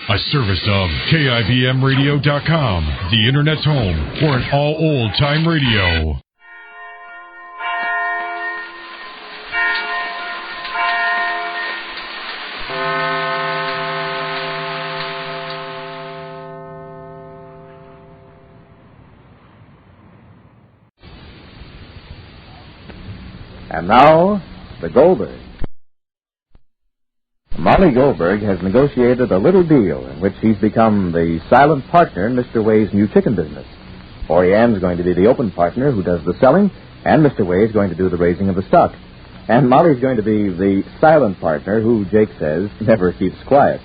A service of KIBMradio.com, the Internet's home for an all old-time radio. And now, the Goldbergs. Molly Goldberg has negotiated a little deal in which she's become the silent partner in Mr. Way's new chicken business. Orianne's going to be the open partner who does the selling, and Mr. Way's going to do the raising of the stock. And Molly's going to be the silent partner who, Jake says, never keeps quiet.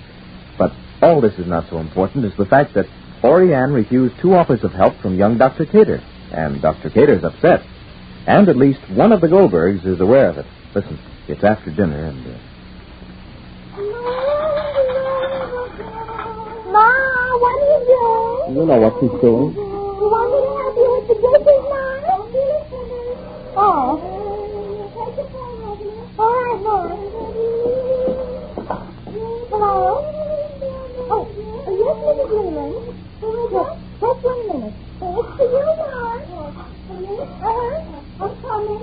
But all this is not so important as the fact that Orianne refused 2 offers of help from young Dr. Cater, and Dr. Cater's upset. And at least one of the Goldbergs is aware of it. Listen, it's after dinner and... Ma, what are you doing? You know what she's doing. You want me to help you with the dishes, Ma? Oh. All right, Ma. Hello? Oh, yes, Mrs. Leland. Just 1 minute. It's for you, Ma. I'm coming.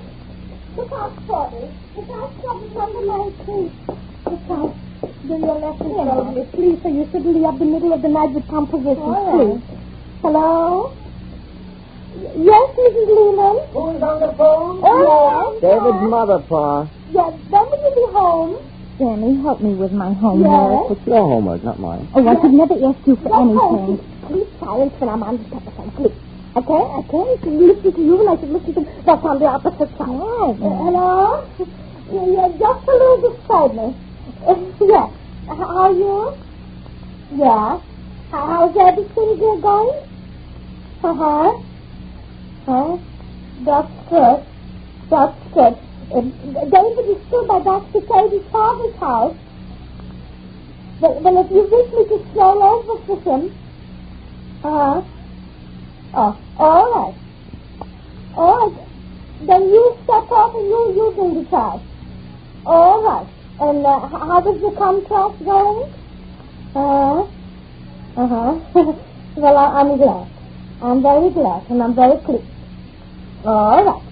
Look out for me. Look out for me from the night, please. Look out. Do your lesson slowly, please, so you shouldn't be up the middle of the night with compositions, please. Hello? Yes, Mrs. Leland? Who's on the phone? Oh, yes. David's mother, Pa. Yes, when will you be home? Danny, help me with my homework. Yes. It's your homework, not mine. Oh, I could never ask you for anything. Please silence when I'm on the telephone, please. Okay? I should listen to you and I should listen to that's on the opposite side. Right. Hello? Yeah, just a little beside me. Yes. How are you? Yeah. How's everything going? Uh-huh. Huh? That's good. That's good. David is still by Dr. Cady's father's house. Well, if you wish me to stroll over for him... Uh-huh. Oh, all right. All right. Then you step off and you bring the charge. All right. And how does the contract going? Uh-huh. Well, I'm glad. I'm very glad, and I'm very pleased. All right.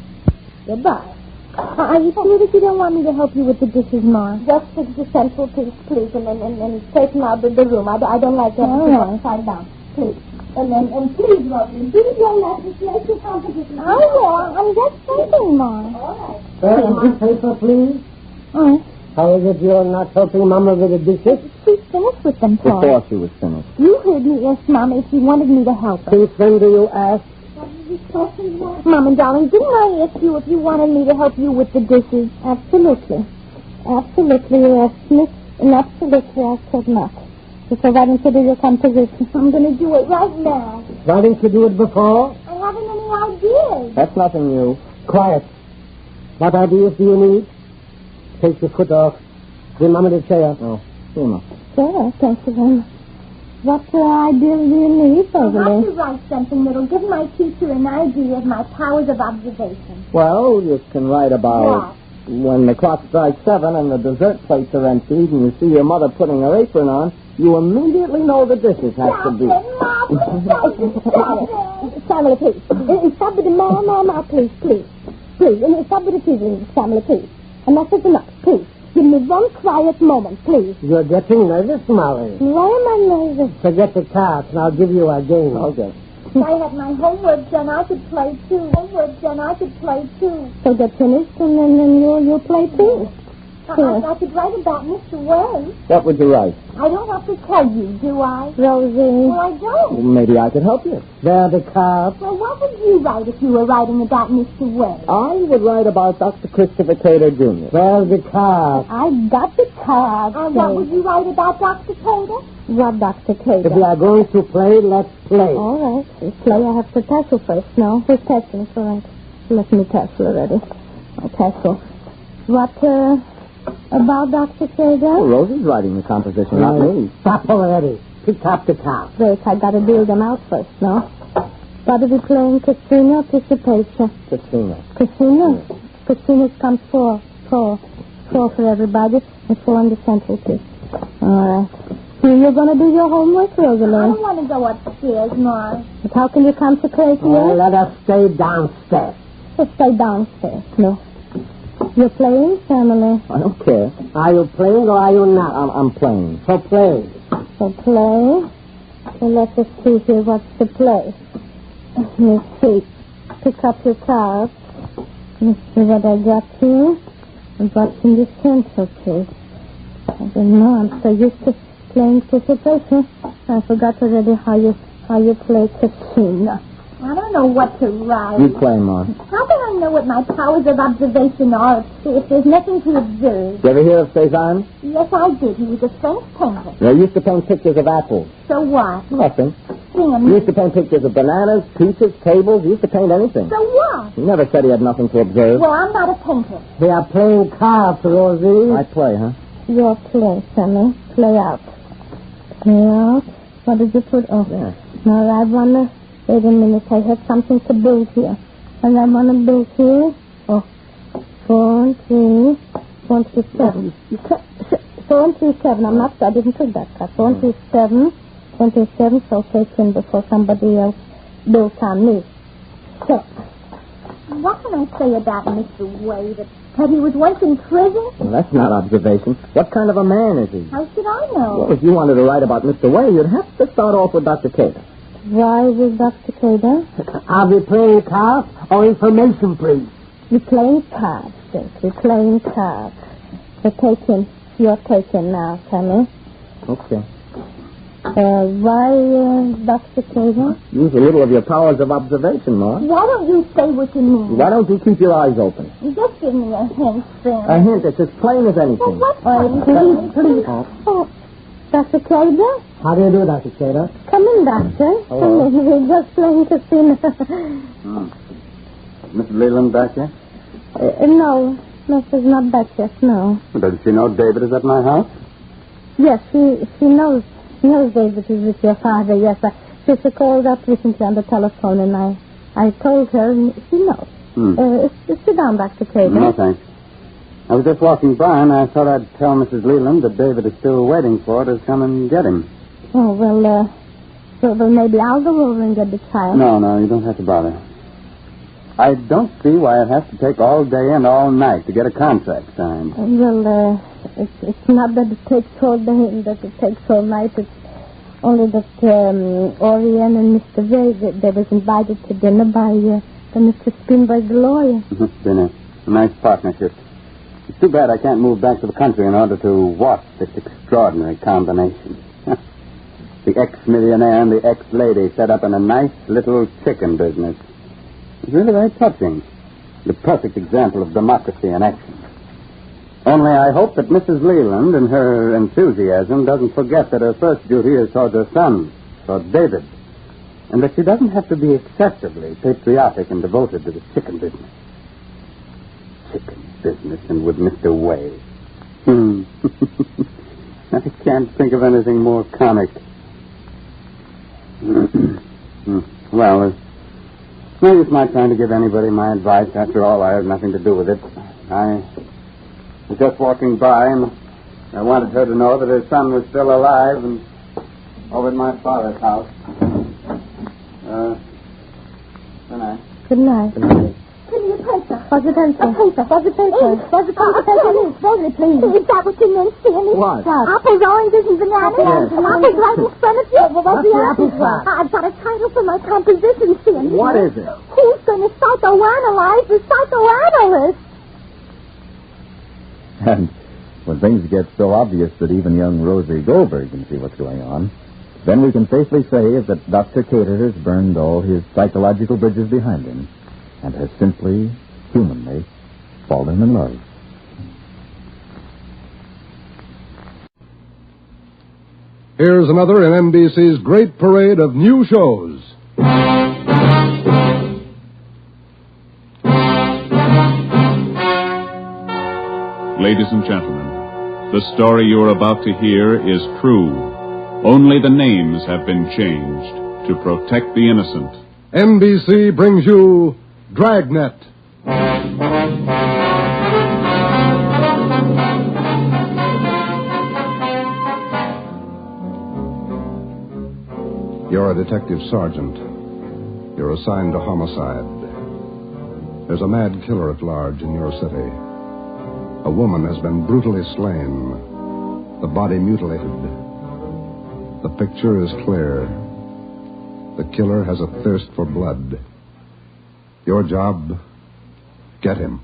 Goodbye. Are you sure that you don't want me to help you with the dishes, Ma? Just fix the central piece, please, and take them out of the room. I don't like everything upside down. Please. And please, Rosie, do your lessons, make your composition. I will. I'm just thinking, Ma. All right. One paper, please. Oh. How is it you're not helping Mama with the dishes? She's finished with them, Paul. Before she was finished. You heard me ask Mama if she wanted me to help her. Since when do you ask? What did you question, Mom? Mama, darling, didn't I ask you if you wanted me to help you with the dishes? Absolutely. Absolutely, you asked me, and absolutely I said not. So why don't you do your composition? I'm going to do it right now. Why didn't you do it before? I haven't any ideas. That's nothing new. Quiet. What ideas do you need? Take your foot off. Give Mama the chair. Oh, Sima. Sure, thank you very much. What ideas do you need, I have Beverly? to write something that'll give my teacher an idea of my powers of observation. Well, you can write about when the clock strikes 7 and the dessert plates are emptied and you see your mother putting her apron on, you immediately know the dishes have to be. Family, please. Stop with the ma, please. Please. Stop with the TV, family, please. Enough is enough, please. Give me one quiet moment, please. You're getting nervous, Molly. Why am I nervous? Forget the cards, and I'll give you a game. Okay. If I had my homework done, I could play too. So get finished, and then you'll play too. I could write about Mr. Webb. What would you write? I don't have to tell you, do I? Rosie. Well, I don't. Well, maybe I could help you. There the cards. Well, what would you write if you were writing about Mr. Webb? I would write about Dr. Christopher Cater, Jr. Well, the cards. I got the card. And what would you write about Dr. Cater? What, Dr. Cater? If we are going to play, let's play. All right. To play, I have to tassel first. No, who's tasseling? All right. Let me tassel already. I'll tassel. What, about Dr. Cater? Well, Rosie's writing the composition, not me. Stop already. Pick up the cards. Wait, I gotta deal them out first, no? Gotta be playing casino, Anticipation. Casino. Casino? Yes. Casinos comes four for everybody, and 4 on the central piece. All right. You're going to do your homework, I Rosalie. don't want to go upstairs, Ma. But how can you concentrate here? Oh, let us stay downstairs. Just stay downstairs. No. You're playing, family. I don't care. Are you playing or are you not? I'm playing. So play. So play. So let us see here what's to play. Let me see. Pick up your cards. Let me see what I got here. And what's in this pencil case. I don't know. I'm so used to playing participation. I forgot already how you play casino. I don't know what to write. You play, Ma. How can I know what my powers of observation are if there's nothing to observe? Did you ever hear of Cézanne? Yes, I did. He was a French painter. They used to paint pictures of apples. So what? Nothing. Sing 'em. He used to paint pictures of bananas, peaches, tables. He used to paint anything. So what? He never said he had nothing to observe. Well, I'm not a painter. We are playing cards, Rosie. I play, huh? Your play, Sammy. Play out. Play out. What did you put? Oh. Yeah. Now, I want to... Wait a minute. I have something to build here. And I want to build here. Oh. 4 and 3. 4 and 3, 7. 4 and 3, 7. I didn't put that card. 4 and 3, 7. 4 and 3, 7. So take in before somebody else builds on me. So. What can I say about Mr. Wade? That he was once in prison? Well, that's not observation. What kind of a man is he? How should I know? Well, if you wanted to write about Mr. Wade, you'd have to start off with Dr. Caper. Why with Dr. Caper? Are we playing cards or information, please? We're playing cards, Dick. We're playing cards. You're taking now, Sammy. Okay. Why, Dr. Caper? Use a little of your powers of observation, Ma. Why don't you say what you mean? Why don't you keep your eyes open? Just give me a hint, Sam. A hint that's as plain as anything. Well, what Please. Oh, Dr. Caper? How do you do, Dr. Cater? Come in, Doctor. Hello. Come in. We're just playing casino. Mrs. Leland back yet? No, she's not back yet, no. Does she know David is at my house? Yes, she knows. She knows David is with your father, yes. She called up recently on the telephone, and I told her, and she knows. Sit down, Dr. Caper. No, thanks. I was just walking by, and I thought I'd tell Mrs. Leland that David is still waiting for her to come and get him. Oh, well, maybe I'll go over and get the child. No, you don't have to bother. I don't see why it has to take all day and all night to get a contract signed. Well, it's not that it takes all day and that it takes all night. It's only that Orion and Mr. Ray, they was invited to dinner by Mr. Spinberg, the lawyer. Been a nice partnership. It's too bad I can't move back to the country in order to watch this extraordinary combination. The ex-millionaire and the ex-lady set up in a nice little chicken business. It's really very touching. The perfect example of democracy in action. Only I hope that Mrs. Leland, in her enthusiasm, doesn't forget that her first duty is toward her son, toward David, and that she doesn't have to be excessively patriotic and devoted to the chicken business. Chicken business and with Mr. Wade. I can't think of anything more comic. Well, no use my trying to give anybody my advice. After all, I have nothing to do with it. I was just walking by, and I wanted her to know that her son was still alive and over at my father's house. Good night. Good night. Good night. Give me a pencil. What's the pencil? A paper. What's the pencil? What's the pencil? Rosalie, please. Is that what you meant, Sammy? What? Apples, oranges, and bananas? Yes. Apples right in front of you? Well, What's the apple crop? I've got a title for my composition, Sammy. What is it? Who's going to psychoanalyze the psychoanalyst? And when things get so obvious that even young Rosie Goldberg can see what's going on, then we can safely say that Dr. Cater has burned all his psychological bridges behind him and has simply, humanly, fallen in love. Here's another in NBC's great parade of new shows. Ladies and gentlemen, the story you're about to hear is true. Only the names have been changed to protect the innocent. NBC brings you Dragnet. You're a detective sergeant. You're assigned to homicide. There's a mad killer at large in your city. A woman has been brutally slain, the body mutilated. The picture is clear. The killer has a thirst for blood. Your job, get him.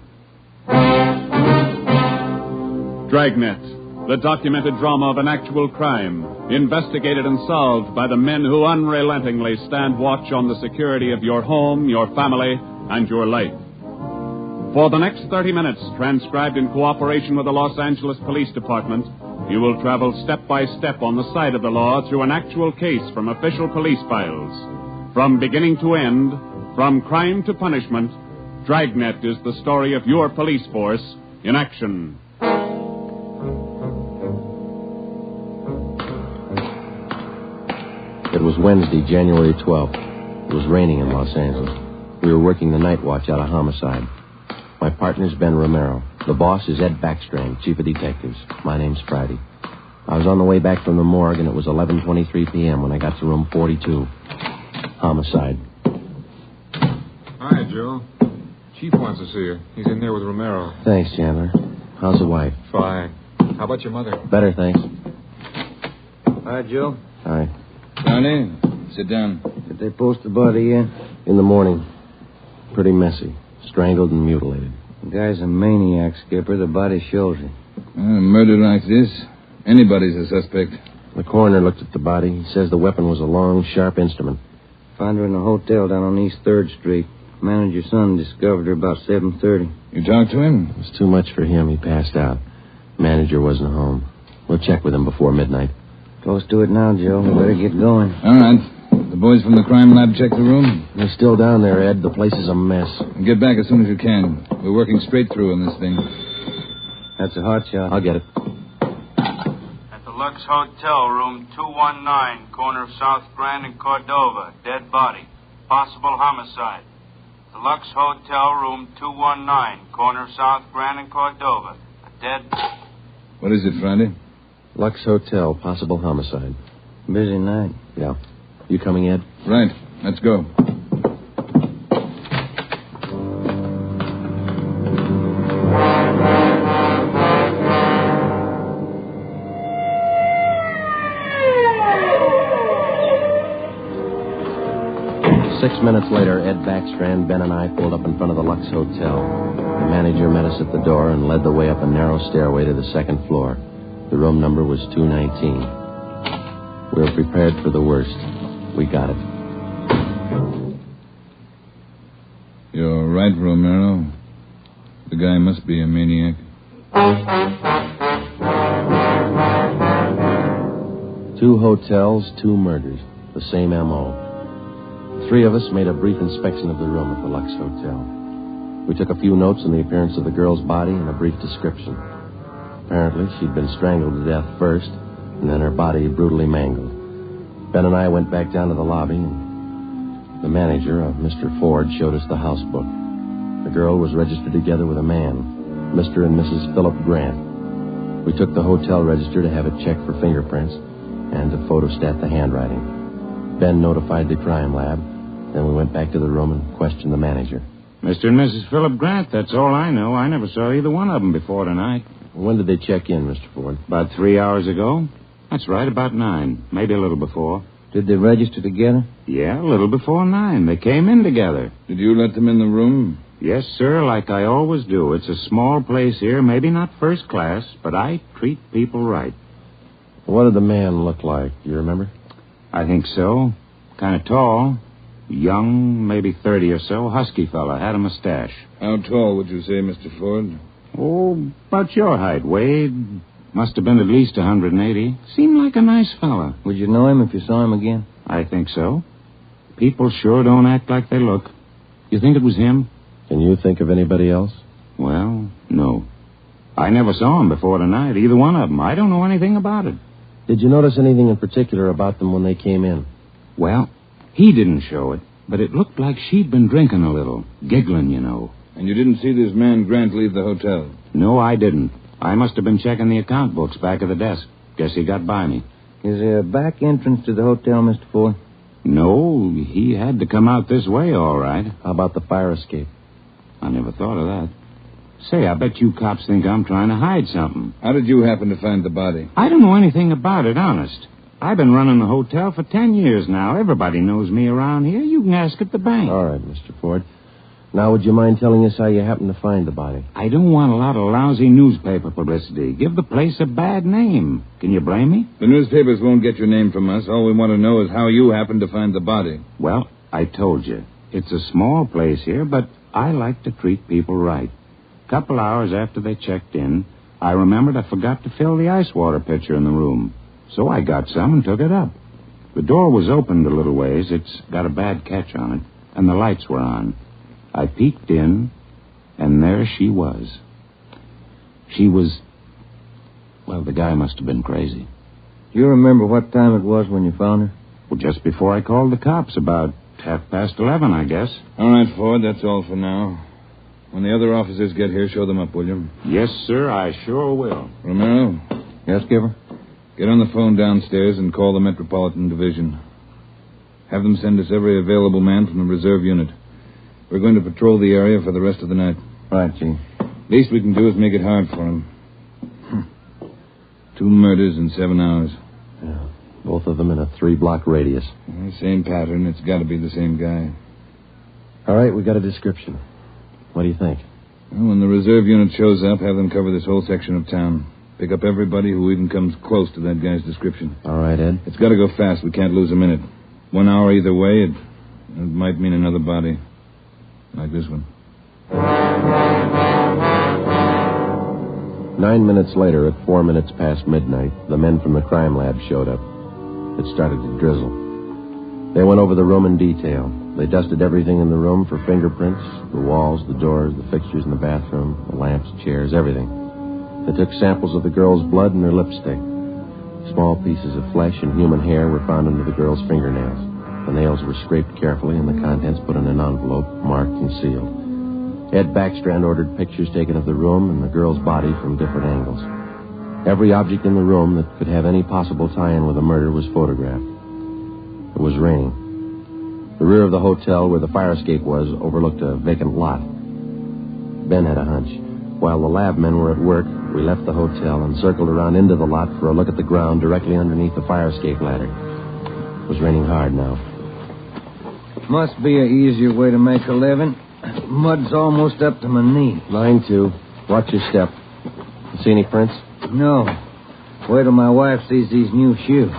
Dragnet, the documented drama of an actual crime, investigated and solved by the men who unrelentingly stand watch on the security of your home, your family, and your life. For the next 30 minutes, transcribed in cooperation with the Los Angeles Police Department, you will travel step by step on the side of the law through an actual case from official police files. From beginning to end, from crime to punishment, Dragnet is the story of your police force in action. It was Wednesday, January 12th. It was raining in Los Angeles. We were working the night watch out of homicide. My partner's Ben Romero. The boss is Ed Backstrand, chief of detectives. My name's Friday. I was on the way back from the morgue, and it was 11:23 p.m. when I got to room 42. Homicide. Hi, Joe. Chief wants to see you. He's in there with Romero. Thanks, Chandler. How's the wife? Fine. How about your mother? Better, thanks. Hi, Joe. Hi. Johnny, sit down. Did they post the body yet? In the morning. Pretty messy. Strangled and mutilated. The guy's a maniac, Skipper. The body shows it. A murder like this, anybody's a suspect. The coroner looked at the body. He says the weapon was a long, sharp instrument. Found her in a hotel down on East 3rd Street. Manager's son discovered her about 7:30. You talked to him? It was too much for him. He passed out. Manager wasn't home. We'll check with him before midnight. Close to it now, Joe. We better get going. All right. The boys from the crime lab check the room. They're still down there, Ed. The place is a mess. Get back as soon as you can. We're working straight through on this thing. That's a hot shot. I'll get it. At the Lux Hotel, room 219, corner of South Grand and Cordova. Dead body. Possible homicide. The Lux Hotel, room 219, corner of South Grand and Cordova. A dead... What is it, Friday? Lux Hotel, possible homicide. Busy night. Yeah. You coming, Ed? Right. Let's go. 6 minutes later, Ed Backstrand, Ben, and I pulled up in front of the Lux Hotel. The manager met us at the door and led the way up a narrow stairway to the second floor. The room number was 219. We were prepared for the worst. We got it. You're right, Romero. The guy must be a maniac. 2 hotels, 2 murders. The same M.O. 3 of us made a brief inspection of the room at the Lux Hotel. We took a few notes on the appearance of the girl's body and a brief description. Apparently, she'd been strangled to death first, and then her body brutally mangled. Ben and I went back down to the lobby, and the manager, Mr. Ford, showed us the house book. The girl was registered together with a man, Mr. and Mrs. Philip Grant. We took the hotel register to have it checked for fingerprints and to photostat the handwriting. Ben notified the crime lab. Then we went back to the room and questioned the manager. Mr. and Mrs. Philip Grant, that's all I know. I never saw either one of them before tonight. When did they check in, Mr. Ford? About 3 hours ago. That's right, about 9. Maybe a little before. Did they register together? Yeah, a little before 9. They came in together. Did you let them in the room? Yes, sir, like I always do. It's a small place here, maybe not first class, but I treat people right. What did the man look like? Do you remember? I think so. Kind of tall. Young, maybe 30 or so. Husky fella. Had a mustache. How tall would you say, Mr. Ford? Oh, about your height, Wade. Must have been at least 180. Seemed like a nice fella. Would you know him if you saw him again? I think so. People sure don't act like they look. You think it was him? Can you think of anybody else? Well, no. I never saw him before tonight, either one of them. I don't know anything about it. Did you notice anything in particular about them when they came in? Well, he didn't show it, but it looked like she'd been drinking a little. Giggling, you know. And you didn't see this man Grant leave the hotel? No, I didn't. I must have been checking the account books back of the desk. Guess he got by me. Is there a back entrance to the hotel, Mr. Ford? No, he had to come out this way, all right. How about the fire escape? I never thought of that. Say, I bet you cops think I'm trying to hide something. How did you happen to find the body? I don't know anything about it, honest. I've been running the hotel for 10 years now. Everybody knows me around here. You can ask at the bank. All right, Mr. Ford. Now, would you mind telling us how you happened to find the body? I don't want a lot of lousy newspaper publicity. Give the place a bad name. Can you blame me? The newspapers won't get your name from us. All we want to know is how you happened to find the body. Well, I told you. It's a small place here, but I like to treat people right. A couple hours after they checked in, I remembered I forgot to fill the ice water pitcher in the room. So I got some and took it up. The door was opened a little ways. It's got a bad catch on it, and the lights were on. I peeked in, and there she was. She was... Well, the guy must have been crazy. Do you remember what time it was when you found her? Well, just before I called the cops, about 11:30, I guess. All right, Ford, that's all for now. When the other officers get here, show them up, will you? Yes, sir, I sure will. Romero? Yes, Giver? Get on the phone downstairs and call the Metropolitan Division. Have them send us every available man from the reserve unit. We're going to patrol the area for the rest of the night. Right, Chief. Least we can do is make it hard for him. 2 murders in 7 hours. Yeah, both of them in a 3-block radius. Same pattern. It's got to be the same guy. All right, we got a description. What do you think? Well, when the reserve unit shows up, have them cover this whole section of town. Pick up everybody who even comes close to that guy's description. All right, Ed. It's got to go fast. We can't lose a minute. 1 hour either way, it might mean another body. Like this one. 9 minutes later, at 4 minutes past midnight, the men from the crime lab showed up. It started to drizzle. They went over the room in detail. They dusted everything in the room for fingerprints, the walls, the doors, the fixtures in the bathroom, the lamps, chairs, everything. They took samples of the girl's blood and her lipstick. Small pieces of flesh and human hair were found under the girl's fingernails. The nails were scraped carefully and the contents put in an envelope, marked and sealed. Ed Backstrand ordered pictures taken of the room and the girl's body from different angles. Every object in the room that could have any possible tie-in with the murder was photographed. It was raining. The rear of the hotel where the fire escape was overlooked a vacant lot. Ben had a hunch. While the lab men were at work, we left the hotel and circled around into the lot for a look at the ground directly underneath the fire escape ladder. It was raining hard now. Must be an easier way to make a living. Mud's almost up to my knee. Mine, too. Watch your step. You see any prints? No. Wait till my wife sees these new shoes.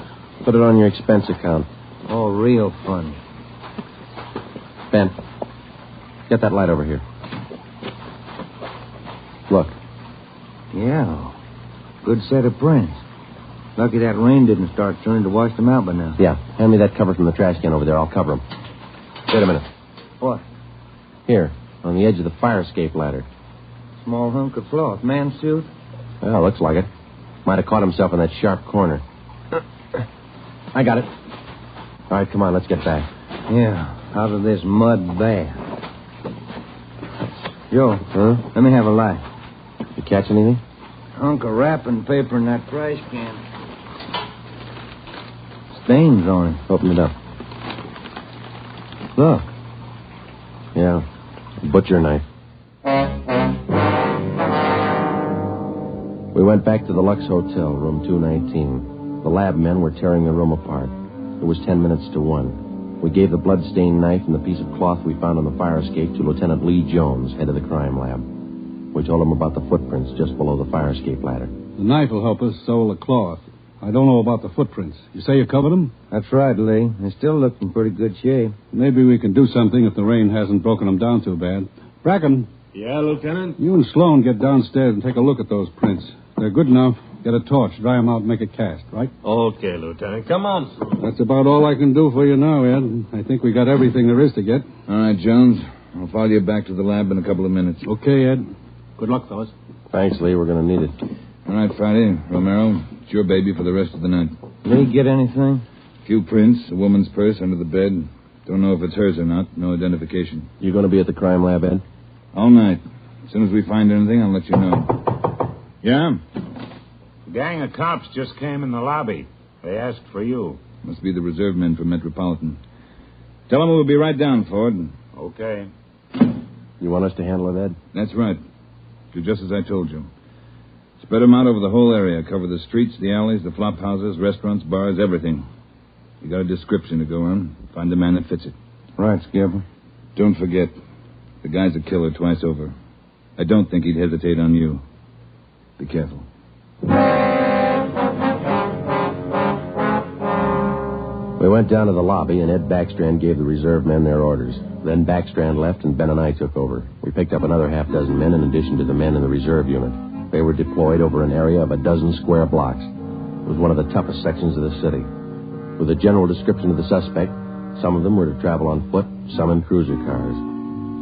Put it on your expense account. Oh, real funny. Ben, get that light over here. Look. Yeah. Good set of prints. Lucky that rain didn't start turning to wash them out by now. Yeah. Hand me that cover from the trash can over there. I'll cover them. Wait a minute. What? Here, on the edge of the fire escape ladder. Small hunk of cloth. Man's suit? Well, looks like it. Might have caught himself in that sharp corner. I got it. All right, come on, let's get back. Yeah, out of this mud bath. Joe, let me have a light. You catch anything? Hunk of wrapping paper in that trash can. Stains on it. Open it up. Look. Yeah, a butcher knife. We went back to the Lux Hotel, room 219. The lab men were tearing the room apart. It was 10 minutes to 1. We gave the blood-stained knife and the piece of cloth we found on the fire escape to Lieutenant Lee Jones, head of the crime lab. We told him about the footprints just below the fire escape ladder. The knife will help us, so will the cloth. I don't know about the footprints. You say you covered them? That's right, Lee. They still look in pretty good shape. Maybe we can do something if the rain hasn't broken them down too bad. Bracken. Yeah, Lieutenant? You and Sloan get downstairs and take a look at those prints. They're good enough. Get a torch, dry them out, and make a cast, right? Okay, Lieutenant. Come on, Sloan. That's about all I can do for you now, Ed. I think we got everything there is to get. All right, Jones. I'll follow you back to the lab in a couple of minutes. Okay, Ed. Good luck, fellas. Thanks, Lee. We're going to need it. All right, Friday. Romero, it's your baby for the rest of the night. Lee, get anything? A few prints, a woman's purse under the bed. Don't know if it's hers or not. No identification. You going to be at the crime lab, Ed? All night. As soon as we find anything, I'll let you know. Yeah? A gang of cops just came in the lobby. They asked for you. Must be the reserve men from Metropolitan. Tell him we'll be right down, Ford. Okay. You want us to handle it, Ed? That's right. Do just as I told you. Spread them out over the whole area. Cover the streets, the alleys, the flop houses, restaurants, bars, everything. You got a description to go on. Find the man that fits it. Right, Skipper. Don't forget, the guy's a killer twice over. I don't think he'd hesitate on you. Be careful. We went down to the lobby, and Ed Backstrand gave the reserve men their orders. Then Backstrand left, and Ben and I took over. We picked up another half-dozen men in addition to the men in the reserve unit. They were deployed over an area of a dozen square blocks. It was one of the toughest sections of the city. With a general description of the suspect, some of them were to travel on foot, some in cruiser cars.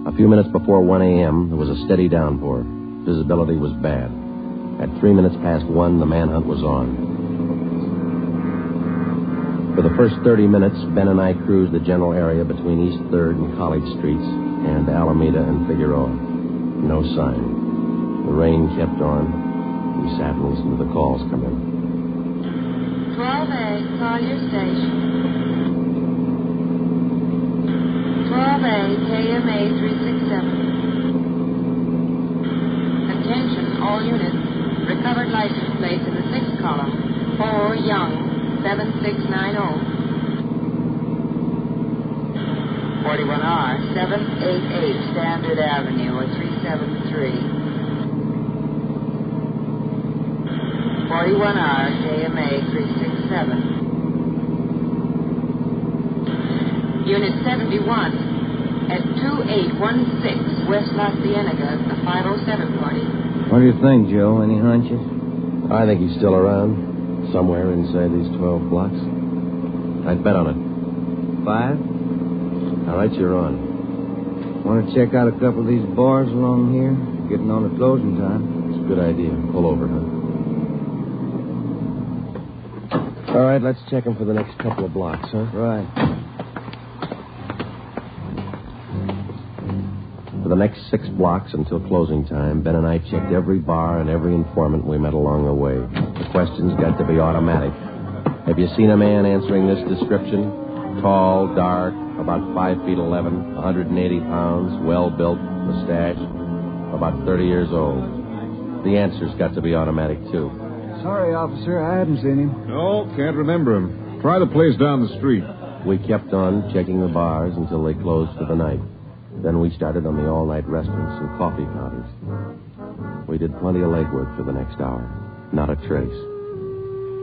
A few minutes before 1 a.m., there was a steady downpour. Visibility was bad. At 3 minutes past 1, the manhunt was on. For the first 30 minutes, Ben and I cruised the general area between East 3rd and College Streets and Alameda and Figueroa. No sign. The rain kept on. We sat and listened to the calls come in. 12A, call your station. 12A, KMA 367. Attention, all units. Recovered license plate in the 6th column. 4 Young, 7690. 41R, 788 Standard Avenue, or 373. 41R, KMA 367. Unit 71 at 2816 West La Cienega, a 507 party. What do you think, Joe? Any hunches? I think he's still around, somewhere inside these 12 blocks. I'd bet on it. 5? All right, you're on. Want to check out a couple of these bars along here? Getting on to closing time. It's a good idea. Pull over, huh? All right, let's check him for the next couple of blocks, huh? Right. For the next 6 blocks until closing time, Ben and I checked every bar and every informant we met along the way. The questions got to be automatic. Have you seen a man answering this description? Tall, dark, about 5 feet 11, 180 pounds, well-built, mustache, about 30 years old. The answers got to be automatic, too. Sorry, officer, I haven't seen him. No, can't remember him. Try the place down the street. We kept on checking the bars until they closed for the night. Then we started on the all-night restaurants and coffee counters. We did plenty of legwork for the next hour. Not a trace.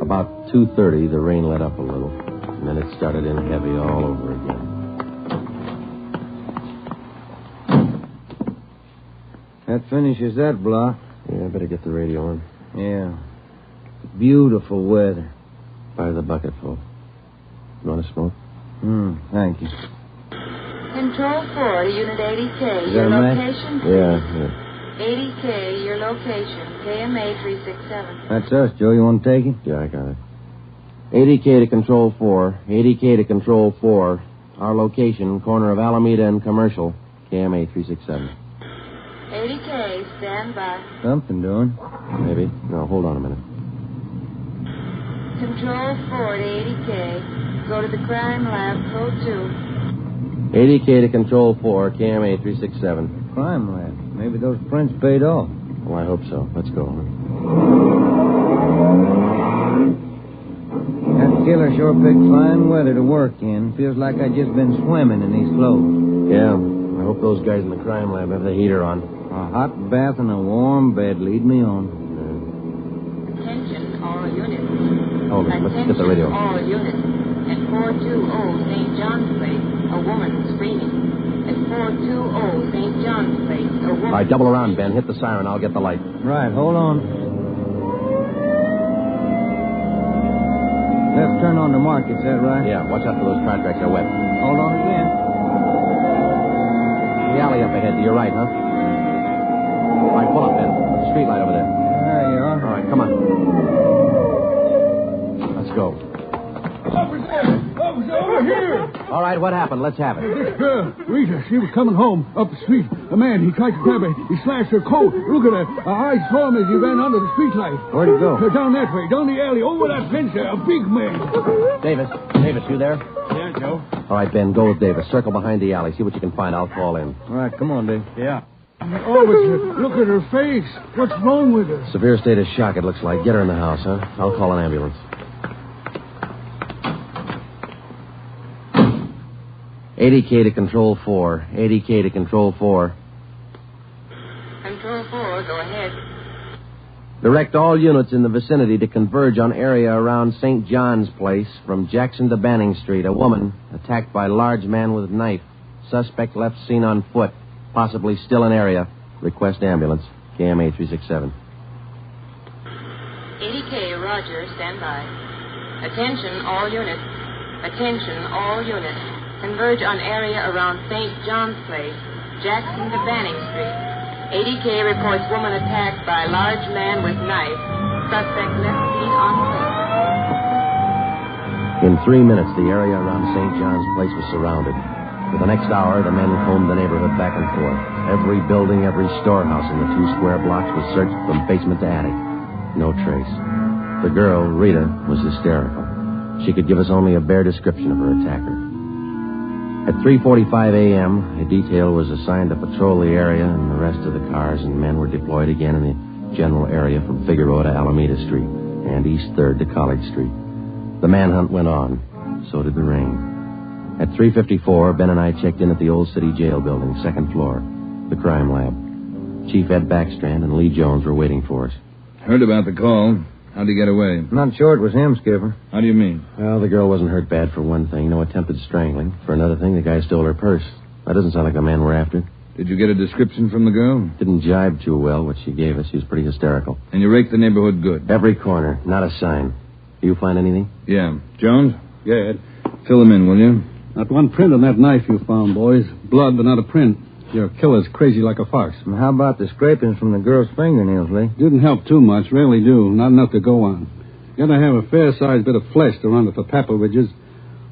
About 2:30, the rain let up a little, and then it started in heavy all over again. That finishes that block. Yeah, I better get the radio on. Yeah. Beautiful weather. Fire the bucketful. You want to smoke? Thank you. Control 4 to Unit 80K. Is Your that a match? location? Yeah. 80K, your location. KMA 367. That's us, Joe. You want to take it? Yeah, I got it. 80K to Control 4. 80K to Control 4. Our location, corner of Alameda and Commercial. KMA 367. 80K, stand by. Something doing. Maybe. No, hold on a minute. Control 4 to 80K. Go to the crime lab, code 2. 80K to Control 4, KMA 367. Crime lab. Maybe those prints paid off. Well, I hope so. Let's go. That killer sure picked fine weather to work in. Feels like I've just been swimming in these clothes. Yeah. I hope those guys in the crime lab have the heater on. A hot bath and a warm bed lead me on. Attention, all units. Hold it. Let's get the radio. All units. At 420 St. John's Place, a woman screaming. At 420 St. John's Place, a woman... All right, double around, Ben. Hit the siren. I'll get the light. Right, hold on. Left turn on the market, is that right? Yeah, watch out for those car tracks. They're wet. Hold on again. The alley up ahead to your right, huh? All right, pull up, Ben. Put the street light over there. There you are. All right, come on. Let's go. Officer, over here! All right, what happened? Let's have it. This girl, Rita, she was coming home up the street. A man, he tried to grab her. He slashed her coat. Look at her. I saw him as he ran under the street light. Where'd he go? Down that way, down the alley, over that fence there. A big man. Davis, you there? Yeah, Joe. All right, Ben, go with Davis. Circle behind the alley. See what you can find. I'll call in. All right, come on, Dave. Yeah. Oh, but look at her face. What's wrong with her? Severe state of shock, it looks like. Get her in the house, huh? I'll call an ambulance. 80K to Control 4. 80K to Control 4. Control 4, go ahead. Direct all units in the vicinity to converge on area around St. John's Place from Jackson to Banning Street. A woman attacked by large man with knife. Suspect left seen on foot. Possibly still in area. Request ambulance. KMA 367. 80K, Roger, stand by. Attention, all units. Attention, all units. Converge on area around St. John's Place, Jackson to Banning Street. 80K reports woman attacked by large man with knife. Suspect left seen on foot. In 3 minutes, the area around St. John's Place was surrounded. For the next hour, the men combed the neighborhood back and forth. Every building, every storehouse in the 2 square blocks was searched from basement to attic. No trace. The girl, Rita, was hysterical. She could give us only a bare description of her attacker. At 3:45 a.m., a detail was assigned to patrol the area and the rest of the cars, and men were deployed again in the general area from Figueroa to Alameda Street and East 3rd to College Street. The manhunt went on. So did the rain. At 3:54, Ben and I checked in at the Old City Jail building, 2nd floor, the crime lab. Chief Ed Backstrand and Lee Jones were waiting for us. Heard about the call. How'd he get away? Not sure it was him, Skipper. How do you mean? Well, the girl wasn't hurt bad for one thing. No attempted strangling. For another thing, the guy stole her purse. That doesn't sound like the man we're after. Did you get a description from the girl? Didn't jibe too well, what she gave us. She was pretty hysterical. And you raked the neighborhood good? Every corner. Not a sign. Do you find anything? Yeah. Jones? Yeah, Ed. Fill them in, will you? Not one print on that knife you found, boys. Blood, but not a print. Your killer's crazy like a fox. And how about the scrapings from the girl's fingernails, Lee? Didn't help too much. Rarely do. Not enough to go on. Gotta have a fair-sized bit of flesh to run it for papal ridges.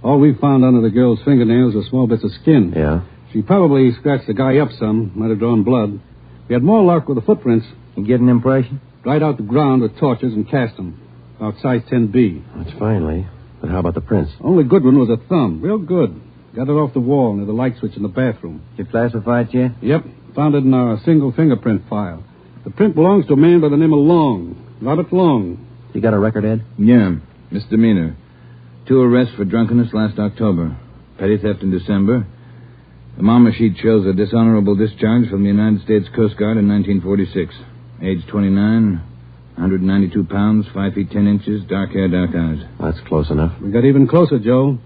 All we found under the girl's fingernails were small bits of skin. Yeah? She probably scratched the guy up some. Might have drawn blood. We had more luck with the footprints. You get an impression? Dried out the ground with torches and cast them. About size 10B. That's fine, Lee. But how about the prints? Only good one was a thumb. Real good. Got it off the wall near the light switch in the bathroom. You classified it yet? Yep. Found it in our single fingerprint file. The print belongs to a man by the name of Long. Robert Long. You got a record, Ed? Yeah. Misdemeanor. 2 arrests for drunkenness last October. Petty theft in December. The mama sheet shows a dishonorable discharge from the United States Coast Guard in 1946. Age 29, 192 pounds, 5 feet 10 inches, dark hair, dark eyes. That's close enough. We got even closer, Joe.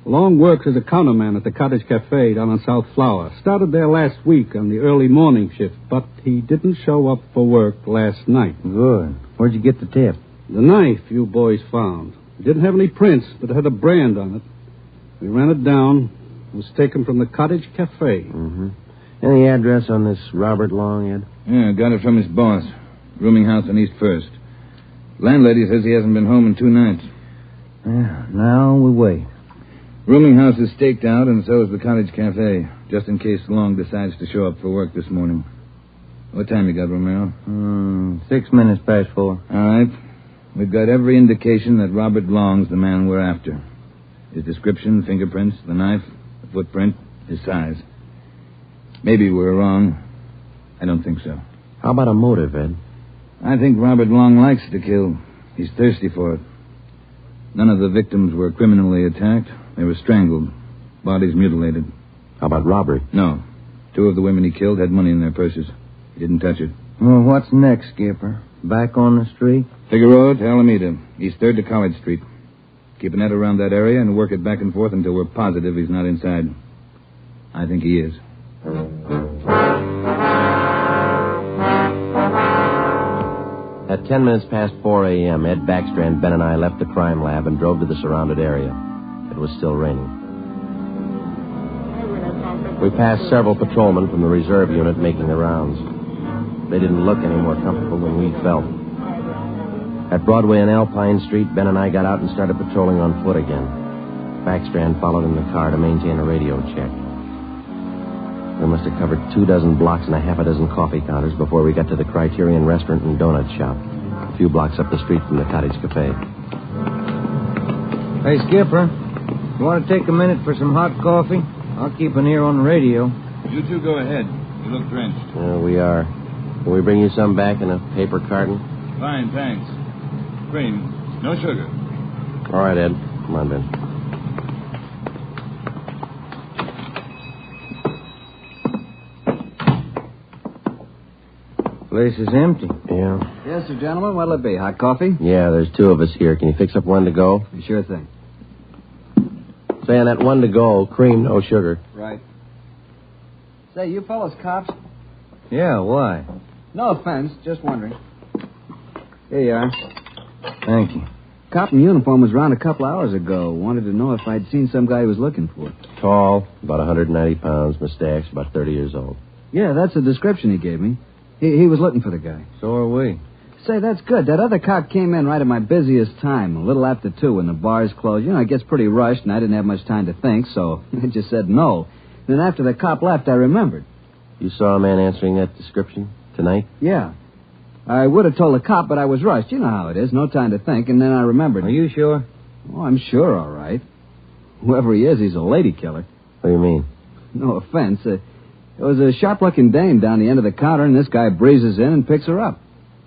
Long works as a counterman at the Cottage Cafe down on South Flower. Started there last week on the early morning shift, but he didn't show up for work last night. Good. Where'd you get the tip? The knife you boys found. It didn't have any prints, but it had a brand on it. We ran it down. It was taken from the Cottage Cafe. Mm-hmm. Any address on this Robert Long, Ed? Yeah, got it from his boss. Rooming house on East 1st. Landlady says he hasn't been home in 2 nights. Yeah, now we wait. Rooming house is staked out, and so is the Cottage Cafe, just in case Long decides to show up for work this morning. What time you got, Romero? 6 minutes past 4. All right. We've got every indication that Robert Long's the man we're after. His description, fingerprints, the knife, the footprint, his size. Maybe we're wrong. I don't think so. How about a motive, Ed? I think Robert Long likes to kill. He's thirsty for it. None of the victims were criminally attacked. They were strangled. Bodies mutilated. How about robbery? No. 2 of the women he killed had money in their purses. He didn't touch it. Well, what's next, Skipper? Back on the street? Figueroa to Alameda. East 3rd to College Street. Keep a net around that area and work it back and forth until we're positive he's not inside. I think he is. At 10 minutes past 4 a.m., Ed Backstrand, Ben, and I left the crime lab and drove to the surrounded area. It was still raining. We passed several patrolmen from the reserve unit making the rounds. They didn't look any more comfortable than we felt. At Broadway and Alpine Street, Ben and I got out and started patrolling on foot again. Backstrand followed in the car to maintain a radio check. We must have covered 24 blocks and a half a dozen coffee counters before we got to the Criterion Restaurant and Donut Shop, a few blocks up the street from the Cottage Cafe. Hey, Skipper. You want to take a minute for some hot coffee? I'll keep an ear on the radio. You two go ahead. You look drenched. We are. Can we bring you some back in a paper carton? Fine, thanks. Cream. No sugar. All right, Ed. Come on, Ben. Place is empty. Yeah. Yes, sir, gentlemen. What'll it be? Hot coffee? Yeah, there's two of us here. Can you fix up one to go? Sure thing. Say on that one to go, cream, no sugar. Right. Say, you fellas cops? Yeah, why? No offense, just wondering. Here you are. Thank you. Cop in uniform was around a couple hours ago. Wanted to know if I'd seen some guy he was looking for. Tall, about 190 pounds, mustache, about 30 years old. Yeah, that's the description he gave me. He was looking for the guy. So are we. Say, that's good. That other cop came in right at my busiest time, a little after 2 when the bars closed. You know, it gets pretty rushed, and I didn't have much time to think, so I just said no. Then after the cop left, I remembered. You saw a man answering that description tonight? Yeah. I would have told the cop, but I was rushed. You know how it is. No time to think, and then I remembered. Are you sure? Oh, I'm sure, all right. Whoever he is, he's a lady killer. What do you mean? No offense. There was a sharp-looking dame down the end of the counter, and this guy breezes in and picks her up.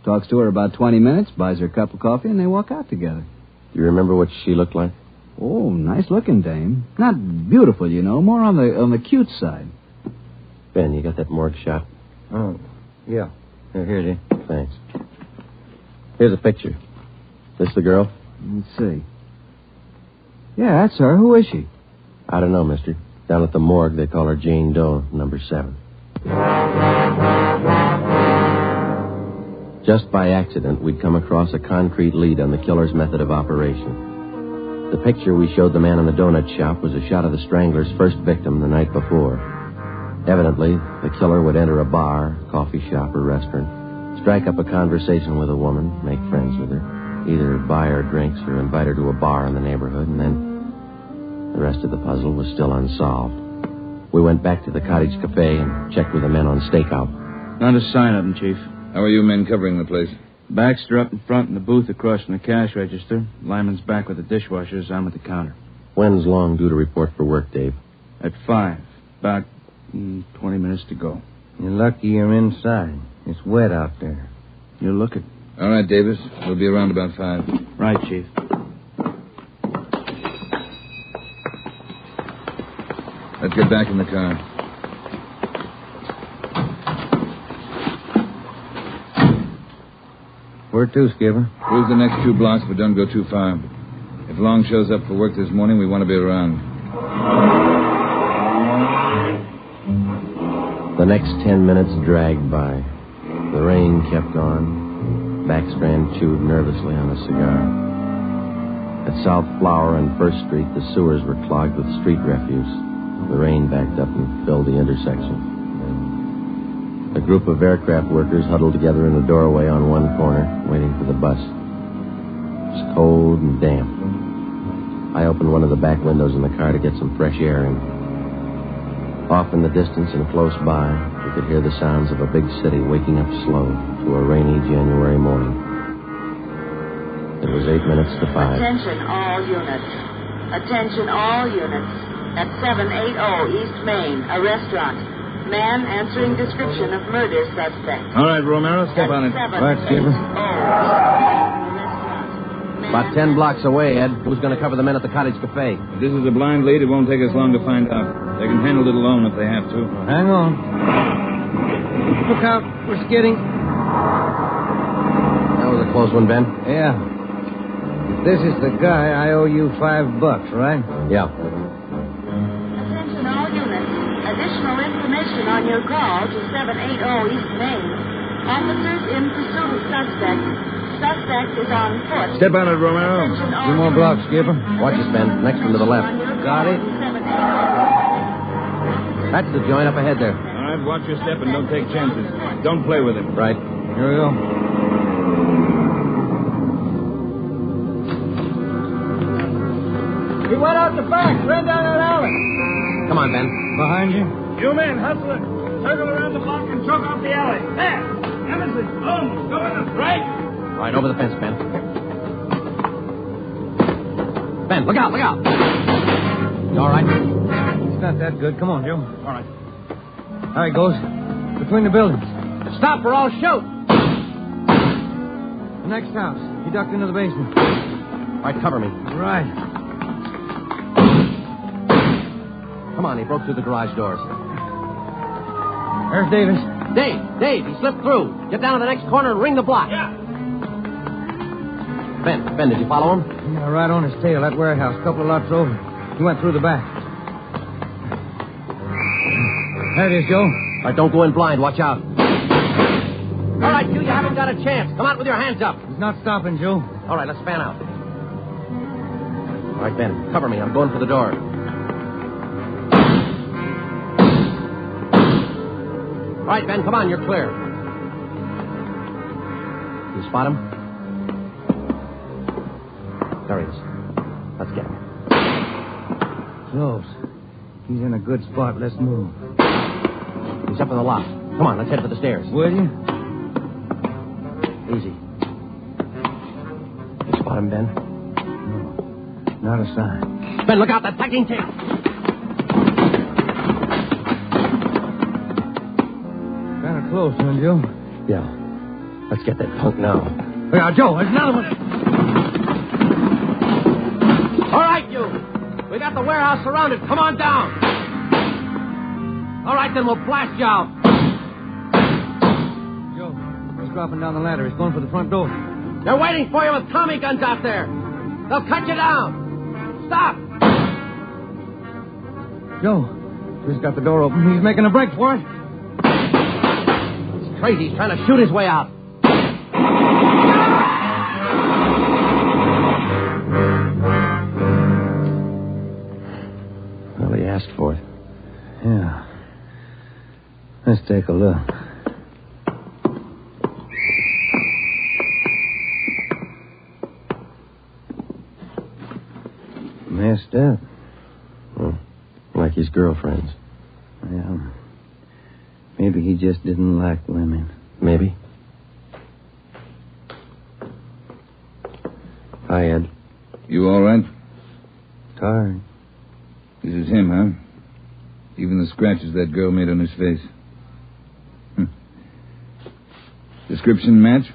Talks to her about 20 minutes, buys her a cup of coffee, and they walk out together. Do you remember what she looked like? Oh, nice-looking dame. Not beautiful, you know, more on the cute side. Ben, you got that morgue shot? Oh, yeah. Here it is. Thanks. Here's a picture. This the girl? Let's see. Yeah, that's her. Who is she? I don't know, mister. Down at the morgue, they call her Jane Doe, number 7. Just by accident, we'd come across a concrete lead on the killer's method of operation. The picture we showed the man in the donut shop was a shot of the Strangler's first victim the night before. Evidently, the killer would enter a bar, coffee shop, or restaurant, strike up a conversation with a woman, make friends with her, either buy her drinks or invite her to a bar in the neighborhood, and then the rest of the puzzle was still unsolved. We went back to the cottage cafe and checked with the men on stakeout. Not a sign of him, Chief. How are you men covering the place? Baxter up in front in the booth across from the cash register. Lyman's back with the dishwashers. I'm at the counter. When's Long due to report for work, Dave? At 5. About 20 minutes to go. You're lucky you're inside. It's wet out there. You'll look at... All right, Davis. We'll be around about 5. Right, Chief. Let's get back in the car. Where to, Skipper? Cruise the next 2 blocks, but don't go too far. If Long shows up for work this morning, we want to be around. The next 10 minutes dragged by. The rain kept on. Backstrand chewed nervously on a cigar. At South Flower and First Street, the sewers were clogged with street refuse. The rain backed up and filled the intersection. A group of aircraft workers huddled together in the doorway on one corner, waiting for the bus. It was cold and damp. I opened one of the back windows in the car to get some fresh air in. Off in the distance and close by, we could hear the sounds of a big city waking up slow to a rainy January morning. It was 8 minutes to 5. Attention all units. Attention all units. At 780 East Main, a restaurant. Man answering description of murder suspect. All right, Romero, step on it. Right, Skipper. About 10 blocks away, Ed. Who's going to cover the men at the cottage cafe? If this is a blind lead, it won't take us long to find out. They can handle it alone if they have to. Well, hang on. Look out. We're skidding. That was a close one, Ben. Yeah. If this is the guy, I owe you $5, right? Yeah. Attention all units. Additional information on your call to 780 East Main. Officers in pursuit of suspect. Suspect is on foot. Step on it, Romero. 2 more blocks, Skipper. Watch it, Ben. Next one to the left. Got it. That's the joint up ahead there. All right, watch your step and don't take chances. Don't play with him. Right. Here we go. He went out the back. Ran down that alley. Come on, Ben. Behind you. You men, hustle it. Circle around the block and choke off the alley. There. Emerson, Holmes, go in the right. Right, over the fence, Ben. Ben, look out, look out. You all right? It's not that good. Come on, Joe. All right. There he goes. Between the buildings. Stop or I'll shoot. The next house. He ducked into the basement. All right, cover me. Right. Come on, he broke through the garage doors. There's Davis. Dave, he slipped through. Get down to the next corner and ring the block. Yeah. Ben, did you follow him? Yeah, right on his tail. That warehouse, a couple of lots over. He went through the back. There it is, Joe. All right, don't go in blind. Watch out. All right, you haven't got a chance. Come out with your hands up. He's not stopping, Joe. All right, let's fan out. All right, Ben, cover me. I'm going for the door. All right, Ben, come on. You're clear. You spot him? There he is. Let's get him. Close. He's in a good spot. Let's move. He's up in the loft. Come on, let's head for the stairs. Will you? Easy. You spot him, Ben? No. Not a sign. Ben, look out. That packing tape. Kind of close, huh, Joe? Yeah. Let's get that punk now. Look out, Joe. There's another one. All right, you. We got the warehouse surrounded. Come on down. All right, then we'll blast you out. Joe, he's dropping down the ladder. He's going for the front door. They're waiting for you with Tommy guns out there. They'll cut you down. Stop. Joe, he's got the door open. He's making a break for it. He's crazy. He's trying to shoot his way out. Well, he asked for it. Yeah. Let's take a look. Messed up. Well, like his girlfriends. Well, maybe he just didn't like women. Maybe. Hi, Ed. You all right? Tired. This is him, huh? Even the scratches that girl made on his face. Description match?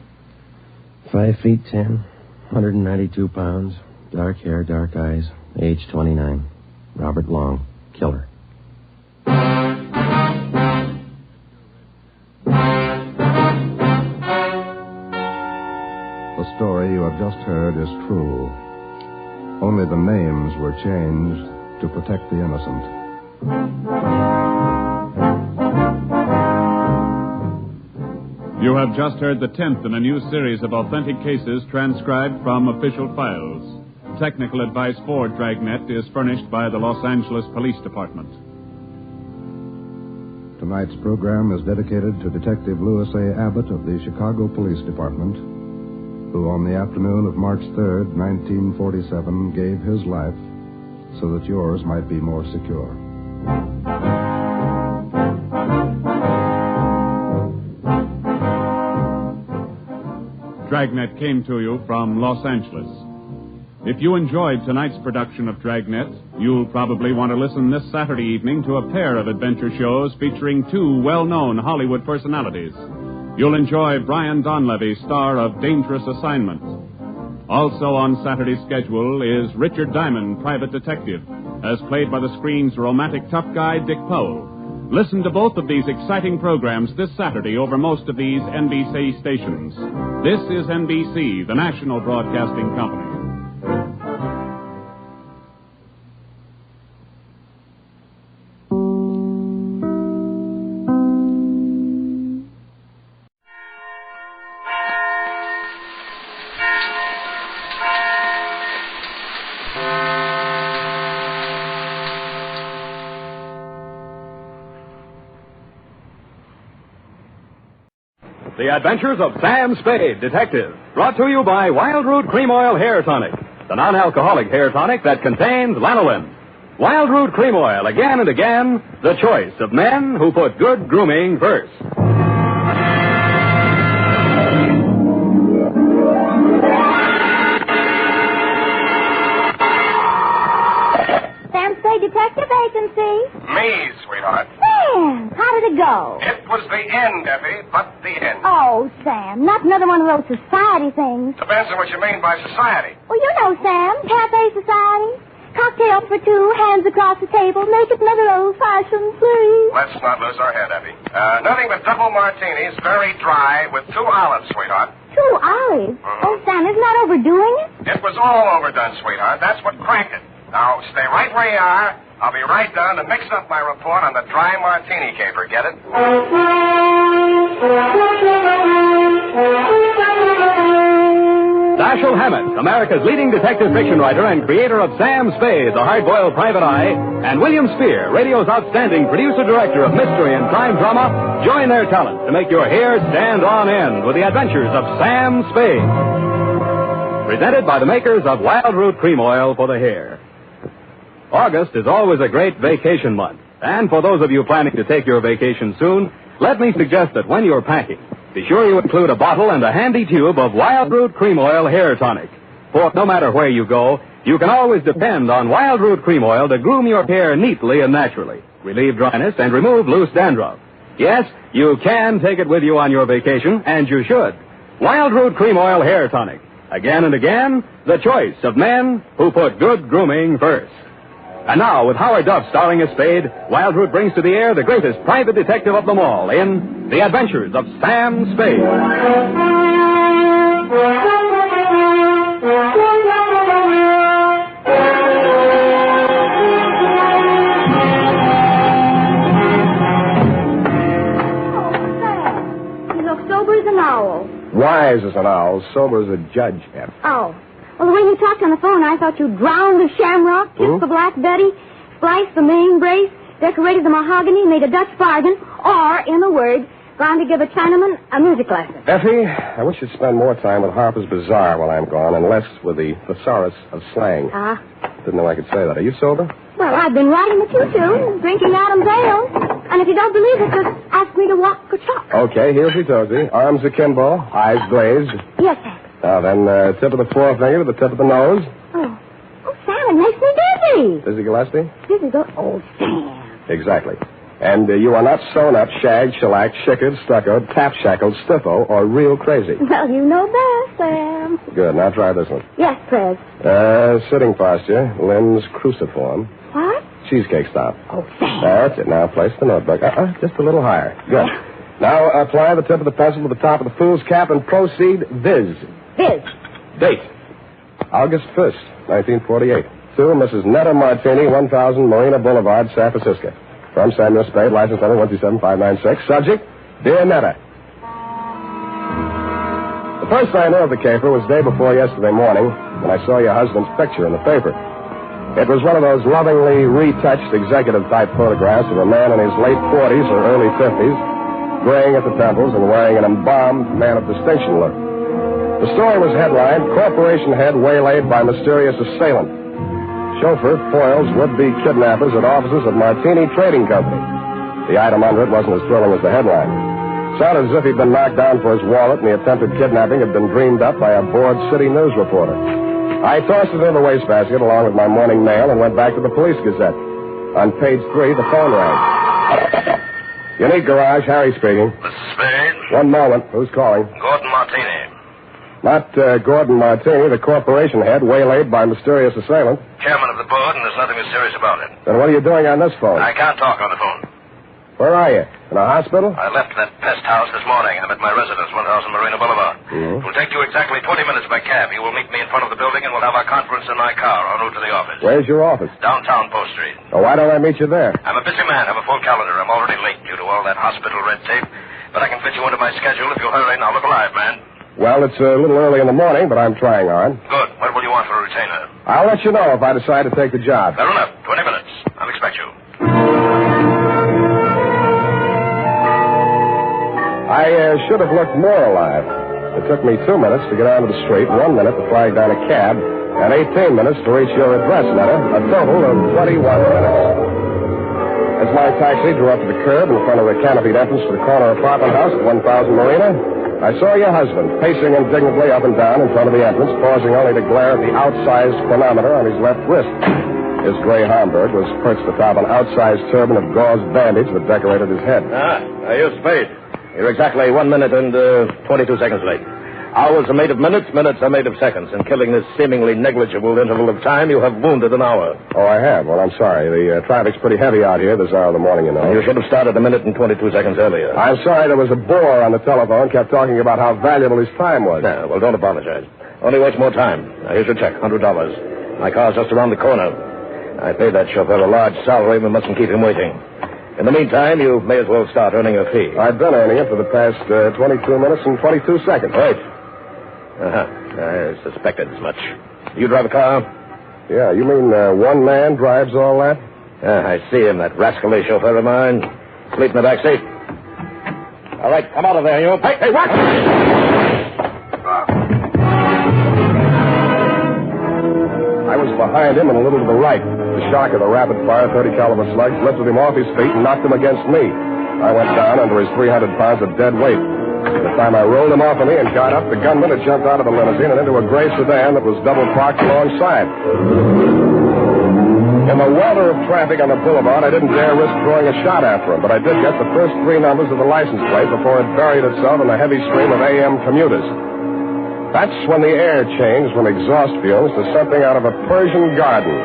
5'10", 192 pounds, dark hair, dark eyes, age 29. Robert Long, killer. The story you have just heard is true. Only the names were changed to protect the innocent. You have just heard the 10th in a new series of authentic cases transcribed from official files. Technical advice for Dragnet is furnished by the Los Angeles Police Department. Tonight's program is dedicated to Detective Louis A. Abbott of the Chicago Police Department, who on the afternoon of March 3rd, 1947, gave his life so that yours might be more secure. Dragnet came to you from Los Angeles. If you enjoyed tonight's production of Dragnet, you'll probably want to listen this Saturday evening to a pair of adventure shows featuring two well-known Hollywood personalities. You'll enjoy Brian Donlevy, star of Dangerous Assignment. Also on Saturday's schedule is Richard Diamond, private detective, as played by the screen's romantic tough guy, Dick Powell. Listen to both of these exciting programs this Saturday over most of these NBC stations. This is NBC, the national broadcasting company. The Adventures of Sam Spade, Detective. Brought to you by Wild Root Cream Oil Hair Tonic, the non-alcoholic hair tonic that contains lanolin. Wild Root Cream Oil, again and again, the choice of men who put good grooming first. Sam Spade Spade detective agency. Me, sweetheart. Sam, how did it go? It was the end, Effie, but the end. Oh, Sam, not another one of those society things. Depends on what you mean by society. Well, you know, Sam, cafe society. Cocktails for two, hands across the table. Make it another old-fashioned, please. Let's not lose our head, Effie. Nothing but double martinis, very dry, with 2 olives, sweetheart. 2 olives? Oh, Sam, isn't that overdoing it? It was all overdone, sweetheart. That's what cranked it. Now, stay right where you are. I'll be right down to mix up my report on the Dry Martini Caper. Get it? Dashiell Hammett, America's leading detective fiction writer and creator of Sam Spade, the hard-boiled private eye, and William Spear, radio's outstanding producer-director of mystery and crime drama, join their talent to make your hair stand on end with the adventures of Sam Spade. Presented by the makers of Wild Root Cream Oil for the hair. August is always a great vacation month, and for those of you planning to take your vacation soon, let me suggest that when you're packing, be sure you include a bottle and a handy tube of Wild Root Cream Oil Hair Tonic. For no matter where you go, you can always depend on Wild Root Cream Oil to groom your hair neatly and naturally, relieve dryness, and remove loose dandruff. Yes, you can take it with you on your vacation, and you should. Wild Root Cream Oil Hair Tonic. Again and again, the choice of men who put good grooming first. And now, with Howard Duff starring as Spade, Wild Root brings to the air the greatest private detective of them all in The Adventures of Sam Spade. You look sober as an owl. Wise as an owl, sober as a judge, F. Oh. Well, the way you talked on the phone, I thought you drowned the shamrock, kissed the Black Betty, spliced the main brace, decorated the mahogany, made a Dutch bargain, or, in a word, gone to give a Chinaman a music lesson. Effie, I wish you'd spend more time with Harper's Bazaar while I'm gone and less with the thesaurus of slang. Didn't know I could say that. Are you sober? Well, I've been riding the choo-choo, drinking Adam's ale. And if you don't believe it, just ask me to walk or talk. Okay, heelsy toesy, arms akimbo, eyes glazed. Yes, sir. Now then, tip of the forefinger to the tip of the nose. Oh, Sam, it makes me dizzy. Dizzy Gillespie? Dizzy go. Oh, Sam. Exactly. And you are not sewn up, shagged, shellacked, chickered, stuccoed, tap-shackled, stiffo, or real crazy. Well, you know best, Sam. Good. Now try this one. Yes, Pres. Sitting posture, limbs cruciform. What? Cheesecake stop. Oh, Sam. That's it. Now place the notebook. Just a little higher. Good. Now apply the tip of the pencil to the top of the fool's cap and proceed viz. Viz. Date. August 1st, 1948. To Mrs. Netta Martini, 1000 Marina Boulevard, San Francisco. From Samuel Spade, license number 127596. Subject, Dear Netta. The first I knew of the caper was day before yesterday morning when I saw your husband's picture in the paper. It was one of those lovingly retouched executive-type photographs of a man in his late 40s or early 50s, graying at the temples and wearing an embalmed man of distinction look. The story was headlined, Corporation Head Waylaid by Mysterious Assailant. Chauffeur foils would-be kidnappers at offices of Martini Trading Company. The item under it wasn't as thrilling as the headline. Sounded as if he'd been knocked down for his wallet and the attempted kidnapping had been dreamed up by a bored city news reporter. I tossed it in the wastebasket along with my morning mail and went back to the Police Gazette. On page 3, the phone rang. Unique Garage, Harry speaking. This is Spade. One moment. Who's calling? Gordon Martini. Not Gordon Martini, the corporation head, waylaid by mysterious assailant. Chairman of the board, and there's nothing mysterious about it. Then what are you doing on this phone? I can't talk on the phone. Where are you? In a hospital? I left that pest house this morning. I'm at my residence, 1000 Marina Boulevard. Mm-hmm. It will take you exactly 20 minutes by cab. You will meet me in front of the building, and we'll have our conference in my car en route to the office. Where's your office? Downtown Post Street. Oh, why don't I meet you there? I'm a busy man. I have a full calendar. I'm already late due to all that hospital red tape. But I can fit you into my schedule if you'll hurry. Now, look alive, man. Well, it's a little early in the morning, but I'm trying hard. Good. What will you want for a retainer? I'll let you know if I decide to take the job. Fair enough. 20 minutes. I'll expect you. I should have looked more alive. It took me 2 minutes to get onto the street, 1 minute to flag down a cab, and 18 minutes to reach your address, Netta. A total of 21 minutes. As my taxi drew up to the curb in front of the canopied entrance to the corner apartment house at 1000 Marina, I saw your husband pacing indignantly up and down in front of the entrance, pausing only to glare at the outsized chronometer on his left wrist. His gray Homburg was perched atop an outsized turban of gauze bandage that decorated his head. You're Spade. You're exactly 1 minute and 22 seconds late. Hours are made of minutes, minutes are made of seconds. In killing this seemingly negligible interval of time, you have wounded an hour. Oh, I have? Well, I'm sorry. The traffic's pretty heavy out here this hour of the morning, you know. You should have started 1 minute and 22 seconds earlier. I'm sorry there was a bore on the telephone, kept talking about how valuable his time was. Yeah, well, don't apologize. Only waste more time. Now, here's your check, $100. My car's just around the corner. I paid that chauffeur a large salary. We mustn't keep him waiting. In the meantime, you may as well start earning a fee. I've been earning it for the past 22 minutes and 22 seconds. Wait. I suspected as much. You drive a car? Yeah, you mean one man drives all that? I see him, that rascally chauffeur of mine. Sleep in the back seat. All right, come out of there, you. Hey, what? I was behind him and a little to the right. The shock of the rapid-fire 30-caliber slugs lifted him off his feet and knocked him against me. I went down under his 300 pounds of dead weight. By the time I rolled him off of me and got up, the gunman had jumped out of the limousine and into a gray sedan that was double parked alongside. In the welter of traffic on the boulevard, I didn't dare risk throwing a shot after him, but I did get the first 3 numbers of the license plate before it buried itself in the heavy stream of AM commuters. That's when the air changed from exhaust fumes to something out of a Persian garden.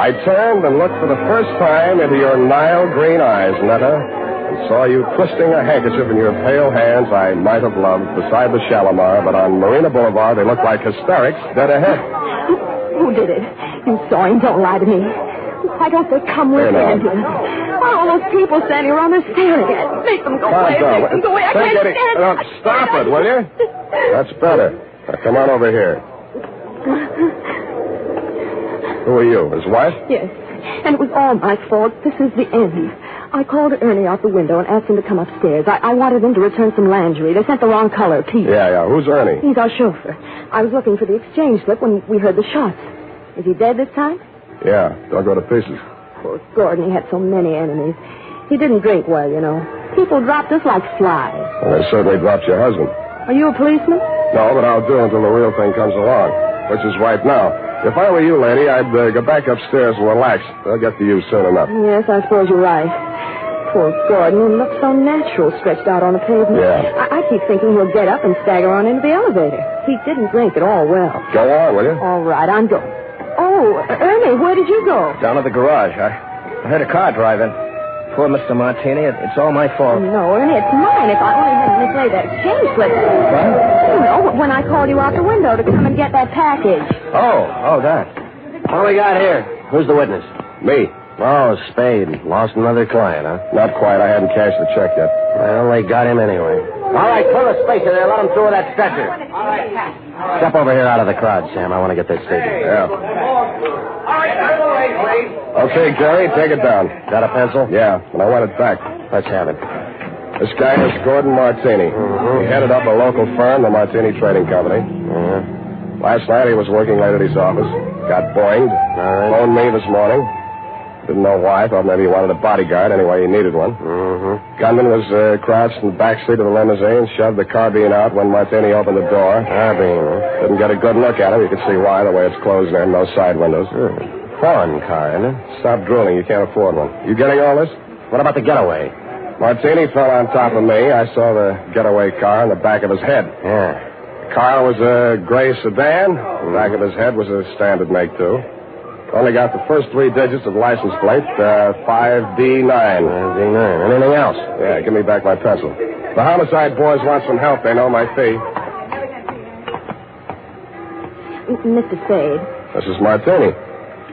I turned and looked for the first time into your Nile green eyes, Netta, and saw you twisting a handkerchief in your pale hands I might have loved beside the Shalimar, but on Marina Boulevard they looked like hysterics dead ahead. Who did it? You saw him. Don't lie to me. Why don't they come with me and him? All those people standing around there staring at me. Make them go away. Make them go away. I can't stand it. Stop it, will you? That's better. Now, come on over here. Who are you, his wife? Yes, and it was all my fault. This is the end. I called Ernie out the window and asked him to come upstairs. I wanted him to return some lingerie. They sent the wrong color, peach. Yeah. Who's Ernie? He's our chauffeur. I was looking for the exchange slip when we heard the shots. Is he dead this time? Yeah, don't go to pieces. Poor Gordon, he had so many enemies. He didn't drink well, you know. People dropped us like flies. Well, they certainly dropped your husband. Are you a policeman? No, but I'll do until the real thing comes along, which is right now. If I were you, lady, I'd go back upstairs and relax. I'll get to you soon enough. Yes, I suppose you're right. Poor Gordon, he looks so natural stretched out on the pavement. Yeah. I keep thinking he'll get up and stagger on into the elevator. He didn't drink at all well. Go on, will you? All right, I'm going. Oh, Ernie, where did you go? Down at the garage. I heard a car driving. Poor Mr. Martini. It's all my fault. No, Ernie, it's mine. If I only hadn't mislaid that exchange slip. What? You know, when I called you out the window to come and get that package. Oh, that. What do we got here? Who's the witness? Me. Oh, Spade. Lost another client, huh? Not quite. I hadn't cashed the check yet. Well, they got him anyway. All right, pull a spacer there. Let him through that stretcher. All right. Step over here out of the crowd, Sam. I want to get this figured. Yeah. All right, out of the way, please. Okay, Jerry, take it down. Got a pencil? Yeah, and I want it back. Let's have it. This guy is Gordon Martini. Mm-hmm. He headed up a local firm, the Martini Trading Company. Mm-hmm. Last night he was working late at his office. Got boinged. Right. Phoned me this morning. Didn't know why. Thought maybe he wanted a bodyguard. Anyway, he needed one. Mm-hmm. Gunman was crouched in the back seat of the limousine, shoved the carbine out when Martini opened the door. Carbine, huh? Didn't get a good look at him. You could see why, the way it's closed in, no side windows. Foreign car, isn't it? Stop drooling. You can't afford one. You getting all this? What about the getaway? Martini fell on top of me. I saw the getaway car in the back of his head. Yeah. The car was a gray sedan. The back of his head was a standard make, too. Only got the first 3 digits of license plate, 5D9. 5D9. Anything else? Yeah, give me back my pencil. The homicide boys want some help. They know my fee. Mr. Spade. This is Martini.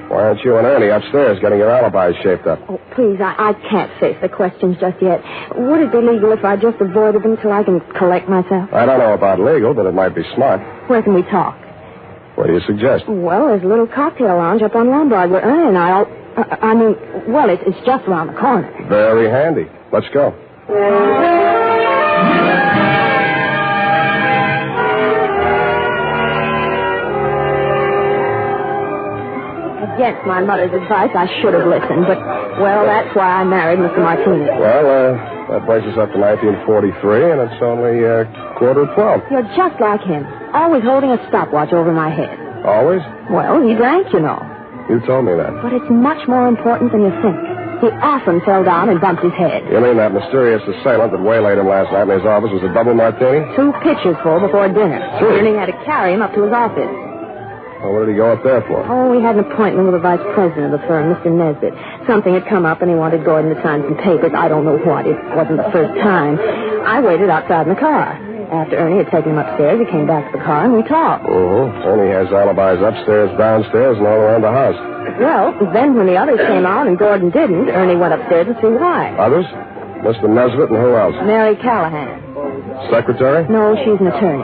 Why aren't you and Ernie upstairs getting your alibis shaped up? Oh, please, I can't face the questions just yet. Would it be legal if I just avoided them till I can collect myself? I don't know about legal, but it might be smart. Where can we talk? What do you suggest? Well, there's a little cocktail lounge up on Lombard where Ernie and I'll... it's just around the corner. Very handy. Let's go. Against my mother's advice, I should have listened, but, well, that's why I married Mr. Martini. Well, that brings us up to 1943, and it's only 11:45. You're just like him, always holding a stopwatch over my head. Always? Well, he drank, you know. You told me that. But it's much more important than you think. He often fell down and bumped his head. You mean that mysterious assailant that waylaid him last night in his office was a double martini? 2 pitchers full before dinner. Ernie had to carry him up to his office. Well, what did he go up there for? Oh, we had an appointment with the vice president of the firm, Mr. Nesbitt. Something had come up, and he wanted Gordon to sign some papers. I don't know what. It wasn't the first time. I waited outside in the car. After Ernie had taken him upstairs, he came back to the car, and we talked. Ernie has alibis upstairs, downstairs, and all around the house. Well, then when the others came out and Gordon didn't, Ernie went upstairs to see why. Others? Mr. Nesbitt and who else? Mary Callahan. Secretary? No, she's an attorney.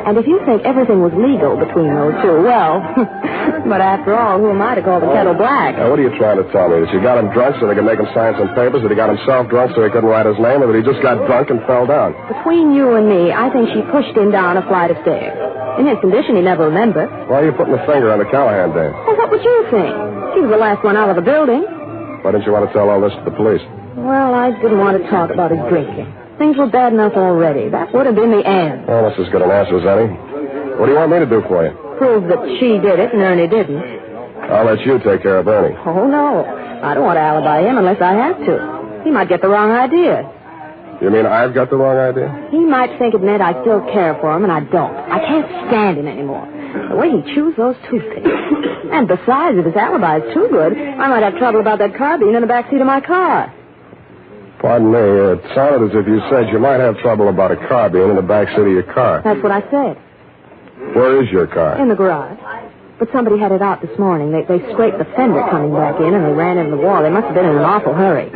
And if you think everything was legal between those two, well, but after all, who am I to call the kettle black? Now, what are you trying to tell me? That you got him drunk so they could make him sign some papers? That he got himself drunk so he couldn't write his name? Or that he just got drunk and fell down? Between you and me, I think she pushed him down a flight of stairs. In his condition, he never remembered. Why are you putting the finger on the Callahan dame? Well, what would you think? She was the last one out of the building. Why didn't you want to tell all this to the police? Well, I didn't want to talk about his drinking. Things were bad enough already. That would have been the end. Well, that's as good an answer as any. What do you want me to do for you? Prove that she did it and Ernie didn't. I'll let you take care of Ernie. Oh, no. I don't want to alibi him unless I have to. He might get the wrong idea. You mean I've got the wrong idea? He might think it meant I still care for him, and I don't. I can't stand him anymore. The way he chews those toothpicks. And besides, if his alibi is too good, I might have trouble about that carbine in the backseat of my car. Pardon me, it sounded as if you said you might have trouble about a carbine in the backseat of your car. That's what I said. Where is your car? In the garage. But somebody had it out this morning. They scraped the fender coming back in, and they ran into the wall. They must have been in an awful hurry.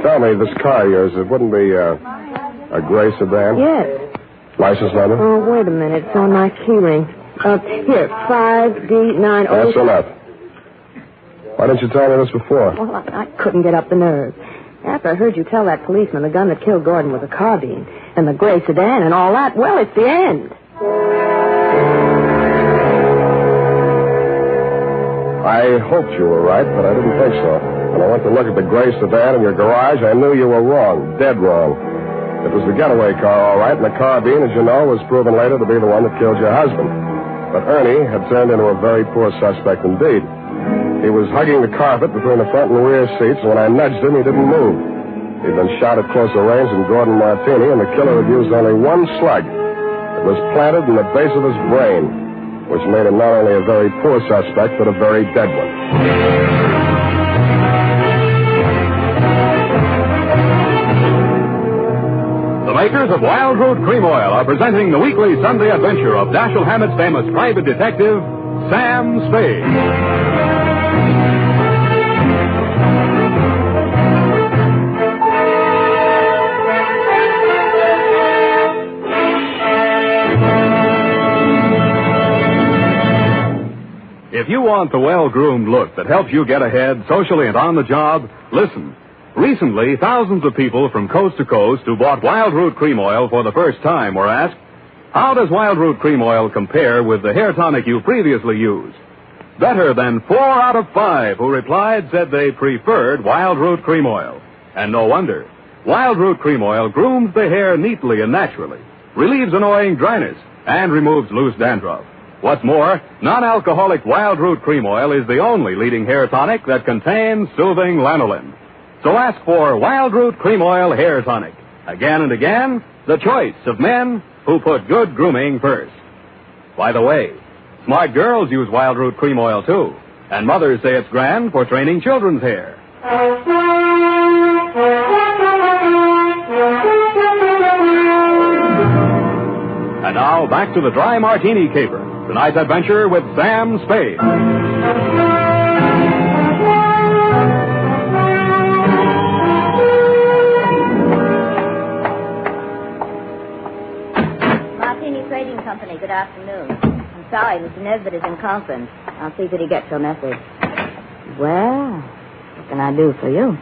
Tell me, this car of yours, it wouldn't be a gray sedan? Yes. License number? Oh, wait a minute. It's on my key ring. Here, 5D90. That's enough. Why didn't you tell me this before? Well, I couldn't get up the nerve. After I heard you tell that policeman the gun that killed Gordon was a carbine, and the gray sedan and all that, well, it's the end. I hoped you were right, but I didn't think so. When I went to look at the gray sedan in your garage, I knew you were wrong, dead wrong. It was the getaway car, all right, and the carbine, as you know, was proven later to be the one that killed your husband. But Ernie had turned into a very poor suspect indeed. He was hugging the carpet between the front and rear seats, and when I nudged him, he didn't move. He'd been shot at closer range than Gordon Martini, and the killer had used only one slug. It was planted in the base of his brain, which made him not only a very poor suspect, but a very dead one. The makers of Wild Root Cream Oil are presenting the weekly Sunday adventure of Dashiell Hammett's famous private detective, Sam Spade. If you want the well-groomed look that helps you get ahead socially and on the job, listen. Recently, thousands of people from coast to coast who bought Wild Root Cream Oil for the first time were asked, how does Wild Root Cream Oil compare with the hair tonic you previously used? Better than 4 out of 5 who replied said they preferred Wild Root Cream Oil. And no wonder. Wild Root Cream Oil grooms the hair neatly and naturally, relieves annoying dryness, and removes loose dandruff. What's more, non-alcoholic Wild Root Cream Oil is the only leading hair tonic that contains soothing lanolin. So ask for Wild Root Cream Oil Hair Tonic. Again and again, the choice of men who put good grooming first. By the way, smart girls use Wild Root Cream Oil, too. And mothers say it's grand for training children's hair. And now, back to the Dry Martini Caper. Tonight's adventure with Sam Spade. Martini Trading Company, good afternoon. I'm sorry, Mr. Nesbitt is in conference. I'll see that he gets your message. Well, what can I do for you?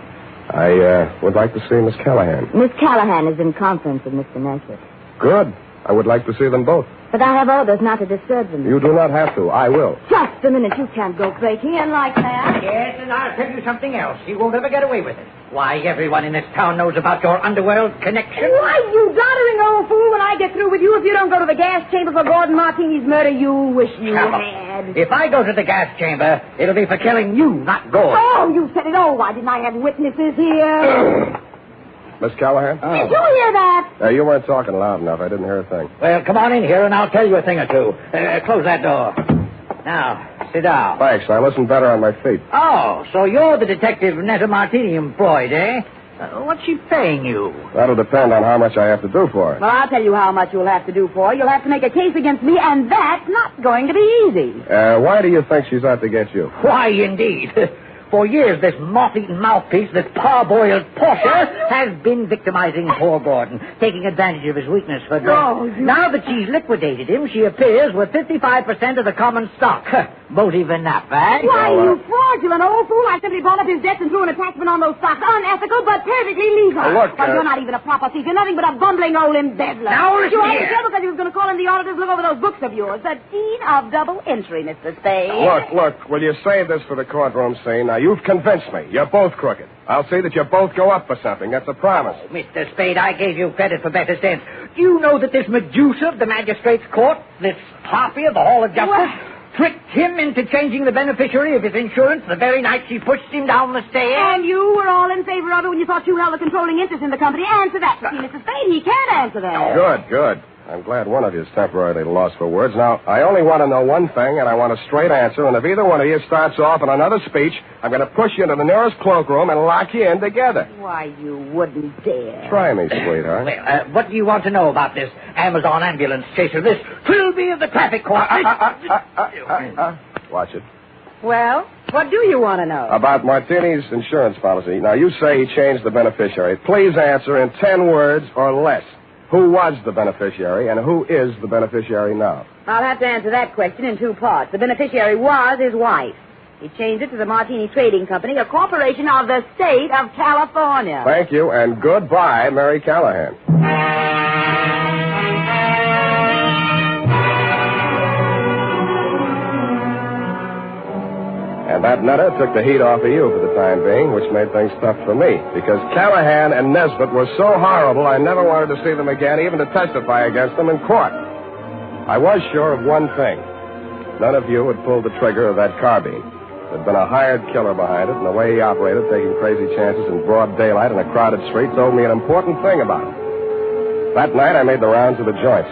I would like to see Miss Callahan. Miss Callahan is in conference with Mr. Nesbitt. Good. I would like to see them both. But I have orders not to disturb them. You do not have to. I will. Just a minute. You can't go breaking in like that. Yes, and I'll tell you something else. You won't ever get away with it. Why, everyone in this town knows about your underworld connection. Why, you doddering old fool, when I get through with you, if you don't go to the gas chamber for Gordon Martini's murder, you wish you had. If I go to the gas chamber, it'll be for killing you, not Gordon. Oh, you said it. Oh, why didn't I have witnesses here? Miss Callahan? Did you hear that? You weren't talking loud enough. I didn't hear a thing. Well, come on in here, and I'll tell you a thing or two. Close that door. Now, sit down. Thanks. I listen better on my feet. Oh, so you're the detective Netta Martini employed, eh? What's she paying you? That'll depend on how much I have to do for it. Well, I'll tell you how much you'll have to do for her. You'll have to make a case against me, and that's not going to be easy. Why do you think she's out to get you? Why, indeed. For years, this moth-eaten mouthpiece, this parboiled Portia, has been victimizing poor Gordon, taking advantage of his weakness for drink. Oh, Now that she's liquidated him, she appears with 55% of the common stock. Motive enough, eh? Why, you fraudulent old fool. I simply bought up his debts and threw an attachment on those stocks. Unethical, but perfectly legal. Look, But you're not even a proper thief. You're nothing but a bumbling old embezzler. Now, listen You here. had to tell because he was going to call in the auditors to look over those books of yours. The deed of double entry, Mr. Spade. Look, will you save this for the courtroom scene? Now, you've convinced me. You're both crooked. I'll see that you both go up for something. That's a promise. Mr. Spade, I gave you credit for better sense. Do you know that this Medusa of the magistrate's court, this harpy of the Hall of Justice, tricked him into changing the beneficiary of his insurance the very night she pushed him down the stairs? And you were all in favor of it when you thought you held a controlling interest in the company. Answer that. See, Mr. Spade, he can't answer that. Good. I'm glad one of you is temporarily lost for words. Now, I only want to know one thing, and I want a straight answer. And if either one of you starts off on another speech, I'm going to push you into the nearest cloakroom and lock you in together. Why, you wouldn't dare. Try me, sweetheart. Well, what do you want to know about this Amazon ambulance chaser, this Trilby of the traffic court? Watch it. Well, what do you want to know? About Martini's insurance policy. Now, you say he changed the beneficiary. Please answer in 10 words or less. Who was the beneficiary and who is the beneficiary now? I'll have to answer that question in two parts. The beneficiary was his wife. He changed it to the Martini Trading Company, a corporation of the state of California. Thank you, and goodbye, Mary Callahan. And that Netta took the heat off of you for the time being, which made things tough for me. Because Callahan and Nesbitt were so horrible, I never wanted to see them again, even to testify against them in court. I was sure of one thing. None of you had pulled the trigger of that carbine. There'd been a hired killer behind it, and the way he operated, taking crazy chances in broad daylight in a crowded street, told me an important thing about him. That night, I made the rounds of the joints.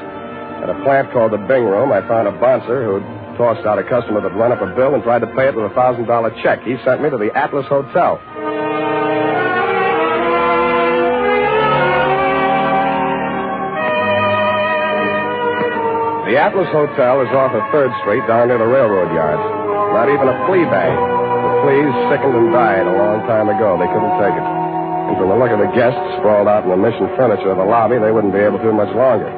At a plant called the Bing Room, I found a bouncer who'd tossed out a customer that run up a bill and tried to pay it with a $1,000 check. He sent me to the Atlas Hotel. The Atlas Hotel is off of 3rd Street down near the railroad yards. Not even a flea bag. The fleas sickened and died a long time ago. They couldn't take it. And from the look of the guests sprawled out in the mission furniture of the lobby, they wouldn't be able to much longer.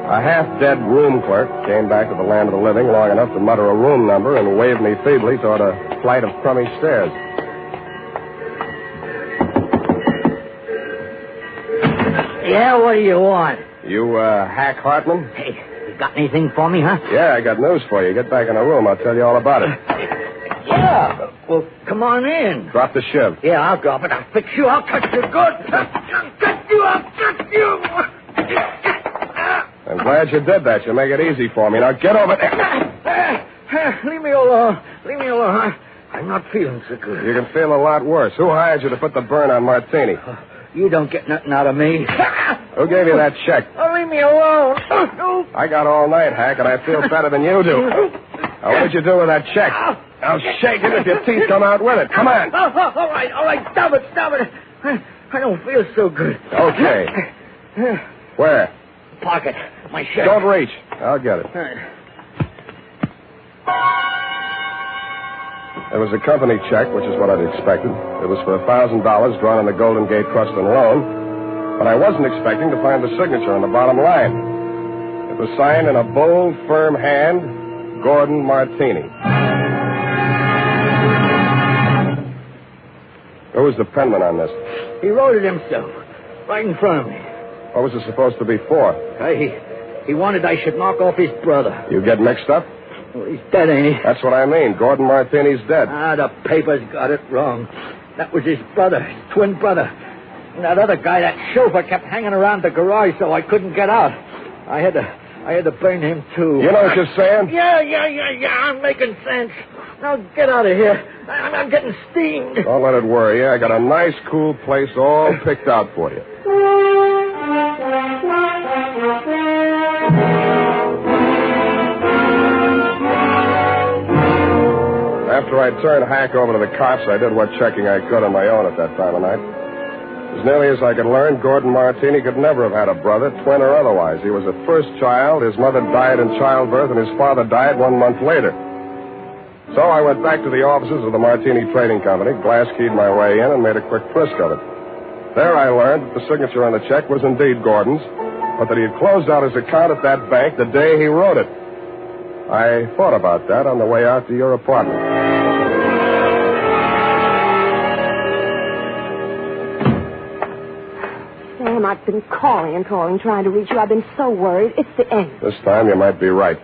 A half-dead room clerk came back to the land of the living long enough to mutter a room number and wave me feebly toward a flight of crummy stairs. Yeah, what do you want? You, Hack Hartman? Hey, you got anything for me, huh? Yeah, I got news for you. Get back in the room. I'll tell you all about it. Yeah. Well, come on in. Drop the shiv. Yeah, I'll drop it. I'll fix you. I'll cut you good. I'll cut you. I'll cut you. I'm glad you did that. You make it easy for me. Now get over there. Leave me alone. Leave me alone. I'm not feeling so good. You can feel a lot worse. Who hired you to put the burn on Martini? You don't get nothing out of me. Who gave you that check? Oh, leave me alone. I got all night, Hack, and I feel better than you do. Now, what did you do with that check? Now, shake it if your teeth come out with it. Come on. All right. Stop it. I don't feel so good. Okay. Where? Pocket. My shirt. Don't reach. I'll get it. It was a company check, which is what I'd expected. It was for $1,000 drawn on the Golden Gate Trust and Loan. But I wasn't expecting to find the signature on the bottom line. It was signed in a bold, firm hand, Gordon Martini. Who was the penman on this? He wrote it himself, right in front of me. What was it supposed to be for? He wanted I should knock off his brother. You get mixed up? Well, he's dead, ain't he? That's what I mean. Gordon Martini's dead. The papers got it wrong. That was his brother, his twin brother. And that other guy, that chauffeur, kept hanging around the garage so I couldn't get out. I had to burn him, too. You know what you're saying? Yeah. I'm making sense. Now get out of here. I'm getting steamed. Don't let it worry you. I got a nice, cool place all picked out for you. After I turned Hack over to the cops, I did what checking I could on my own at that time of night. As nearly as I could learn, Gordon Martini could never have had a brother, twin or otherwise. He was the first child. His mother died in childbirth, and his father died 1 month later. So I went back to the offices of the Martini Trading Company, glass-keyed my way in, and made a quick frisk of it. There I learned that the signature on the check was indeed Gordon's, but that he had closed out his account at that bank the day he wrote it. I thought about that on the way out to your apartment. Sam, I've been calling and calling, trying to reach you. I've been so worried. It's the end. This time you might be right.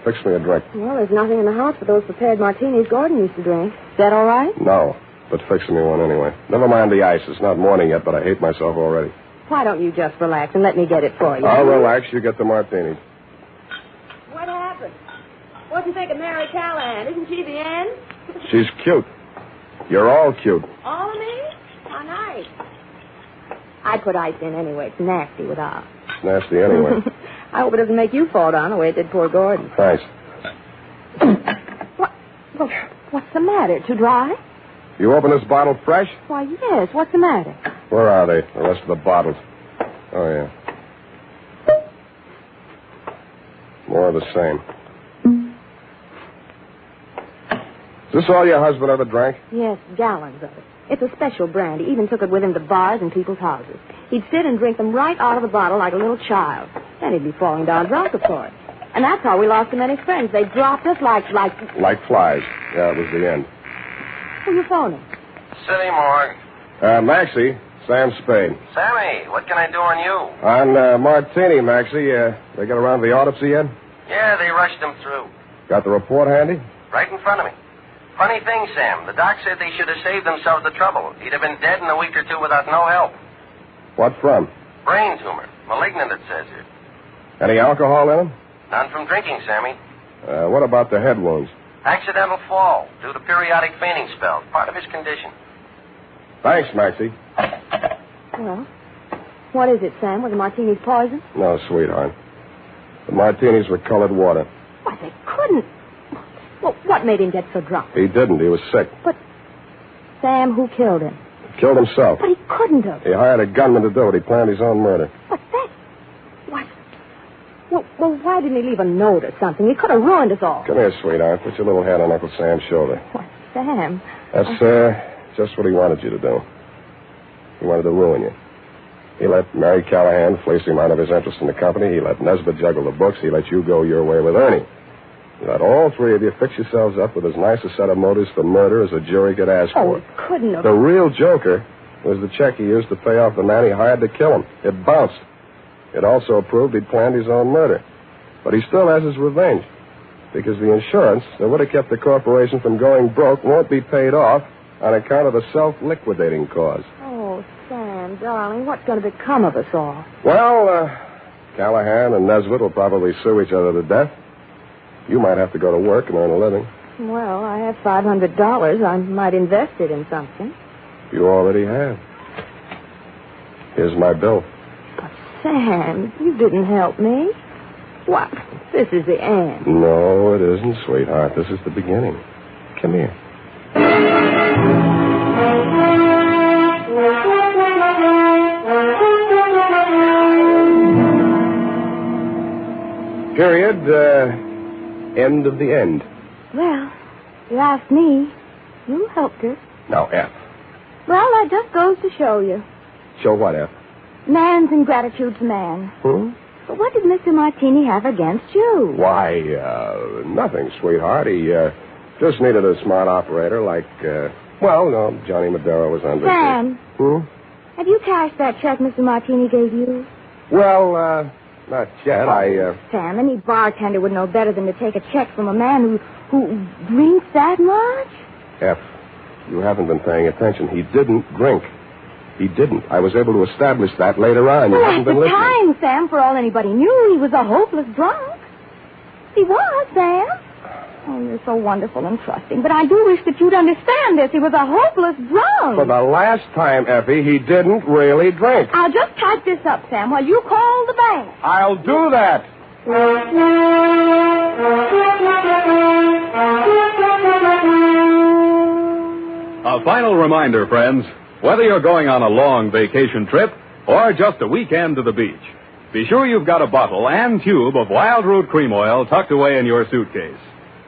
Fix me a drink. Well, there's nothing in the house but those prepared martinis Gordon used to drink. Is that all right? No, but fix me one anyway. Never mind the ice. It's not morning yet, but I hate myself already. Why don't you just relax and let me get it for you? I'll relax. You get the martinis. What happened? What'd you think of Mary Callahan? Isn't she the end? She's cute. You're all cute. All of me? How nice. I'd put ice in anyway. It's nasty without. It's nasty anyway. I hope it doesn't make you fall down the way it did poor Gordon. Thanks. What's the matter? Too dry? You open this bottle fresh? Why, yes. What's the matter? Where are they, the rest of the bottles? Oh, yeah. More of the same. Is this all your husband ever drank? Yes, gallons of it. It's a special brand. He even took it with him to bars and people's houses. He'd sit and drink them right out of the bottle like a little child. Then he'd be falling down drunk, of course. And that's how we lost so many friends. They dropped us like... Like flies. Yeah, it was the end. Who you phoning? City morgue. Maxie, Sam Spade. Sammy, what can I do on you? On Martini, Maxie, they got around to the autopsy yet? Yeah, they rushed him through. Got the report handy? Right in front of me. Funny thing, Sam. The doc said they should have saved themselves the trouble. He'd have been dead in a week or two without no help. What from? Brain tumor. Malignant, it says here. Any alcohol in him? None from drinking, Sammy. What about the head wounds? Accidental fall due to periodic fainting spells. Part of his condition. Thanks, Maxie. Well, what is it, Sam? Was the martinis poison? No, sweetheart. The martinis were colored water. Why, they couldn't. Well, what made him get so drunk? He didn't. He was sick. But, Sam, who killed him? He killed himself. But he couldn't have. He hired a gunman to do it. He planned his own murder. But that... What? Well, why didn't he leave a note or something? He could have ruined us all. Come here, sweetheart. Put your little hand on Uncle Sam's shoulder. What, Sam? That's, just what he wanted you to do. He wanted to ruin you. He let Mary Callahan fleece him out of his interest in the company. He let Nesbitt juggle the books. He let you go your way with Ernie. He let all three of you fix yourselves up with as nice a set of motives for murder as a jury could ask for. It couldn't have... The real joker was the check he used to pay off the man he hired to kill him. It bounced. It also proved he'd planned his own murder. But he still has his revenge. Because the insurance that would have kept the corporation from going broke won't be paid off on account of the self-liquidating cause. Oh, Sam, darling, what's going to become of us all? Well, Callahan and Nesbitt will probably sue each other to death. You might have to go to work and earn a living. Well, I have $500. I might invest it in something. You already have. Here's my bill. But, Sam, you didn't help me. What? This is the end. No, it isn't, sweetheart. This is the beginning. Come here. Period. End of the end. Well, you asked me. You helped her. Now, F. Well, that just goes to show you. Show what, F? Man's ingratitude to man. But what did Mr. Martini have against you? Why, nothing, sweetheart. He just needed a smart operator like, Johnny Madero was on Sam. Have you cashed that check Mr. Martini gave you? Well, Not yet. Sam, any bartender would know better than to take a check from a man who drinks that much. F, you haven't been paying attention. He didn't drink. He didn't. I was able to establish that later on. You haven't been listening. At the time, Sam, for all anybody knew, he was a hopeless drunk. He was, Sam. Oh, you're so wonderful and trusting. But I do wish that you'd understand this. He was a hopeless drunk. For the last time, Effie, he didn't really drink. I'll just type this up, Sam, while you call the bank. I'll do that. A final reminder, friends. Whether you're going on a long vacation trip or just a weekend to the beach, be sure you've got a bottle and tube of Wild Root Cream Oil tucked away in your suitcase.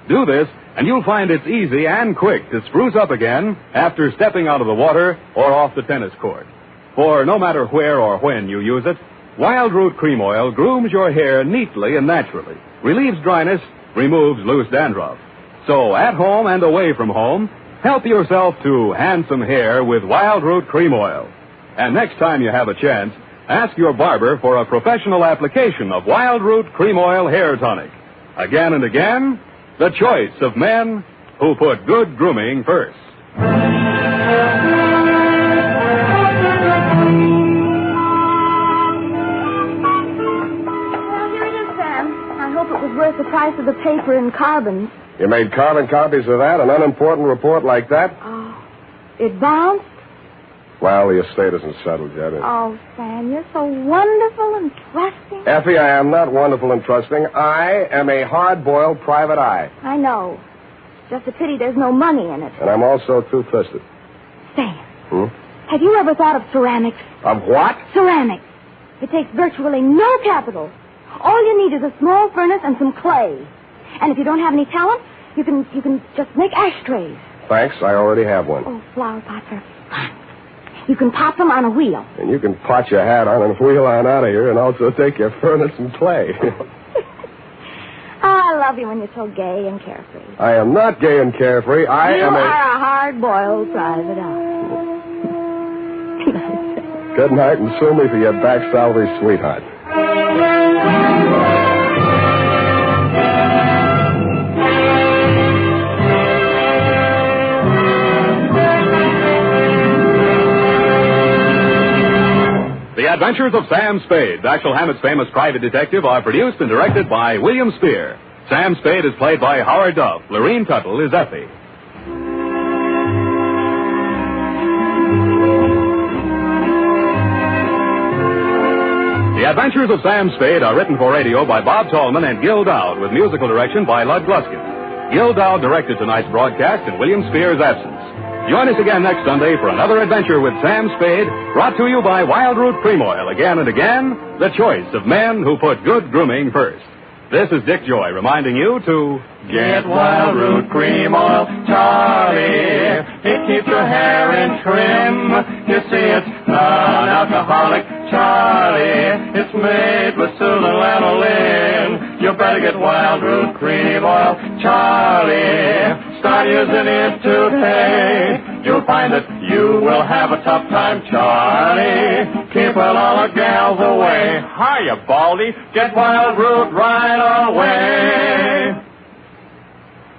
Do this, and you'll find it's easy and quick to spruce up again after stepping out of the water or off the tennis court. For no matter where or when you use it, Wild Root Cream Oil grooms your hair neatly and naturally, relieves dryness, removes loose dandruff. So at home and away from home, help yourself to handsome hair with Wild Root Cream Oil. And next time you have a chance, ask your barber for a professional application of Wild Root Cream Oil Hair Tonic. Again and again, the choice of men who put good grooming first. Well, here it is, Sam. I hope it was worth the price of the paper and carbons. You made carbon copies of that? An unimportant report like that? Oh, it bounced? Well, the estate isn't settled yet. Oh, Sam, you're so wonderful and trusting. Effie, I am not wonderful and trusting. I am a hard-boiled private eye. I know. Just a pity there's no money in it. And I'm also two-fisted. Sam, have you ever thought of ceramics? Of what? Ceramics. It takes virtually no capital. All you need is a small furnace and some clay. And if you don't have any talent, you can just make ashtrays. Thanks, I already have one. Oh, flower pots are fun. You can pop them on a wheel. And you can pot your hat on and wheel on out of here and also take your furnace and clay. I love you when you're so gay and carefree. I am not gay and carefree. You are a hard-boiled private eye. Good night, and sue me for your back salary, sweetheart. The Adventures of Sam Spade, Dashiell Hammett's famous private detective, are produced and directed by William Spear. Sam Spade is played by Howard Duff. Lorene Tuttle is Effie. The Adventures of Sam Spade are written for radio by Bob Tallman and Gil Dowd, with musical direction by Lud Gluskin. Gil Dowd directed tonight's broadcast in William Spear's absence. Join us again next Sunday for another adventure with Sam Spade, brought to you by Wild Root Cream Oil. Again and again, the choice of men who put good grooming first. This is Dick Joy reminding you to get Wild Root Cream Oil, Charlie. It keeps your hair in trim. You see, it's non-alcoholic, Charlie. It's made with lanolin. You better get Wild Root Cream Oil, Charlie. Start using it today. You'll find that you will have a tough time, Charlie. Keep all the gals away. Hiya, Baldy. Get Wild Root right away.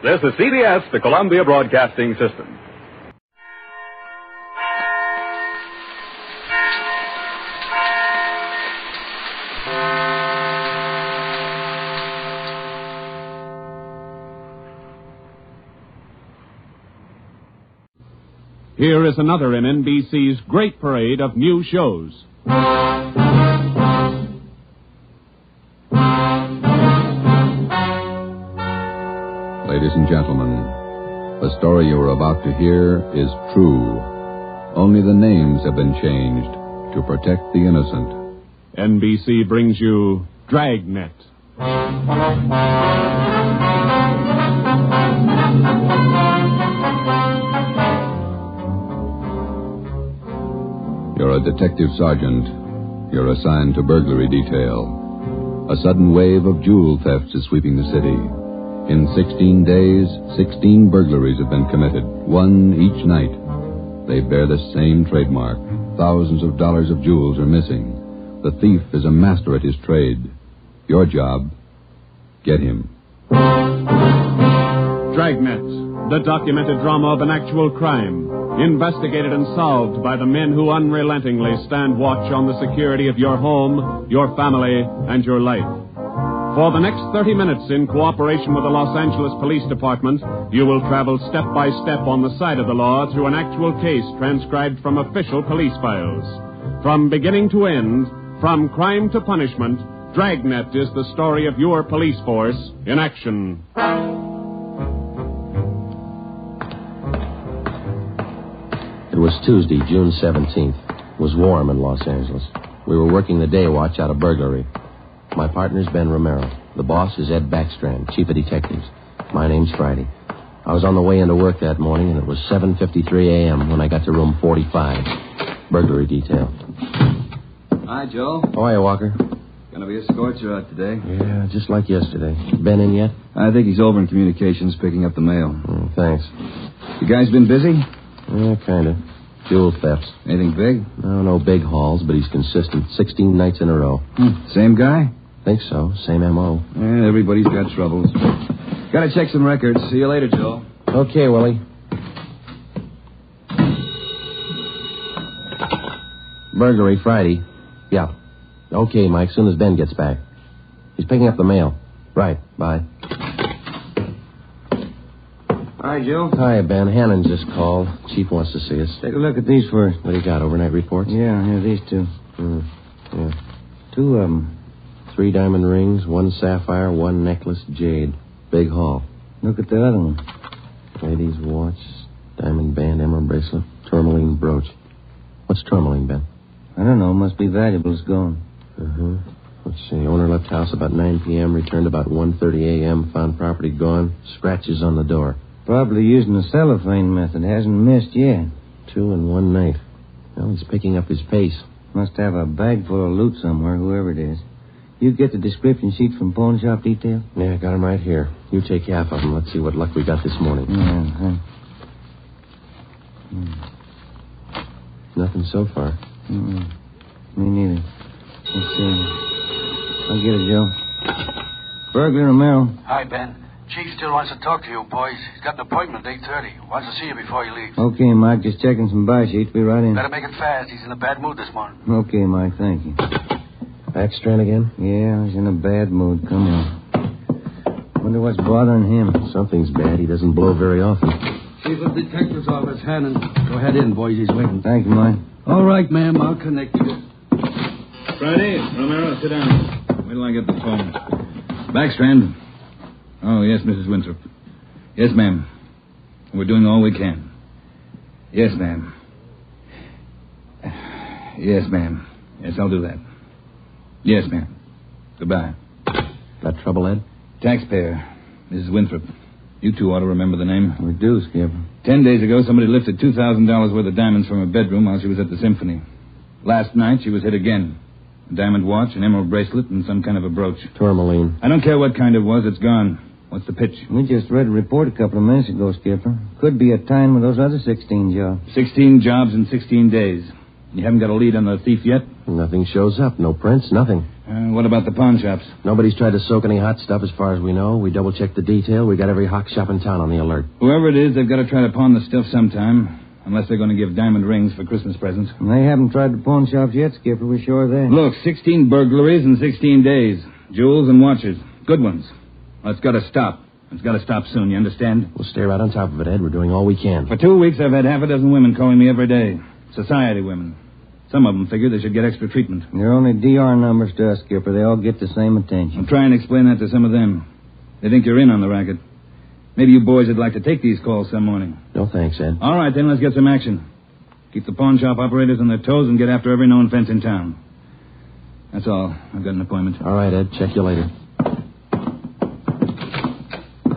This is CBS, the Columbia Broadcasting System. Here is another in NBC's great parade of new shows. Ladies and gentlemen, the story you are about to hear is true. Only the names have been changed to protect the innocent. NBC brings you Dragnet. You're a detective sergeant. You're assigned to burglary detail. A sudden wave of jewel thefts is sweeping the city. In 16 days, 16 burglaries have been committed, one each night. They bear the same trademark. Thousands of dollars of jewels are missing. The thief is a master at his trade. Your job, get him. Dragnet, the documented drama of an actual crime, investigated and solved by the men who unrelentingly stand watch on the security of your home, your family, and your life. For the next 30 minutes, in cooperation with the Los Angeles Police Department, you will travel step by step on the side of the law through an actual case transcribed from official police files. From beginning to end, from crime to punishment, Dragnet is the story of your police force in action. It was Tuesday, June 17th. It was warm in Los Angeles. We were working the day watch out of Burglary. My partner's Ben Romero. The boss is Ed Backstrand, chief of detectives. My name's Friday. I was on the way into work that morning, and it was 7:53 a.m. when I got to room 45. Burglary detail. Hi, Joe. How are you, Walker? Gonna be a scorcher out today. Yeah, just like yesterday. Ben in yet? I think he's over in communications picking up the mail. Thanks. You guys been busy? Yeah, kind of. Jewel thefts. Anything big? No big hauls, but he's consistent. 16 nights in a row. Same guy? Think so. Same M.O. Yeah, everybody's got troubles. Gotta check some records. See you later, Joe. Okay, Willie. Burglary Friday. Yeah. Okay, Mike, soon as Ben gets back. He's picking up the mail. Right, bye. Hi, Joe. Hi, Ben. Hannon just called. Chief wants to see us. Take a look at these first. What do you got, overnight reports? Yeah, these two. Yeah. 2 of them. 3 diamond rings, 1 sapphire, 1 necklace, jade. Big haul. Look at the other one. Lady's watch, diamond band, emerald bracelet, tourmaline brooch. What's tourmaline, Ben? I don't know. Must be valuable. It's gone. Let's see. Owner left house about 9 p.m., returned about 1:30 a.m., found property gone, scratches on the door. Probably using the cellophane method. Hasn't missed yet. 2 in 1 night. Well, he's picking up his pace. Must have a bag full of loot somewhere, whoever it is. You get the description sheet from pawn shop detail? Yeah, got him right here. You take half of them. Let's see what luck we got this morning. Nothing so far. Me neither. Let's see. I'll get it, Joe. Burglar Romero. Hi, Ben. Chief still wants to talk to you, boys. He's got an appointment at 8:30. Wants to see you before he leaves. Okay, Mike. Just checking some buy sheets. Be right in. Better make it fast. He's in a bad mood this morning. Okay, Mike. Thank you. Backstrand again? Yeah, he's in a bad mood. Come on. Wonder what's bothering him. Something's bad. He doesn't blow very often. Chief of Detectives Office, Hannon. Go ahead in, boys. He's waiting. Thank you, Mike. All right, ma'am. I'll connect you. Friday, Romero, sit down. Wait till I get the phone. Backstrand. Oh, yes, Mrs. Winthrop. Yes, ma'am. We're doing all we can. Yes, ma'am. Yes, ma'am. Yes, I'll do that. Yes, ma'am. Goodbye. Got trouble, Ed? Taxpayer, Mrs. Winthrop. You two ought to remember the name. We do, Skipper. 10 days ago, somebody lifted $2,000 worth of diamonds from her bedroom while she was at the symphony. Last night, she was hit again. A diamond watch, an emerald bracelet, and some kind of a brooch. Tourmaline. I don't care what kind it was. It's gone. What's the pitch? We just read a report a couple of minutes ago, Skipper. Could be a tie-in with those other 16 jobs. 16 jobs in 16 days. You haven't got a lead on the thief yet? Nothing shows up. No prints, nothing. What about the pawn shops? Nobody's tried to soak any hot stuff as far as we know. We double-checked the detail. We got every hawk shop in town on the alert. Whoever it is, they've got to try to pawn the stuff sometime. Unless they're going to give diamond rings for Christmas presents. They haven't tried the pawn shops yet, Skipper. We're sure of that. Look, 16 burglaries in 16 days. Jewels and watches. Good ones. Well, it's got to stop. It's got to stop soon, you understand? We'll stay right on top of it, Ed. We're doing all we can. For 2 weeks, I've had half a dozen women calling me every day. Society women. Some of them figure they should get extra treatment. They're only DR numbers to us, Skipper. They all get the same attention. I'll try and explain that to some of them. They think you're in on the racket. Maybe you boys would like to take these calls some morning. No thanks, Ed. All right, then, let's get some action. Keep the pawn shop operators on their toes and get after every known fence in town. That's all. I've got an appointment. All right, Ed. Check you later.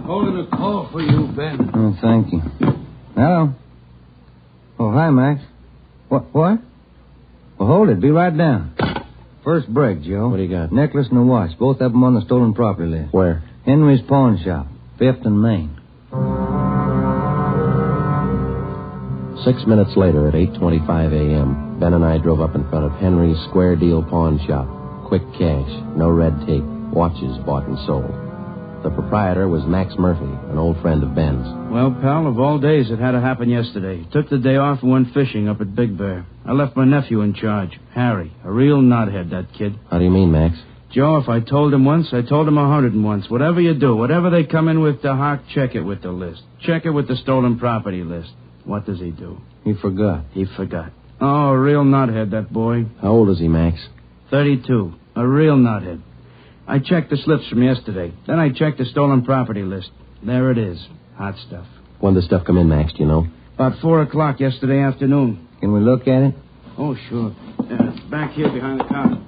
Holding a call for you, Ben. Oh, thank you. Hello? Oh, hi, Max. What? Well, hold it. Be right down. First break, Joe. What do you got? Necklace and a watch. Both of them on the stolen property list. Where? Henry's Pawn Shop. 5th and Main. 6 minutes later, at 8:25 a.m., Ben and I drove up in front of Henry's Square Deal Pawn Shop. Quick cash. No red tape. watches bought and sold. The proprietor was Max Murphy, an old friend of Ben's. Well, pal, of all days, it had to happen yesterday. Took the day off and went fishing up at Big Bear. I left my nephew in charge, Harry. A real knothead, that kid. How do you mean, Max? Joe, if I told him once, I told him 101. Whatever you do, whatever they come in with to Hawk, check it with the list. Check it with the stolen property list. What does he do? He forgot. He forgot. Oh, a real knothead, that boy. How old is he, Max? 32. A real knothead. I checked the slips from yesterday. Then I checked the stolen property list. There it is. Hot stuff. When did the stuff come in, Max, do you know? About 4 o'clock yesterday afternoon. Can we look at it? Oh, sure. Back here behind the counter.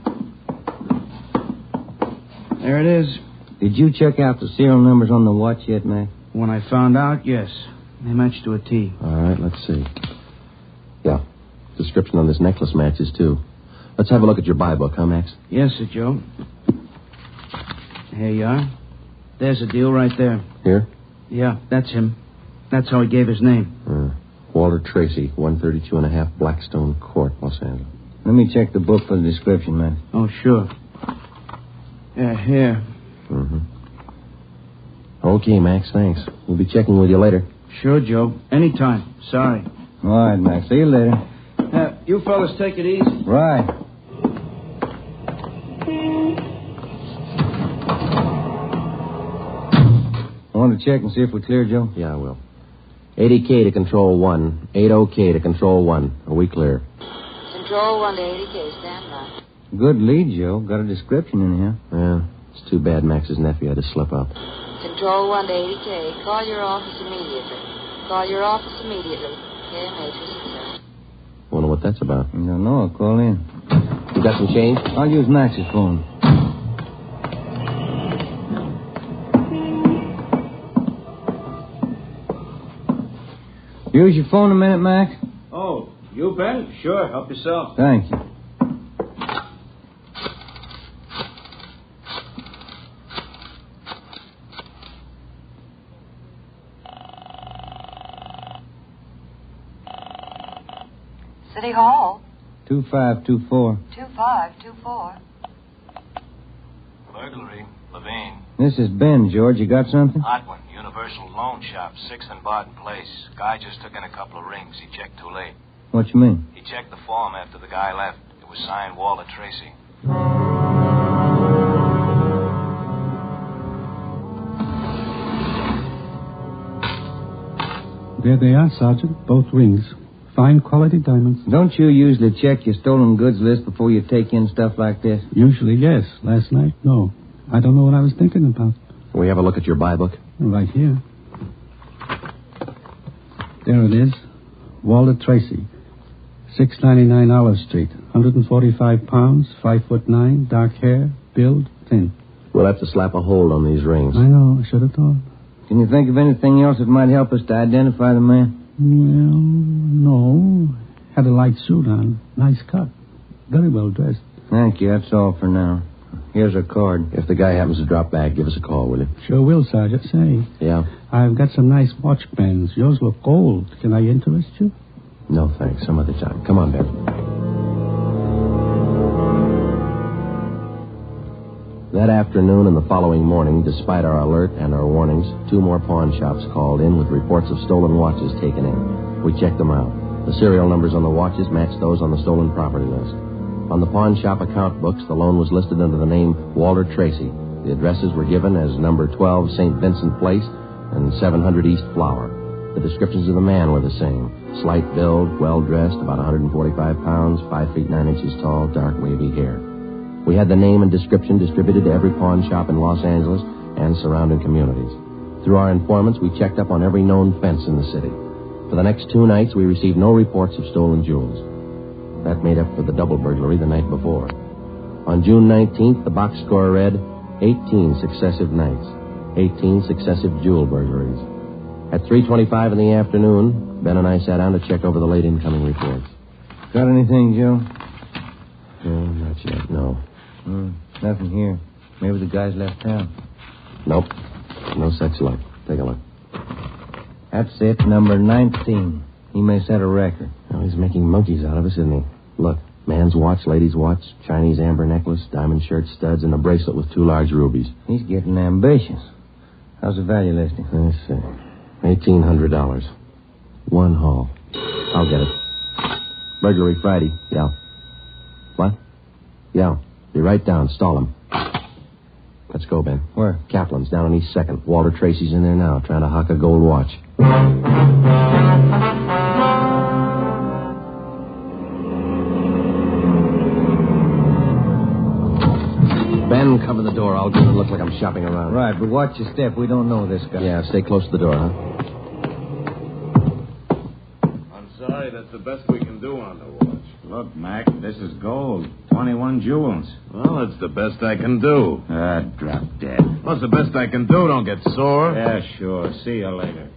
There it is. Did you check out the serial numbers on the watch yet, Max? When I found out, yes. They matched to a T. All right, let's see. Yeah. Description on this necklace matches, too. Let's have a look at your buy book, huh, Max? Yes, sir, Joe. Here you are. There's a deal right there. Here? Yeah, that's him. That's how he gave his name. Walter Tracy, 132.5 Blackstone Court, Los Angeles. Let me check the book for the description, man. Oh, sure. Yeah, here. Mm-hmm. Okay, Max, thanks. We'll be checking with you later. Sure, Joe. Anytime. Sorry. All right, Max. See you later. You fellas take it easy. Right. Want to check and see if we clear, Joe? Yeah, I will. 80K to Control 1. 80K to Control 1. Are we clear? Control 1 to 80K. Stand by. Good lead, Joe. Got a description in here. Yeah. It's too bad Max's nephew had to slip up. Control 1 to 80K. Call your office immediately. Call your office immediately. KMH is concerned. Wonder what that's about. I don't know. I'll call in. You got some change? I'll use Max's phone. Use your phone a minute, Max? Oh, you, Ben? Sure. Help yourself. Thank you. City Hall. 2524. 2524. Burglary. Levine. This is Ben, George. You got something? Hot one. Universal Loan Shop, 6th and Barton Place. Guy just took in a couple of rings. He checked too late. What you mean? He checked the form after the guy left. It was signed Walter Tracy. There they are, Sergeant. Both rings. Fine quality diamonds. Don't you usually check your stolen goods list before you take in stuff like this? Usually, yes. Last night, no. I don't know what I was thinking about. Can we have a look at your buy book? Right here. There it is. Walter Tracy. 699 Olive Street. 145 pounds, 5'9", dark hair, build, thin. We'll have to slap a hold on these rings. I know. I should have thought. Can you think of anything else that might help us to identify the man? Well, no. Had a light suit on. Nice cut. Very well dressed. Thank you. That's all for now. Here's a card. If the guy happens to drop back, give us a call, will you? Sure will, Sergeant. Say. Yeah? I've got some nice watch bands. Yours look gold. Can I interest you? No, thanks. Some other time. Come on, Ben. That afternoon and the following morning, despite our alert and our warnings, 2 more pawn shops called in with reports of stolen watches taken in. We checked them out. The serial numbers on the watches matched those on the stolen property list. On the pawn shop account books, the loan was listed under the name Walter Tracy. The addresses were given as number 12 St. Vincent Place and 700 East Flower. The descriptions of the man were the same. Slight build, well-dressed, about 145 pounds, 5 feet 9 inches tall, dark wavy hair. We had the name and description distributed to every pawn shop in Los Angeles and surrounding communities. Through our informants, we checked up on every known fence in the city. For the next 2 nights, we received no reports of stolen jewels. That made up for the double burglary the night before. On June 19th, the box score read 18 successive nights, 18 successive jewel burglaries. At 3:25 in the afternoon, Ben and I sat down to check over the late incoming reports. Got anything, Joe? No, not yet, no. Nothing here. Maybe the guy's left town. Nope. No such luck. Take a look. That's it, number 19. He may set a record. Well, he's making monkeys out of us, isn't he? Look, Man's watch, lady's watch, Chinese amber necklace, diamond shirt studs, and a bracelet with 2 large rubies. He's getting ambitious. How's the value listing? Let's see. $1,800. One haul. I'll get it. Burglary Friday. Yeah. What? Yeah. Be right down. Stall him. Let's go, Ben. Where? Kaplan's down on East 2nd. Walter Tracy's in there now, trying to hock a gold watch. Ben, cover the door. I'll get it look like I'm shopping around. Right, but watch your step. We don't know this guy. Yeah, stay close to the door, huh? I'm sorry, that's the best we can do on the watch. Look, Mac, this is gold. 21 jewels. Well, it's the best I can do. Drop dead. What's the best I can do? Don't get sore. Yeah, sure. See you later.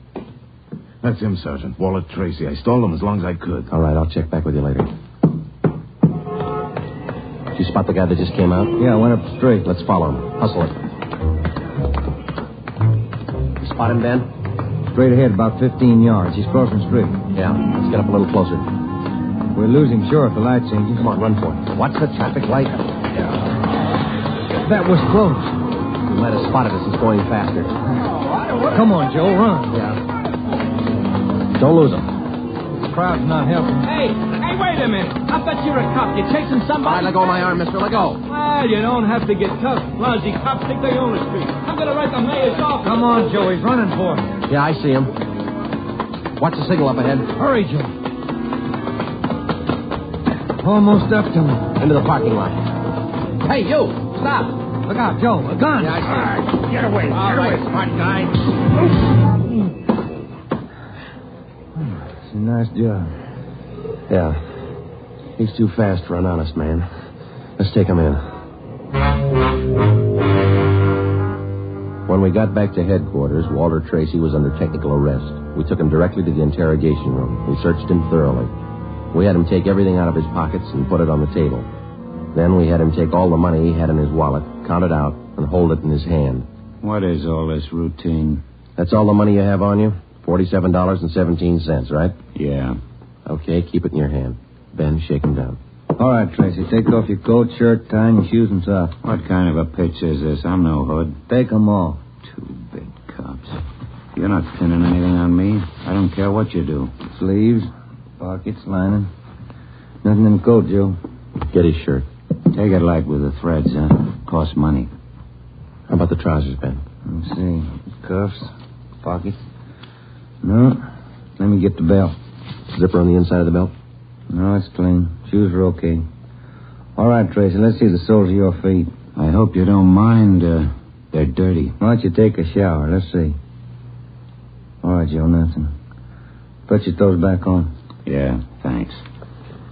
That's him, Sergeant. Walter Tracy. I stole him as long as I could. All right, I'll check back with you later. Did you spot the guy that just came out? Yeah, I went up the street. Let's follow him. Hustle it. You spot him, Ben? Straight ahead, about 15 yards. He's crossing the street. Yeah, let's get up a little closer. We're losing shore if the light changes. Come on, run for it. Watch the traffic light. Yeah. That was close. He might have spotted us. He's going faster. Come on, Joe, run. Yeah. Don't lose him. The crowd's not helping. Hey, wait a minute. I bet you're a cop. You're chasing somebody. Let go of my arm, mister. Let go. Well, you don't have to get tough. Lousy cops think they own the street. I'm going to write the mayor's office. Come on, Joe. He's running for it. Yeah, I see him. Watch the signal up ahead. Hurry, Joe. Almost up to him. Into the parking lot. Hey, you! Stop! Look out, Joe. A gun. Yeah, I see. All right, get away. All right, smart guy. It's a nice job. Yeah. He's too fast for an honest man. Let's take him in. When we got back to headquarters, Walter Tracy was under technical arrest. We took him directly to the interrogation room. We searched him thoroughly. We had him take everything out of his pockets and put it on the table. Then we had him take all the money he had in his wallet, count it out, and hold it in his hand. What is all this routine? That's all the money you have on you? $47.17, right? Yeah. Okay, keep it in your hand. Ben, shake him down. All right, Tracy. Take off your coat, shirt, tie, and your shoes and socks. What kind of a pitch is this? I'm no hood. Take them off. 2 big cops. You're not pinning anything on me. I don't care what you do. Sleeves, pockets, lining. Nothing in the coat, Joe. Get his shirt. Take it light with the threads, huh? Costs money. How about the trousers, Ben? Let's see. Cuffs, pockets. No. Let me get the belt. Zipper on the inside of the belt? No, it's clean. Shoes are okay. All right, Tracy, let's see the soles of your feet. I hope you don't mind. They're dirty. Why don't you take a shower? Let's see. All right, Joe, nothing. Put your toes back on. Yeah, thanks.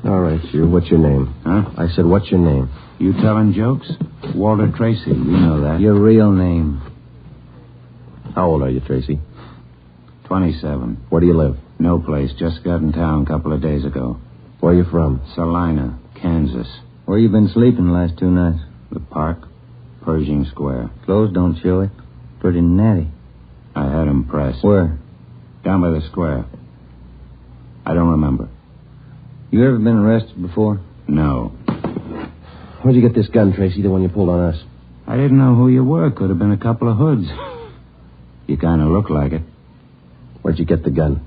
All right, you. What's your name? Huh? I said, what's your name? You telling jokes? Walter Tracy. You know that. Your real name. How old are you, Tracy? 27. Where do you live? No place. Just got in town a couple of days ago. Where are you from? Salina, Kansas. Where you been sleeping the last 2 nights? The park, Pershing Square. Clothes don't show it. Pretty natty. I had 'em pressed. Where? Down by the square. I don't remember. You ever been arrested before? No. Where'd you get this gun, Tracy, the one you pulled on us? I didn't know who you were. Could have been a couple of hoods. You kind of look like it. Where'd you get the gun?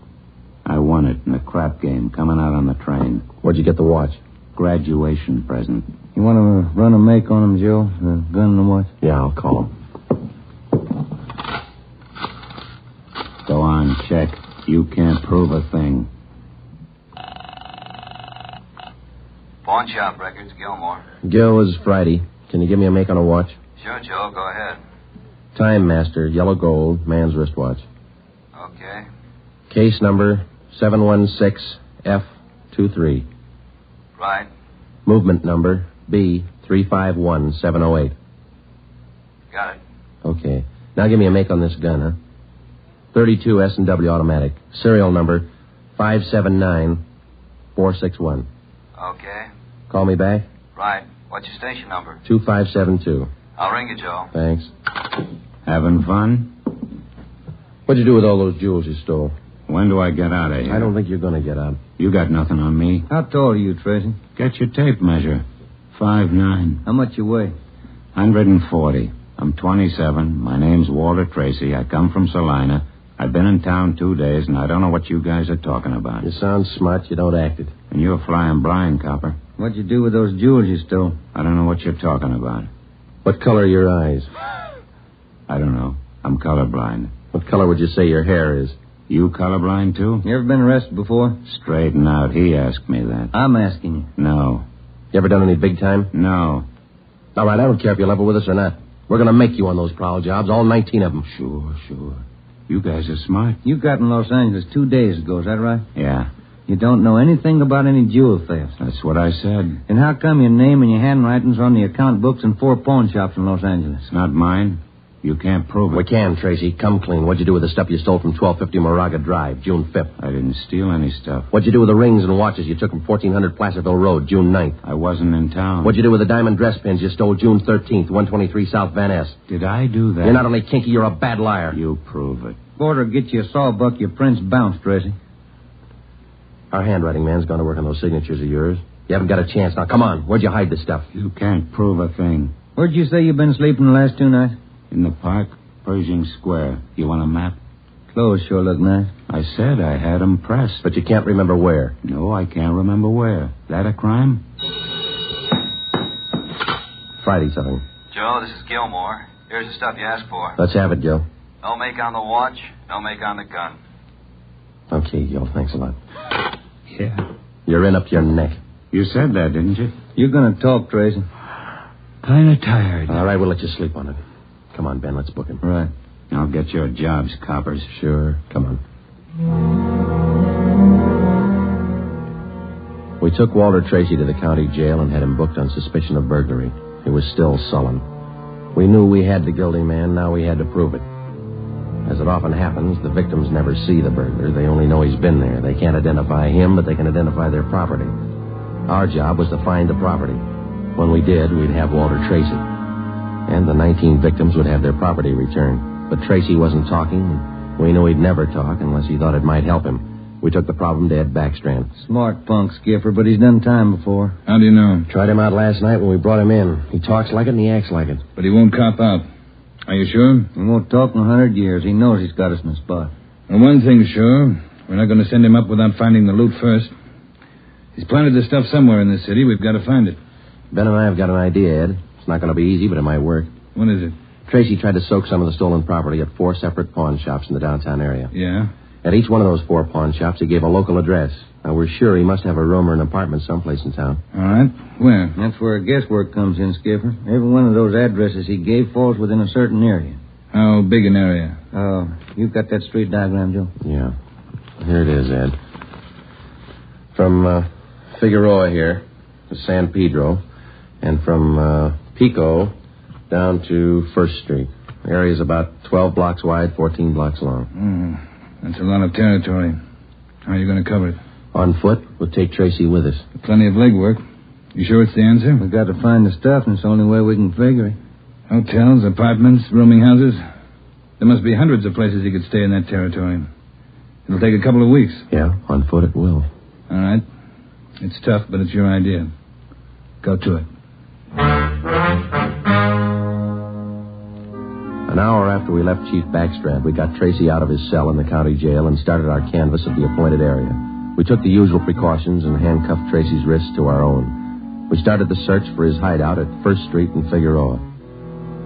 I won it in a crap game coming out on the train. Where'd you get the watch? Graduation present. You want to run a make on him, Joe? The gun and the watch? Yeah, I'll call him. Go on, check. You can't prove a thing. Pawn shop records, Gilmore. Gil, is Friday. Can you give me a make on a watch? Sure, Joe. Go ahead. Time Master, yellow gold, man's wristwatch. Okay. Case number 716F23. Right. Movement number B351708. Got it. Okay. Now give me a make on this gun, huh? 32 S&W automatic. Serial number 579461. Okay. Call me back? Right. What's your station number? 2572. I'll ring you, Joe. Thanks. Having fun? What'd you do with all those jewels you stole? When do I get out of here? I don't think you're going to get out. You got nothing on me. How tall are you, Tracy? Get your tape measure. 5'9". How much you weigh? 140. I'm 27. My name's Walter Tracy. I come from Salina. I've been in town 2 days, and I don't know what you guys are talking about. You sound smart. You don't act it. And you're flying blind, copper. What'd you do with those jewels you stole? I don't know what you're talking about. What color are your eyes? I don't know. I'm colorblind. What color would you say your hair is? You colorblind, too? You ever been arrested before? Straighten out. He asked me that. I'm asking you. No. You ever done any big time? No. All right, I don't care if you level with us or not. We're going to make you on those prowl jobs, all 19 of them. Sure. You guys are smart. You got in Los Angeles 2 days ago, is that right? Yeah. You don't know anything about any jewel thefts. That's what I said. And how come your name and your handwriting's on the account books in 4 pawn shops in Los Angeles? It's not mine. You can't prove it. We can, Tracy. Come clean. What'd you do with the stuff you stole from 1250 Moraga Drive, June 5th? I didn't steal any stuff. What'd you do with the rings and watches you took from 1400 Placerville Road, June 9th? I wasn't in town. What'd you do with the diamond dress pins you stole June 13th, 123 South Van Ness? Did I do that? You're not only kinky, you're a bad liar. You prove it. Order get you a sawbuck, your prints bounced, Tracy. Our handwriting man's gone to work on those signatures of yours. You haven't got a chance. Now, come on. Where'd you hide the stuff? You can't prove a thing. Where'd you say you've been sleeping the last 2 nights? In the park, Pershing Square. You want a map? Clothes sure look nice. I said I had them pressed. But you can't remember where. No, I can't remember where. That a crime? Friday something. Joe, this is Gilmore. Here's the stuff you asked for. Let's have it, Joe. No make on the watch, no make on the gun. Okay, Joe. Thanks a lot. Yeah. You're in up to your neck. You said that, didn't you? You're going to talk, Tracy. Kind of tired. All right, we'll let you sleep on it. Come on, Ben. Let's book him. Right. I'll get your jobs, coppers. Sure. Come on. We took Walter Tracy to the county jail and had him booked on suspicion of burglary. He was still sullen. We knew we had the guilty man. Now we had to prove it. As it often happens, the victims never see the burglar. They only know he's been there. They can't identify him, but they can identify their property. Our job was to find the property. When we did, we'd have Walter Tracy. And the 19 victims would have their property returned. But Tracy wasn't talking. We knew he'd never talk unless he thought it might help him. We took the problem to Ed Backstrand. Smart punk, Skipper, but he's done time before. How do you know? Tried him out last night when we brought him in. He talks like it and he acts like it. But he won't cop out. Are you sure? He won't talk in 100 years. He knows he's got us in the spot. Well, one thing's sure. We're not going to send him up without finding the loot first. He's planted the stuff somewhere in this city. We've got to find it. Ben and I have got an idea, Ed. It's not going to be easy, but it might work. What is it? Tracy tried to soak some of the stolen property at 4 separate pawn shops in the downtown area. Yeah? At each one of those 4 pawn shops, he gave a local address. Now, we're sure he must have a room or an apartment someplace in town. All right. Where? That's where guesswork comes in, Skipper. Every one of those addresses he gave falls within a certain area. How big an area? Oh, you've got that street diagram, Joe? Yeah. Here it is, Ed. From Figueroa here to San Pedro, and from Pico down to First Street. The area's about 12 blocks wide, 14 blocks long. That's a lot of territory. How are you going to cover it? On foot. We'll take Tracy with us. Plenty of legwork. You sure it's the answer? We've got to find the stuff, and it's the only way we can figure it. Hotels, apartments, rooming houses. There must be hundreds of places he could stay in that territory. It'll take a couple of weeks. Yeah, on foot it will. All right. It's tough, but it's your idea. Go to it. An hour after we left Chief Backstrand, we got Tracy out of his cell in the county jail and started our canvass of the appointed area. We took the usual precautions and handcuffed Tracy's wrists to our own. We started the search for his hideout at First Street in Figueroa.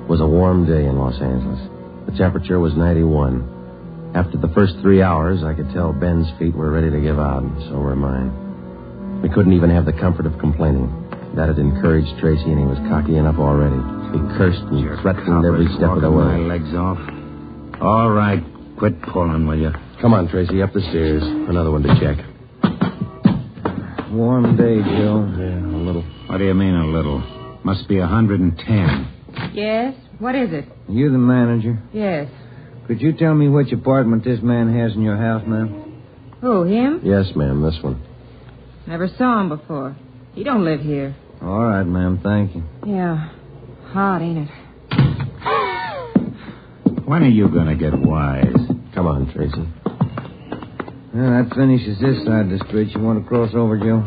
It was a warm day in Los Angeles. The temperature was 91. After the first 3 hours, I could tell Ben's feet were ready to give out, and so were mine. We couldn't even have the comfort of complaining. That had encouraged Tracy, and he was cocky enough already. He cursed and threatened every step of the way. My legs off. All right, quit pulling, will you? Come on, Tracy, up the stairs. Another one to check. Warm day, Joe. Yeah, a little. What do you mean, a little? Must be 110. Yes? What is it? You the manager? Yes. Could you tell me which apartment this man has in your house, ma'am? Who, him? Yes, ma'am, this one. Never saw him before. He don't live here. All right, ma'am, thank you. Yeah. Hot, ain't it? When are you going to get wise? Come on, Tracy. Well, that finishes this side of the street. You want to cross over, Joe?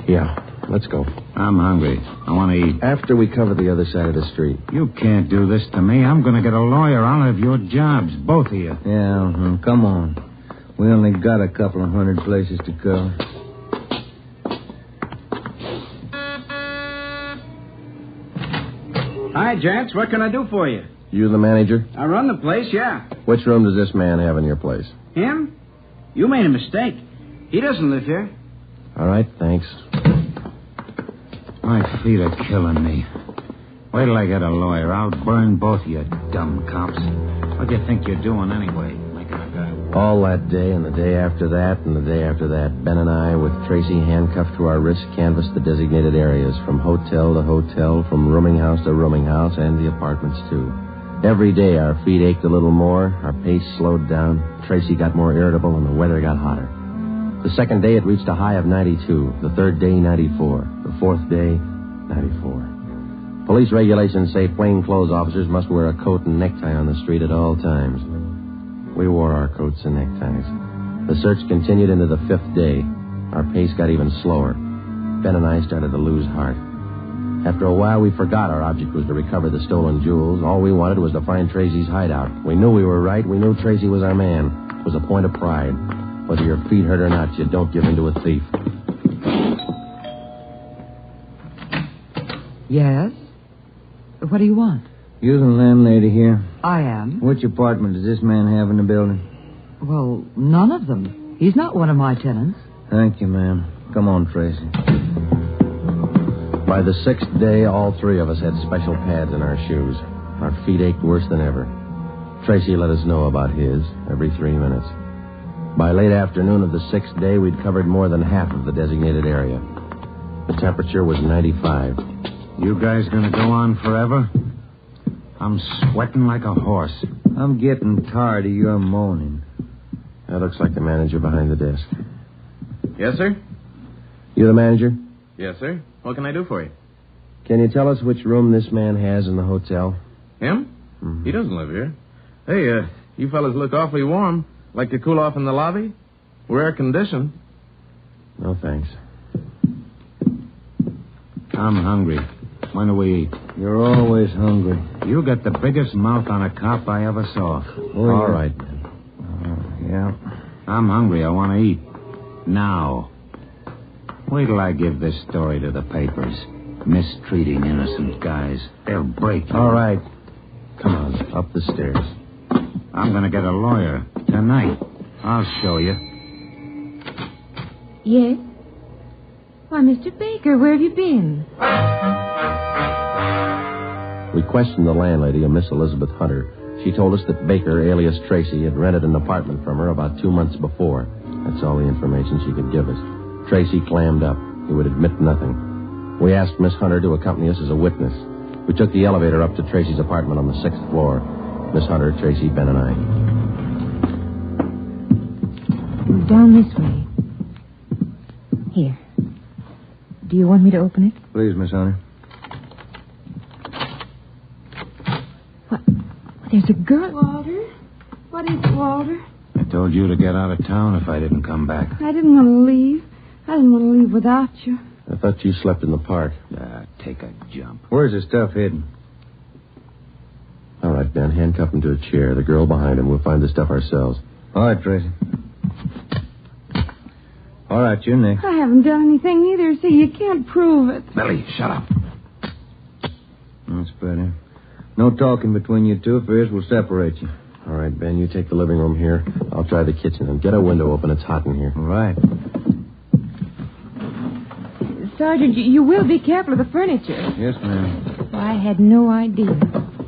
Yeah, let's go. I'm hungry. I want to eat. After we cover the other side of the street. You can't do this to me. I'm going to get a lawyer. I'll have your jobs, both of you. Yeah, come on. We only got a couple of hundred places to cover. Hi, gents. What can I do for you? You the manager? I run the place, yeah. Which room does this man have in your place? Him? You made a mistake. He doesn't live here. All right, thanks. My feet are killing me. Wait till I get a lawyer. I'll burn both of you dumb cops. What do you think you're doing anyway? Making a guy... All that day and the day after that and the day after that, Ben and I, with Tracy handcuffed to our wrists, canvassed the designated areas, from hotel to hotel, from rooming house to rooming house, and the apartments, too. Every day our feet ached a little more, our pace slowed down, Tracy got more irritable, and the weather got hotter. The second day it reached a high of 92, the third day 94, the fourth day 94. Police regulations say plainclothes officers must wear a coat and necktie on the street at all times. We wore our coats and neckties. The search continued into the fifth day. Our pace got even slower. Ben and I started to lose heart. After a while, we forgot our object was to recover the stolen jewels. All we wanted was to find Tracy's hideout. We knew we were right. We knew Tracy was our man. It was a point of pride. Whether your feet hurt or not, you don't give in to a thief. Yes? What do you want? You the landlady here? I am. Which apartment does this man have in the building? Well, none of them. He's not one of my tenants. Thank you, ma'am. Come on, Tracy. By the sixth day, all three of us had special pads in our shoes. Our feet ached worse than ever. Tracy let us know about his every 3 minutes. By late afternoon of the sixth day, we'd covered more than half of the designated area. The temperature was 95. You guys gonna go on forever? I'm sweating like a horse. I'm getting tired of your moaning. That looks like the manager behind the desk. Yes, sir? You the manager? Yes, sir. What can I do for you? Can you tell us which room this man has in the hotel? Him? Mm-hmm. He doesn't live here. Hey, you fellas look awfully warm. Like to cool off in the lobby? We're air-conditioned. No, thanks. I'm hungry. When do we eat? You're always hungry. You got the biggest mouth on a cop I ever saw. Oh, all right, man. Yeah. I'm hungry. I want to eat. Now. Wait till I give this story to the papers. Mistreating innocent guys. They'll break you. All right. Come on, up the stairs. I'm going to get a lawyer tonight. I'll show you. Yes? Why, Mr. Baker, where have you been? We questioned the landlady, a Miss Elizabeth Hunter. She told us that Baker, alias Tracy, had rented an apartment from her about 2 months before. That's all the information she could give us. Tracy clammed up. He would admit nothing. We asked Miss Hunter to accompany us as a witness. We took the elevator up to Tracy's apartment on the 6th floor. Miss Hunter, Tracy, Ben, and I. Down this way. Here. Do you want me to open it? Please, Miss Hunter. What? There's a girl. Walter? What is it, Walter? I told you to get out of town if I didn't come back. I didn't want to leave. I didn't want to leave without you. I thought you slept in the park. Take a jump. Where's the stuff hidden? All right, Ben, handcuff him to a chair. The girl behind him. We'll find the stuff ourselves. All right, Tracy. All right, you're next. I haven't done anything either, so you can't prove it. Billy, shut up. That's better. No talking between you two. If there is, we'll separate you. All right, Ben, you take the living room here. I'll try the kitchen. And get a window open. It's hot in here. All right. Sergeant, you will be careful of the furniture. Yes, ma'am. I had no idea.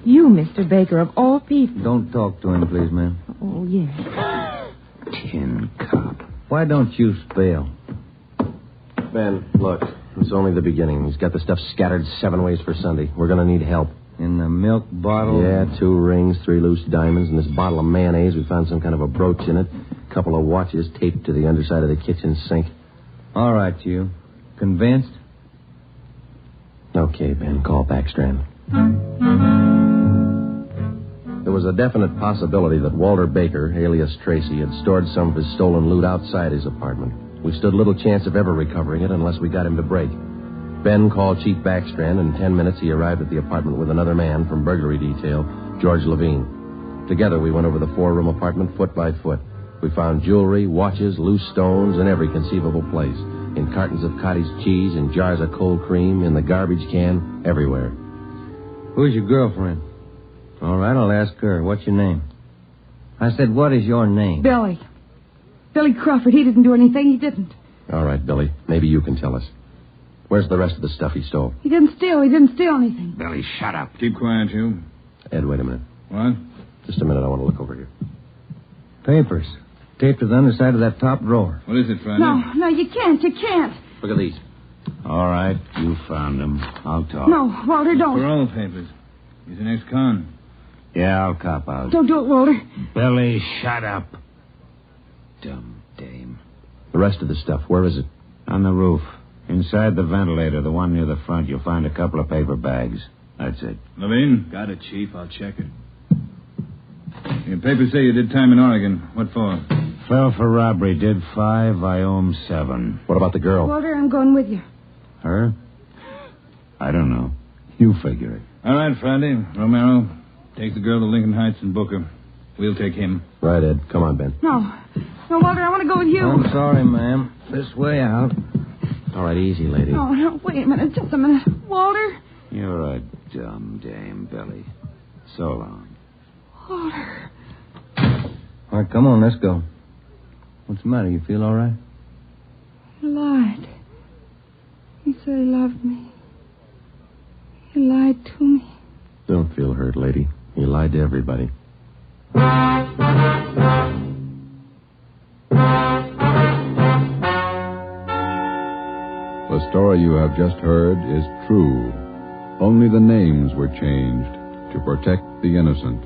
You, Mr. Baker, of all people. Don't talk to him, please, ma'am. Oh, yes. Tin cop. Why don't you spell? Ben, look. It's only the beginning. He's got the stuff scattered 7 ways for Sunday. We're going to need help. In the milk bottle? Yeah, 2 rings, 3 loose diamonds, and this bottle of mayonnaise. We found some kind of a brooch in it. A couple of watches taped to the underside of the kitchen sink. All right, you. Convinced? Okay, Ben. Call Backstrand. There was a definite possibility that Walter Baker, alias Tracy, had stored some of his stolen loot outside his apartment. We stood little chance of ever recovering it unless we got him to break. Ben called Chief Backstrand, and in 10 minutes he arrived at the apartment with another man from burglary detail, George Levine. Together we went over the 4-room apartment foot by foot. We found jewelry, watches, loose stones in every conceivable place. In cartons of cottage cheese, in jars of cold cream, in the garbage can, everywhere. Who's your girlfriend? All right, I'll ask her. What's your name? I said, what is your name? Billy. Billy Crawford. He didn't do anything. He didn't. All right, Billy. Maybe you can tell us. Where's the rest of the stuff he stole? He didn't steal. He didn't steal anything. Billy, shut up. Keep quiet, you. Ed, wait a minute. What? Just a minute. I want to look over here. Papers. Taped to the underside of that top drawer. What is it, Friday? No, you can't. You can't. Look at these. All right, you found them. I'll talk. No, Walter, don't. Parole papers. He's an ex-con. Yeah, I'll cop out. Don't do it, Walter. Billy, shut up. Dumb dame. The rest of the stuff, where is it? On the roof. Inside the ventilator, the one near the front, you'll find a couple of paper bags. That's it. Levine? Got it, Chief. I'll check it. Your papers say you did time in Oregon. What for? Fell for robbery. Did 5. I owe him 7. What about the girl? Walter, I'm going with you. Her? I don't know. You figure it. All right, Friday. Romero, take the girl to Lincoln Heights and book her. We'll take him. Right, Ed. Come on, Ben. No, Walter, I want to go with you. I'm sorry, ma'am. This way out. All right, easy, lady. No, wait a minute. Just a minute. Walter? You're a dumb dame, Billy. So long. Walter. All right, come on, let's go. What's the matter? You feel all right? He lied. He said he loved me. He lied to me. Don't feel hurt, lady. He lied to everybody. The story you have just heard is true. Only the names were changed to protect the innocent.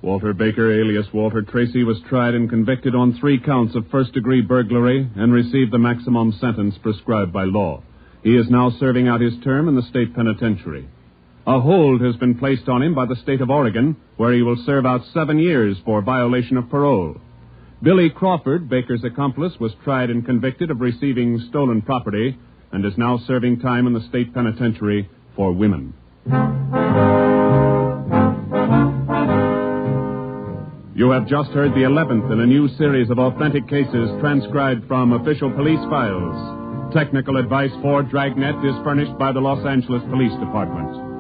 Walter Baker, alias Walter Tracy, was tried and convicted on 3 counts of first-degree burglary and received the maximum sentence prescribed by law. He is now serving out his term in the state penitentiary. A hold has been placed on him by the state of Oregon, where he will serve out 7 years for violation of parole. Billy Crawford, Baker's accomplice, was tried and convicted of receiving stolen property and is now serving time in the state penitentiary for women. You have just heard the 11th in a new series of authentic cases transcribed from official police files. Technical advice for Dragnet is furnished by the Los Angeles Police Department.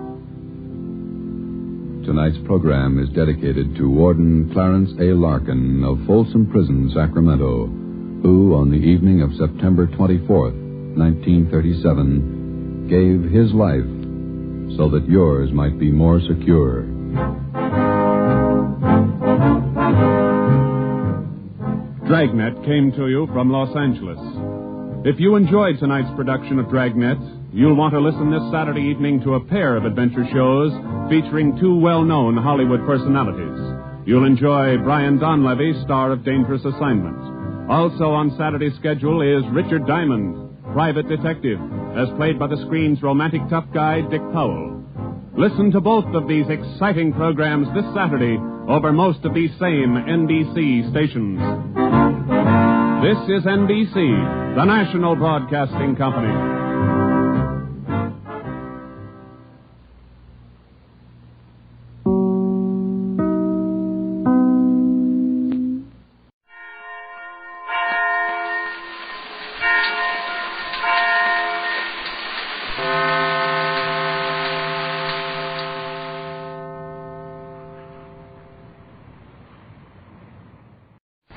Tonight's program is dedicated to Warden Clarence A. Larkin of Folsom Prison, Sacramento, who, on the evening of September 24th, 1937, gave his life so that yours might be more secure. Dragnet came to you from Los Angeles. If you enjoyed tonight's production of Dragnet, you'll want to listen this Saturday evening to a pair of adventure shows featuring 2 well-known Hollywood personalities. You'll enjoy Brian Donlevy, star of Dangerous Assignment. Also on Saturday's schedule is Richard Diamond, private detective, as played by the screen's romantic tough guy, Dick Powell. Listen to both of these exciting programs this Saturday over most of these same NBC stations. This is NBC, the national broadcasting company.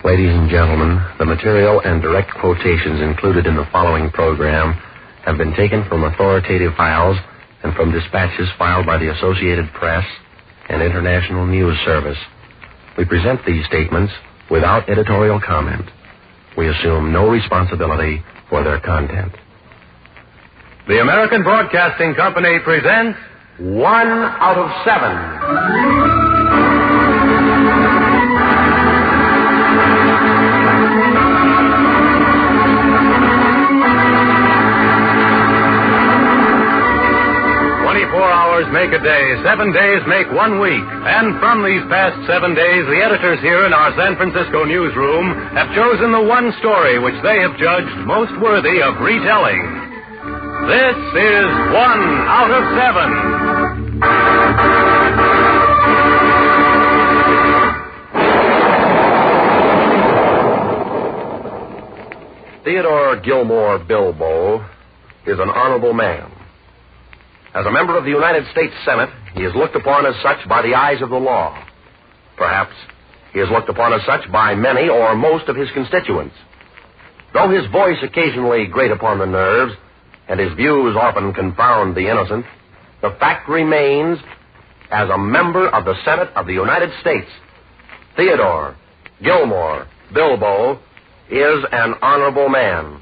Ladies and gentlemen, the material and direct quotations included in the following program have been taken from authoritative files and from dispatches filed by the Associated Press and International News Service. We present these statements without editorial comment. We assume no responsibility for their content. The American Broadcasting Company presents 1 out of 7. hours make a day, 7 days make 1 week. And from these past 7 days, the editors here in our San Francisco newsroom have chosen the one story which they have judged most worthy of retelling. This is 1 out of 7. Theodore Gilmore Bilbo is an honorable man. As a member of the United States Senate, he is looked upon as such by the eyes of the law. Perhaps he is looked upon as such by many or most of his constituents. Though his voice occasionally grate upon the nerves, and his views often confound the innocent, the fact remains, as a member of the Senate of the United States, Theodore Gilmore Bilbo is an honorable man,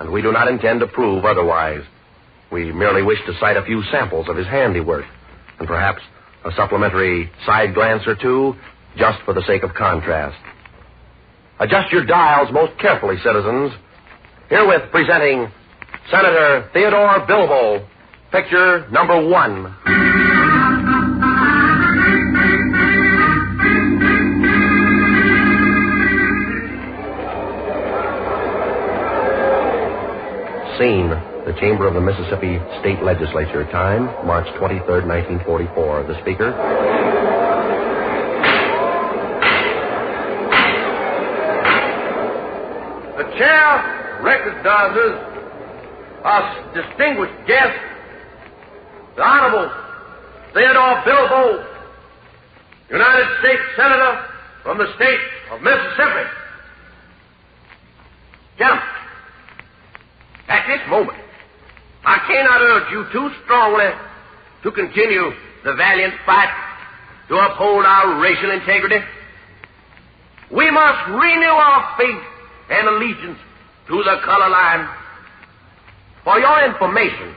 and we do not intend to prove otherwise. We merely wish to cite a few samples of his handiwork, and perhaps a supplementary side glance or two, just for the sake of contrast. Adjust your dials most carefully, citizens. Herewith presenting Senator Theodore Bilbo, picture number 1. Scene, the chamber of the Mississippi State Legislature. Time, March 23rd, 1944. The speaker. The chair recognizes our distinguished guest, the Honorable Theodore Bilbo, United States Senator from the state of Mississippi. Gentlemen, at this moment, I cannot urge you too strongly to continue the valiant fight to uphold our racial integrity. We must renew our faith and allegiance to the color line. For your information,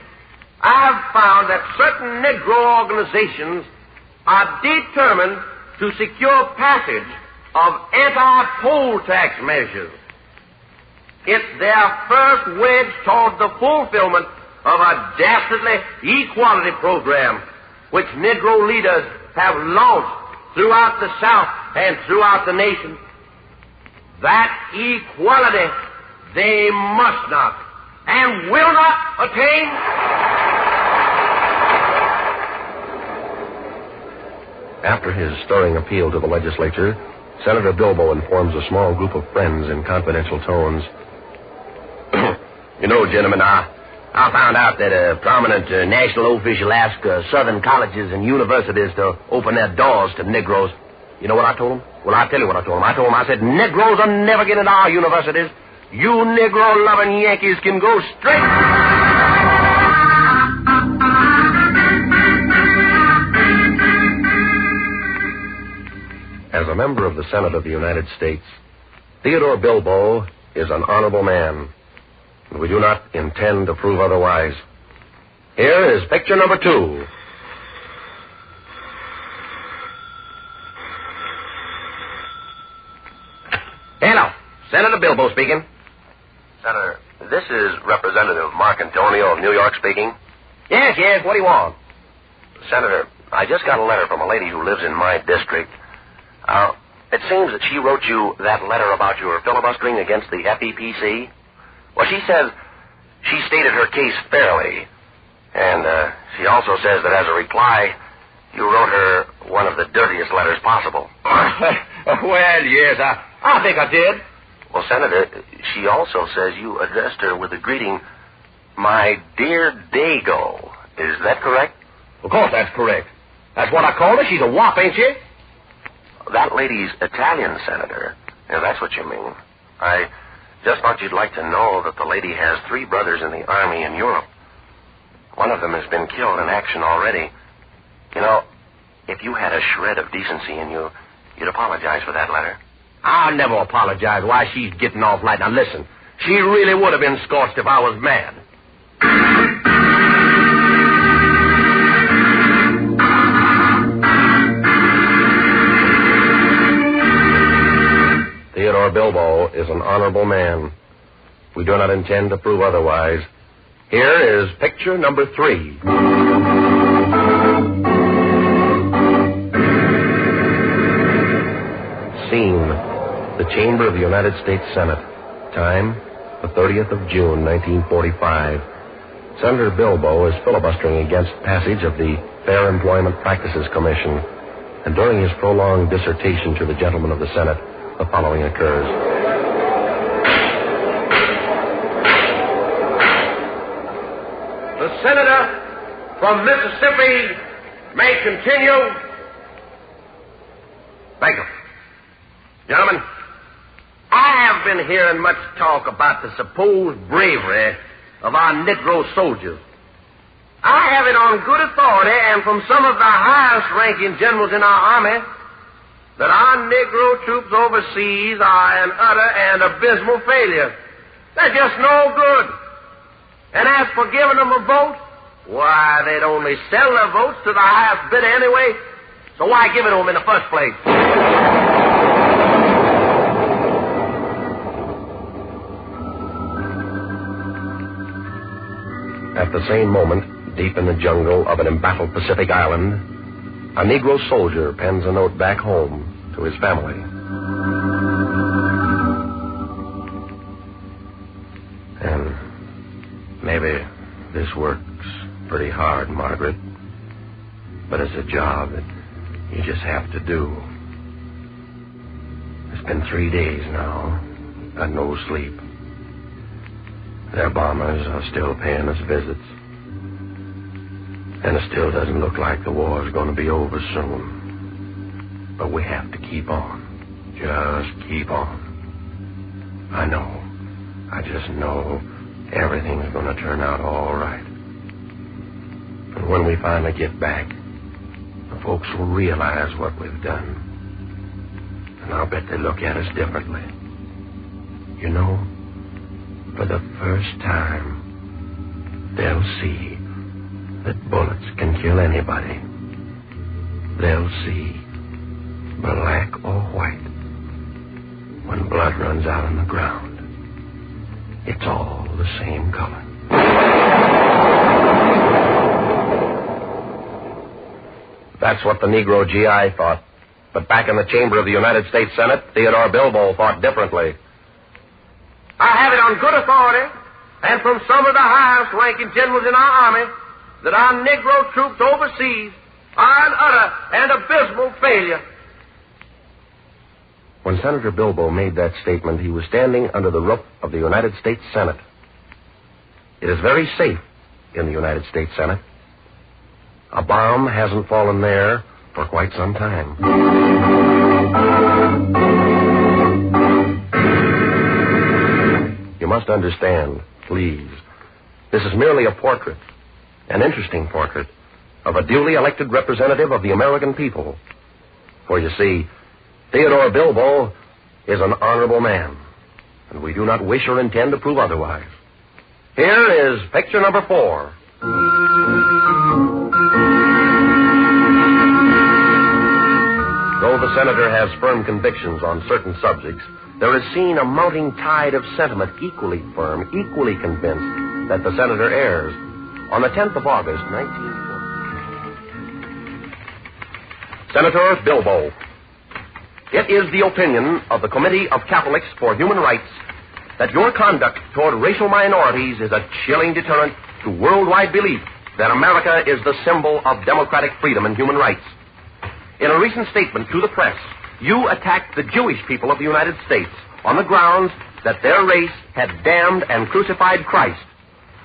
I have found that certain Negro organizations are determined to secure passage of anti-poll tax measures. It's their first wedge toward the fulfillment of a dastardly equality program which Negro leaders have launched throughout the South and throughout the nation. That equality they must not and will not attain. After his stirring appeal to the legislature, Senator Bilbo informs a small group of friends in confidential tones. You know, gentlemen, I found out that a prominent national official asked southern colleges and universities to open their doors to Negroes. You know what I told him? Well, I'll tell you what I told him. I said, Negroes will never get into our universities. You Negro-loving Yankees can go straight. As a member of the Senate of the United States, Theodore Bilbo is an honorable man. We do not intend to prove otherwise. Here is picture number 2. Hello. Senator Bilbo speaking. Senator, this is Representative Mark Antonio of New York speaking. Yes. What do you want? Senator, I just got a letter from a lady who lives in my district. It seems that she wrote you that letter about your filibustering against the FEPC. Well, she says she stated her case fairly, and she also says that as a reply, you wrote her one of the dirtiest letters possible. Well, yes, I think I did. Well, Senator, she also says you addressed her with the greeting, "My dear Dago." Is that correct? Of course that's correct. That's what I called her. She's a wop, ain't she? That lady's Italian, Senator. Yeah, that's what you mean. I just thought you'd like to know that the lady has 3 brothers in the Army in Europe. One of them has been killed in action already. You know, if you had a shred of decency in you, you'd apologize for that letter. I'll never apologize why she's getting off light. Now, listen, she really would have been scorched if I was mad. Theodore Bilbo is an honorable man. We do not intend to prove otherwise. Here is picture number 3. chamber of the United States Senate. Time, the 30th of June, 1945. Senator Bilbo is filibustering against passage of the Fair Employment Practices Commission. And during his prolonged dissertation to the gentlemen of the Senate, the following occurs. The senator from Mississippi may continue. Thank you. Gentlemen, I have been hearing much talk about the supposed bravery of our Negro soldiers. I have it on good authority and from some of the highest-ranking generals in our army that our Negro troops overseas are an utter and abysmal failure. They're just no good. And as for giving them a vote, why, they'd only sell their votes to the highest bidder anyway, so why give it to them in the first place? At the same moment, deep in the jungle of an embattled Pacific island, a Negro soldier pens a note back home to his family. And maybe this works pretty hard, Margaret, but it's a job that you just have to do. It's been 3 days now, got no sleep. Their bombers are still paying us visits. And it still doesn't look like the war's going to be over soon. But we have to keep on. Just keep on. I know. I just know everything's going to turn out all right. And when we finally get back, the folks will realize what we've done. And I'll bet they look at us differently. You know, for the first time, they'll see that bullets can kill anybody. They'll see, black or white, when blood runs out on the ground, it's all the same color. That's what the Negro GI thought. But back in the chamber of the United States Senate, Theodore Bilbo thought differently. I have it on good authority, and from some of the highest-ranking generals in our army, that our Negro troops overseas are an utter and abysmal failure. When Senator Bilbo made that statement, he was standing under the roof of the United States Senate. It is very safe in the United States Senate. A bomb hasn't fallen there for quite some time. You must understand, please, this is merely a portrait, an interesting portrait, of a duly elected representative of the American people. For you see, Theodore Bilbo is an honorable man, and we do not wish or intend to prove otherwise. Here is picture number 4. Though the senator has firm convictions on certain subjects, there is seen a mounting tide of sentiment equally firm, equally convinced that the senator errs. On the 10th of August, 1940. Senator Bilbo, it is the opinion of the Committee of Catholics for Human Rights that your conduct toward racial minorities is a chilling deterrent to worldwide belief that America is the symbol of democratic freedom and human rights. In a recent statement to the press, you attacked the Jewish people of the United States on the grounds that their race had damned and crucified Christ.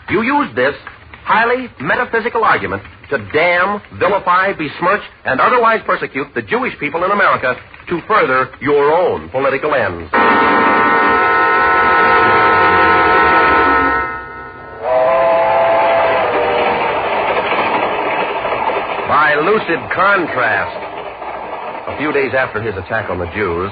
You used this highly metaphysical argument to damn, vilify, besmirch, and otherwise persecute the Jewish people in America to further your own political ends. By lucid contrast, a few days after his attack on the Jews,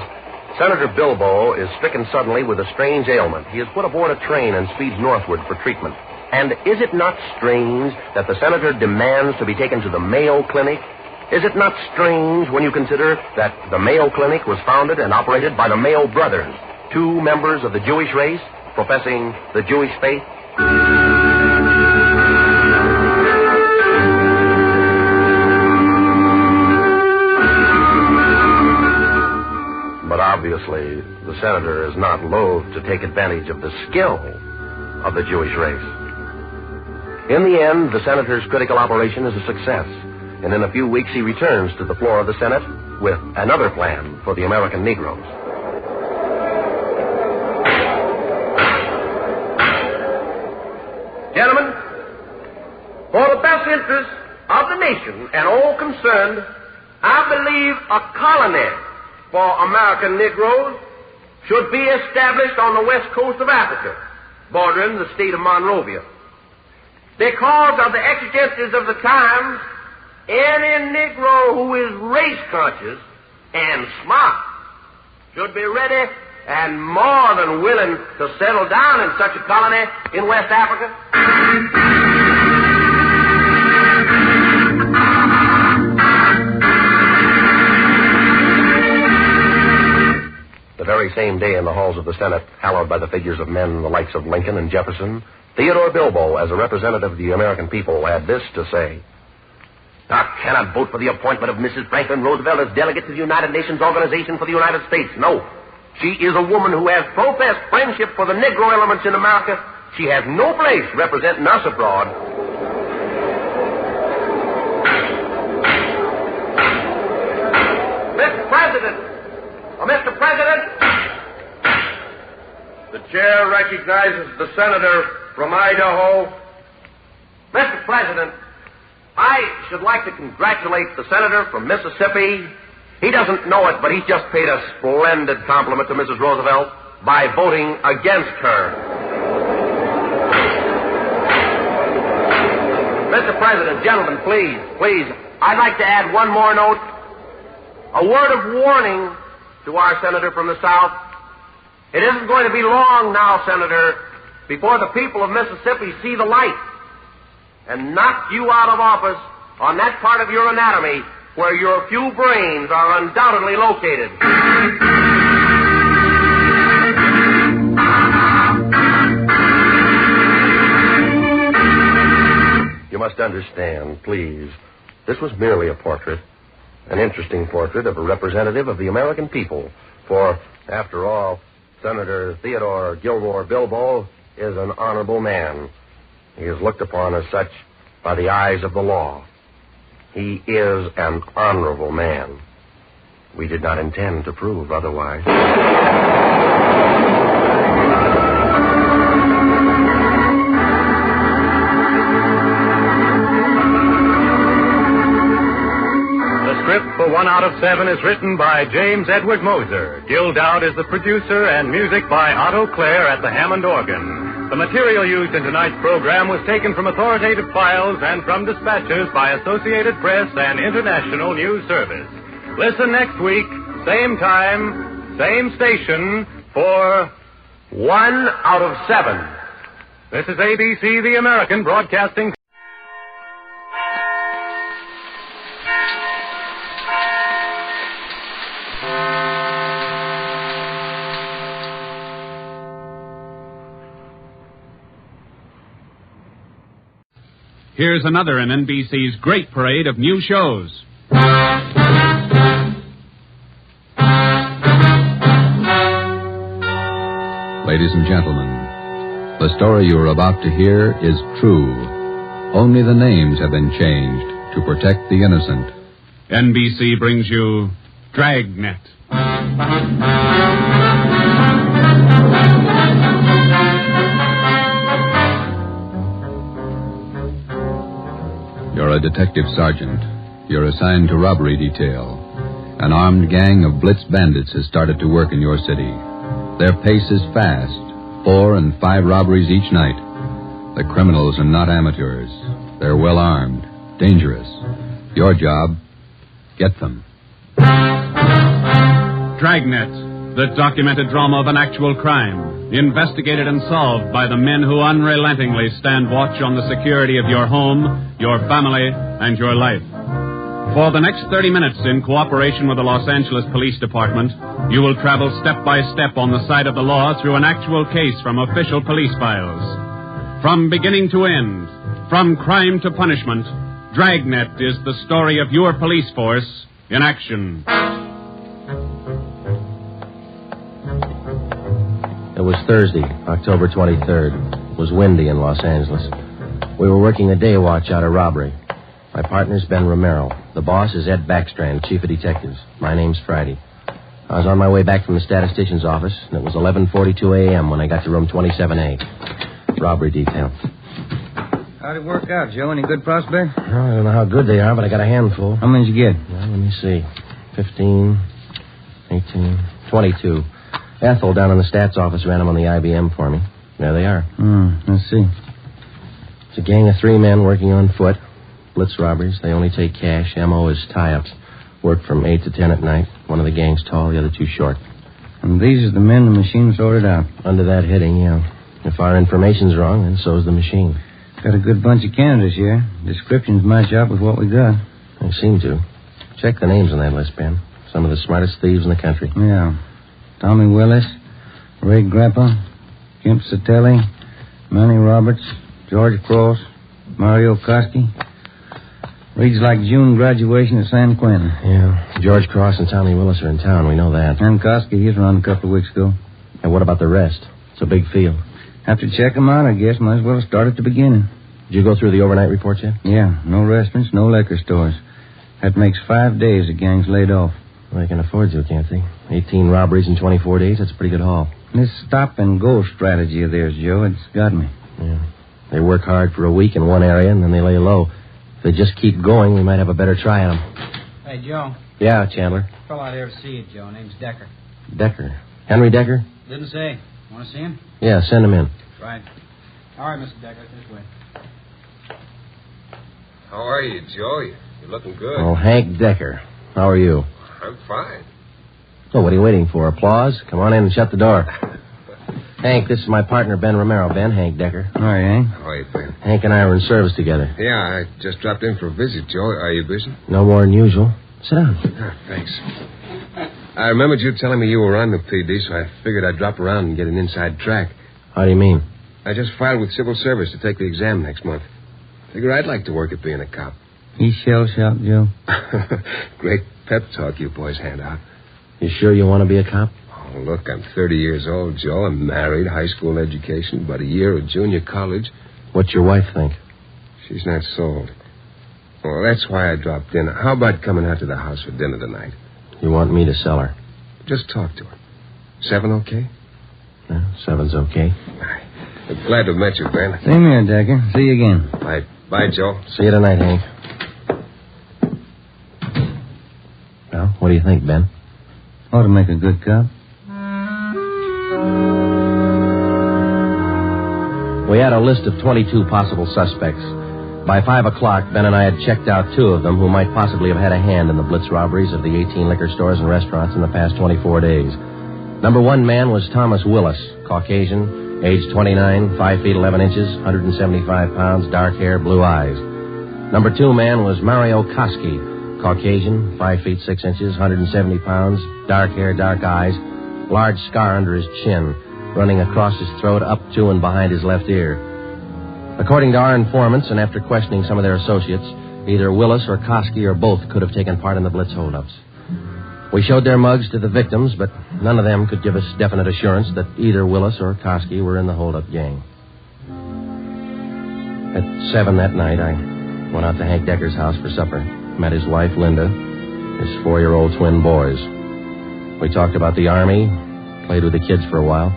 Senator Bilbo is stricken suddenly with a strange ailment. He is put aboard a train and speeds northward for treatment. And is it not strange that the senator demands to be taken to the Mayo Clinic? Is it not strange when you consider that the Mayo Clinic was founded and operated by the Mayo brothers, 2 members of the Jewish race professing the Jewish faith? But obviously, the senator is not loath to take advantage of the skill of the Jewish race. In the end, the senator's critical operation is a success, and in a few weeks he returns to the floor of the Senate with another plan for the American Negroes. Gentlemen, for the best interest of the nation and all concerned, I believe a colony for American Negroes should be established on the west coast of Africa, bordering the state of Monrovia. Because of the exigencies of the times, any Negro who is race conscious and smart should be ready and more than willing to settle down in such a colony in West Africa. The very same day in the halls of the Senate, hallowed by the figures of men the likes of Lincoln and Jefferson, Theodore Bilbo, as a representative of the American people, had this to say: I cannot vote for the appointment of Mrs. Franklin Roosevelt as delegate to the United Nations Organization for the United States. No. She is a woman who has professed friendship for the Negro elements in America. She has no place representing us abroad. Mr. President, the chair recognizes the senator from Idaho. Mr. President, I should like to congratulate the senator from Mississippi. He doesn't know it, but he's just paid a splendid compliment to Mrs. Roosevelt by voting against her. Mr. President, gentlemen, please, I'd like to add one more note. A word of warning to our senator from the South. It isn't going to be long now, Senator, before the people of Mississippi see the light and knock you out of office on that part of your anatomy where your few brains are undoubtedly located. You must understand, please, this was merely a portrait, an interesting portrait of a representative of the American people. For, after all, Senator Theodore Gilmore Bilbo is an honorable man. He is looked upon as such by the eyes of the law. He is an honorable man. We did not intend to prove otherwise. The script for 1 out of 7 is written by James Edward Moser. Gil Dowd is the producer, and music by Otto Clare at the Hammond organ. The material used in tonight's program was taken from authoritative files and from dispatches by Associated Press and International News Service. Listen next week, same time, same station, for 1 out of 7. This is ABC, the American Broadcasting. Here's another in NBC's great parade of new shows. Ladies and gentlemen, the story you are about to hear is true. Only the names have been changed to protect the innocent. NBC brings you Dragnet. You're a detective sergeant. You're assigned to robbery detail. An armed gang of blitz bandits has started to work in your city. Their pace is fast, 4 and 5 robberies each night. The criminals are not amateurs. They're well armed, dangerous. Your job, get them. Dragnet, the documented drama of an actual crime, investigated and solved by the men who unrelentingly stand watch on the security of your home, your family, and your life. For the next 30 minutes, in cooperation with the Los Angeles Police Department, you will travel step by step on the side of the law through an actual case from official police files. From beginning to end, from crime to punishment, Dragnet is the story of your police force in action. was Thursday, October 23rd. It was windy in Los Angeles. We were working a day watch out of robbery. My partner's Ben Romero. The boss is Ed Backstrand, chief of detectives. My name's Friday. I was on my way back from the statistician's office, and it was 11:42 a.m. when I got to room 27A. Robbery detail. How'd it work out, Joe? Any good prospects? I don't know how good they are, but I got a handful. How many did you get? Well, let me see. 15, 18, 22. Ethel down in the stats office ran them on the IBM for me. There they are. Let's see. It's a gang of 3 men working on foot. Blitz robberies. They only take cash. M.O. is tie-ups. Work from 8 to 10 at night. One of the gang's tall, the other 2 short. And these are the men the machine sorted out? Under that heading, yeah. If our information's wrong, then so's the machine. Got a good bunch of candidates here. Descriptions match up with what we got. They seem to. Check the names on that list, Ben. Some of the smartest thieves in the country. Yeah. Tommy Willis, Ray Grappa, Kemp Satelli, Manny Roberts, George Cross, Mario Koski. Reads like June graduation at San Quentin. Yeah. George Cross and Tommy Willis are in town. We know that. And Koski, he's around a couple of weeks ago. And what about the rest? It's a big field. Have to check them out, I guess. Might as well start at the beginning. Did you go through the overnight reports yet? Yeah. No restaurants, no liquor stores. That makes 5 days the gang's laid off. Well, they can afford to, can't they? 18 robberies in 24 days, that's a pretty good haul. This stop-and-go strategy of theirs, Joe, it's got me. Yeah. They work hard for a week in one area, and then they lay low. If they just keep going, we might have a better try at them. Hey, Joe. Yeah, Chandler. Fellow out there to see you, Joe. Name's Decker. Decker. Henry Decker? Didn't say. Want to see him? Yeah, send him in. Right. All right, Mr. Decker, this way. How are you, Joe? You're looking good. Oh, Hank Decker. How are you? I'm fine. Oh, what are you waiting for? Applause? Come on in and shut the door. Hank, this is my partner, Ben Romero. Ben, Hank Decker. All right, Hank. How are you, Ben? Hank and I were in service together. Yeah, I just dropped in for a visit, Joe. Are you busy? No more than usual. Sit down. Thanks. I remembered you telling me you were on the PD, so I figured I'd drop around and get an inside track. How do you mean? I just filed with civil service to take the exam next month. Figure I'd like to work at being a cop. He's shell-shocked, Joe. Great pep talk you boys hand out. You sure you want to be a cop? Oh, look, I'm 30 years old, Joe. I'm married, high school education, about a year of junior college. What's your wife think? She's not sold. Well, that's why I dropped in. How about coming out to the house for dinner tonight? You want me to sell her? Just talk to her. 7 okay? Yeah, 7's okay. I'm glad to have met you, Ben. Same here, Decker. See you again. Bye. Bye, Joe. See you tonight, Hank. Well, what do you think, Ben? Ought to make a good cop. We had a list of 22 possible suspects. By 5 o'clock, Ben and I had checked out 2 of them who might possibly have had a hand in the blitz robberies of the 18 liquor stores and restaurants in the past 24 days. Number 1 man was Thomas Willis, Caucasian, age 29, 5 feet 11 inches, 175 pounds, dark hair, blue eyes. Number 2 man was Mario Koski, Caucasian, 5 feet 6 inches, 170 pounds, dark hair, dark eyes, large scar under his chin, running across his throat, up to and behind his left ear. According to our informants, and after questioning some of their associates, either Willis or Koski or both could have taken part in the blitz holdups. We showed their mugs to the victims, but none of them could give us definite assurance that either Willis or Koski were in the holdup gang. At 7 that night, I went out to Hank Decker's house for supper. Met his wife, Linda, his 4-year-old twin boys. We talked about the Army, played with the kids for a while.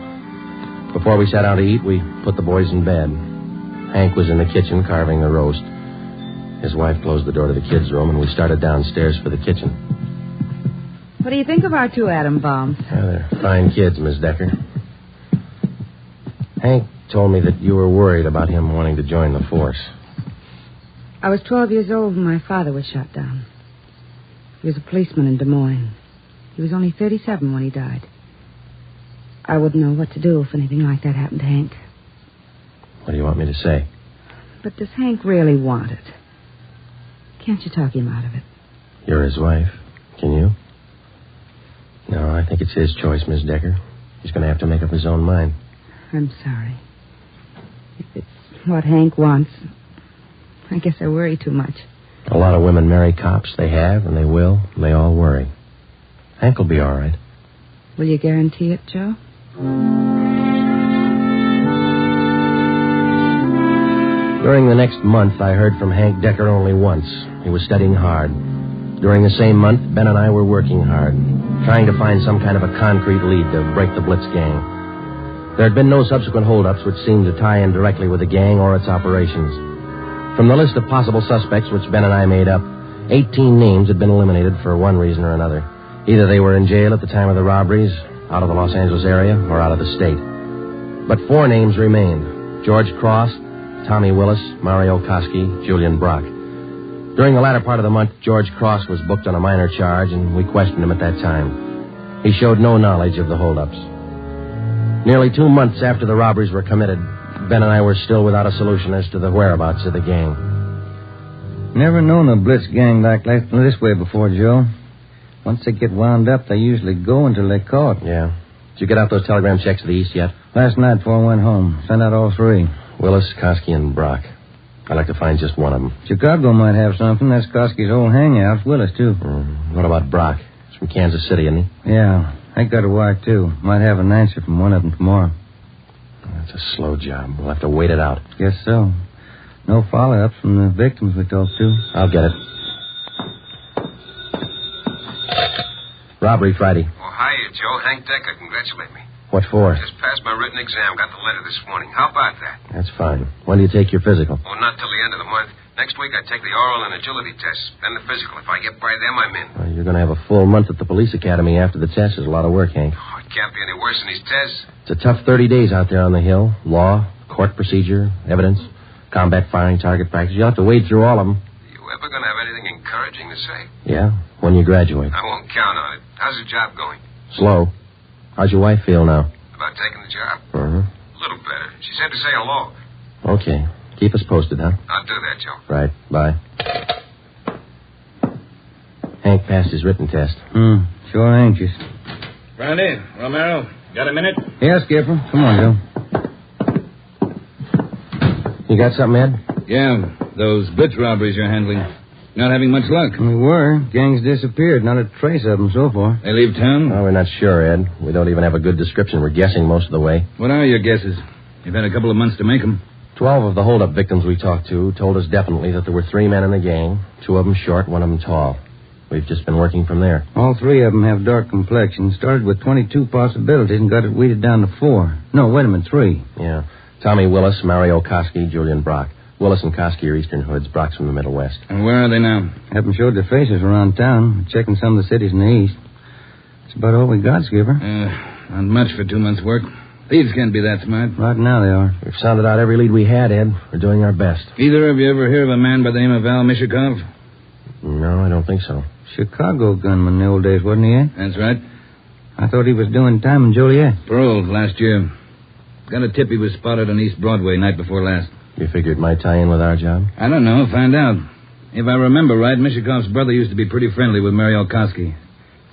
Before we sat down to eat, we put the boys in bed. Hank was in the kitchen carving the roast. His wife closed the door to the kids' room, and we started downstairs for the kitchen. What do you think of our 2 atom bombs? They're fine kids, Miss Decker. Hank told me that you were worried about him wanting to join the force. I was 12 years old when my father was shot down. He was a policeman in Des Moines. He was only 37 when he died. I wouldn't know what to do if anything like that happened to Hank. What do you want me to say? But does Hank really want it? Can't you talk him out of it? You're his wife. Can you? No, I think it's his choice, Miss Decker. He's going to have to make up his own mind. I'm sorry. If it's what Hank wants, I guess I worry too much. A lot of women marry cops. They have, and they will, and they all worry. Hank will be all right. Will you guarantee it, Joe? During the next month, I heard from Hank Decker only once. He was studying hard. During the same month, Ben and I were working hard, trying to find some kind of a concrete lead to break the Blitz gang. There had been no subsequent holdups which seemed to tie in directly with the gang or its operations. From the list of possible suspects which Ben and I made up, 18 names had been eliminated for one reason or another. Either they were in jail at the time of the robberies, out of the Los Angeles area, or out of the state. But 4 names remained: George Cross, Tommy Willis, Mario Koski, Julian Brock. During the latter part of the month, George Cross was booked on a minor charge, and we questioned him at that time. He showed no knowledge of the holdups. Nearly 2 months after the robberies were committed, Ben and I were still without a solution as to the whereabouts of the gang. Never known a Blitz gang like this way before, Joe. Once they get wound up, they usually go until they're caught. Yeah. Did you get out those telegram checks to the east yet? Last night before I went home. Sent out all 3. Willis, Koski, and Brock. I'd like to find just one of them. Chicago might have something. That's Koski's old hangout. Willis, too. What about Brock? He's from Kansas City, isn't he? Yeah. I got a wire, too. Might have an answer from one of them tomorrow. That's a slow job. We'll have to wait it out. Guess so. No follow-ups from the victims we talked to. I'll get it. Robbery Friday. Oh, hiya, Joe. Hank Decker. Congratulate me. What for? Just passed my written exam. Got the letter this morning. How about that? That's fine. When do you take your physical? Oh, not till the end of the month. Next week I take the oral and agility tests. Then the physical. If I get by them, I'm in. Well, you're going to have a full month at the police academy after the test. There's a lot of work, Hank. Oh, it can't be any worse than these tests. It's a tough 30 days out there on the Hill. Law, court procedure, evidence, combat firing, target practice. You'll have to wade through all of them. You ever going to have anything encouraging to say? Yeah, when you graduate. I won't count on it. How's the job going? Slow. How's your wife feel now? About taking the job? Uh-huh. A little better. She said to say hello. Okay. Keep us posted, huh? I'll do that, Joe. Right. Bye. Hank passed his written test. Sure anxious. Brandy, Romero, got a minute? Yeah, Skipper. Come on, Joe. You got something, Ed? Yeah, those Blitz robberies you're handling. Not having much luck. We were. Gang's disappeared. Not a trace of them so far. They leave town? Well, we're not sure, Ed. We don't even have a good description. We're guessing most of the way. What are your guesses? You've had a couple of months to make them. 12 of the holdup victims we talked to told us definitely that there were 3 men in the gang, 2 of them short, 1 of them tall. We've just been working from there. All 3 of them have dark complexions. Started with 22 possibilities and got it weeded down to 4. No, wait a minute, 3. Yeah. Tommy Willis, Mario Koski, Julian Brock. Willis and Koski are Eastern Hoods. Brock's from the Middle West. And where are they now? Haven't showed their faces around town. We're checking some of the cities in the east. That's about all we got, Skipper. Not much for 2 months' work. Thieves can't be that smart. Right now they are. We've sounded out every lead we had, Ed. We're doing our best. Either of you ever hear of a man by the name of Al Mishikov? No, I don't think so. Chicago gunman in the old days, wasn't he, Ed? That's right. I thought he was doing time in Joliet. Paroled last year. Got a tip he was spotted on East Broadway night before last. You figured it might tie in with our job? I don't know. Find out. If I remember right, Mishikov's brother used to be pretty friendly with Mario Koski.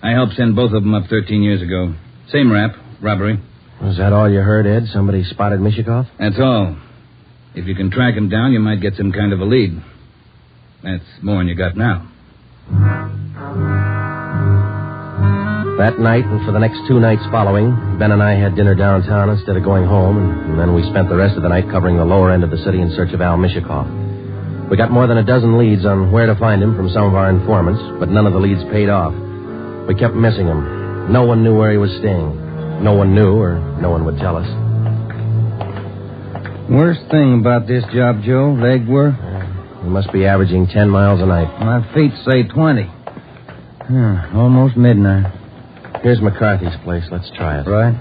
I helped send both of them up 13 years ago. Same rap, robbery. Was that all you heard, Ed? Somebody spotted Mishikov? That's all. If you can track him down, you might get some kind of a lead. That's more than you got now. That night and for the next 2 nights following, Ben and I had dinner downtown instead of going home, and then we spent the rest of the night covering the lower end of the city in search of Al Mishikov. We got more than a dozen leads on where to find him from some of our informants, but none of the leads paid off. We kept missing him. No one knew where he was staying. No one knew, or no one would tell us. Worst thing about this job, Joe, legwork. We must be averaging 10 miles a night. My feet say 20. Almost midnight. Here's McCarthy's place. Let's try it. Right.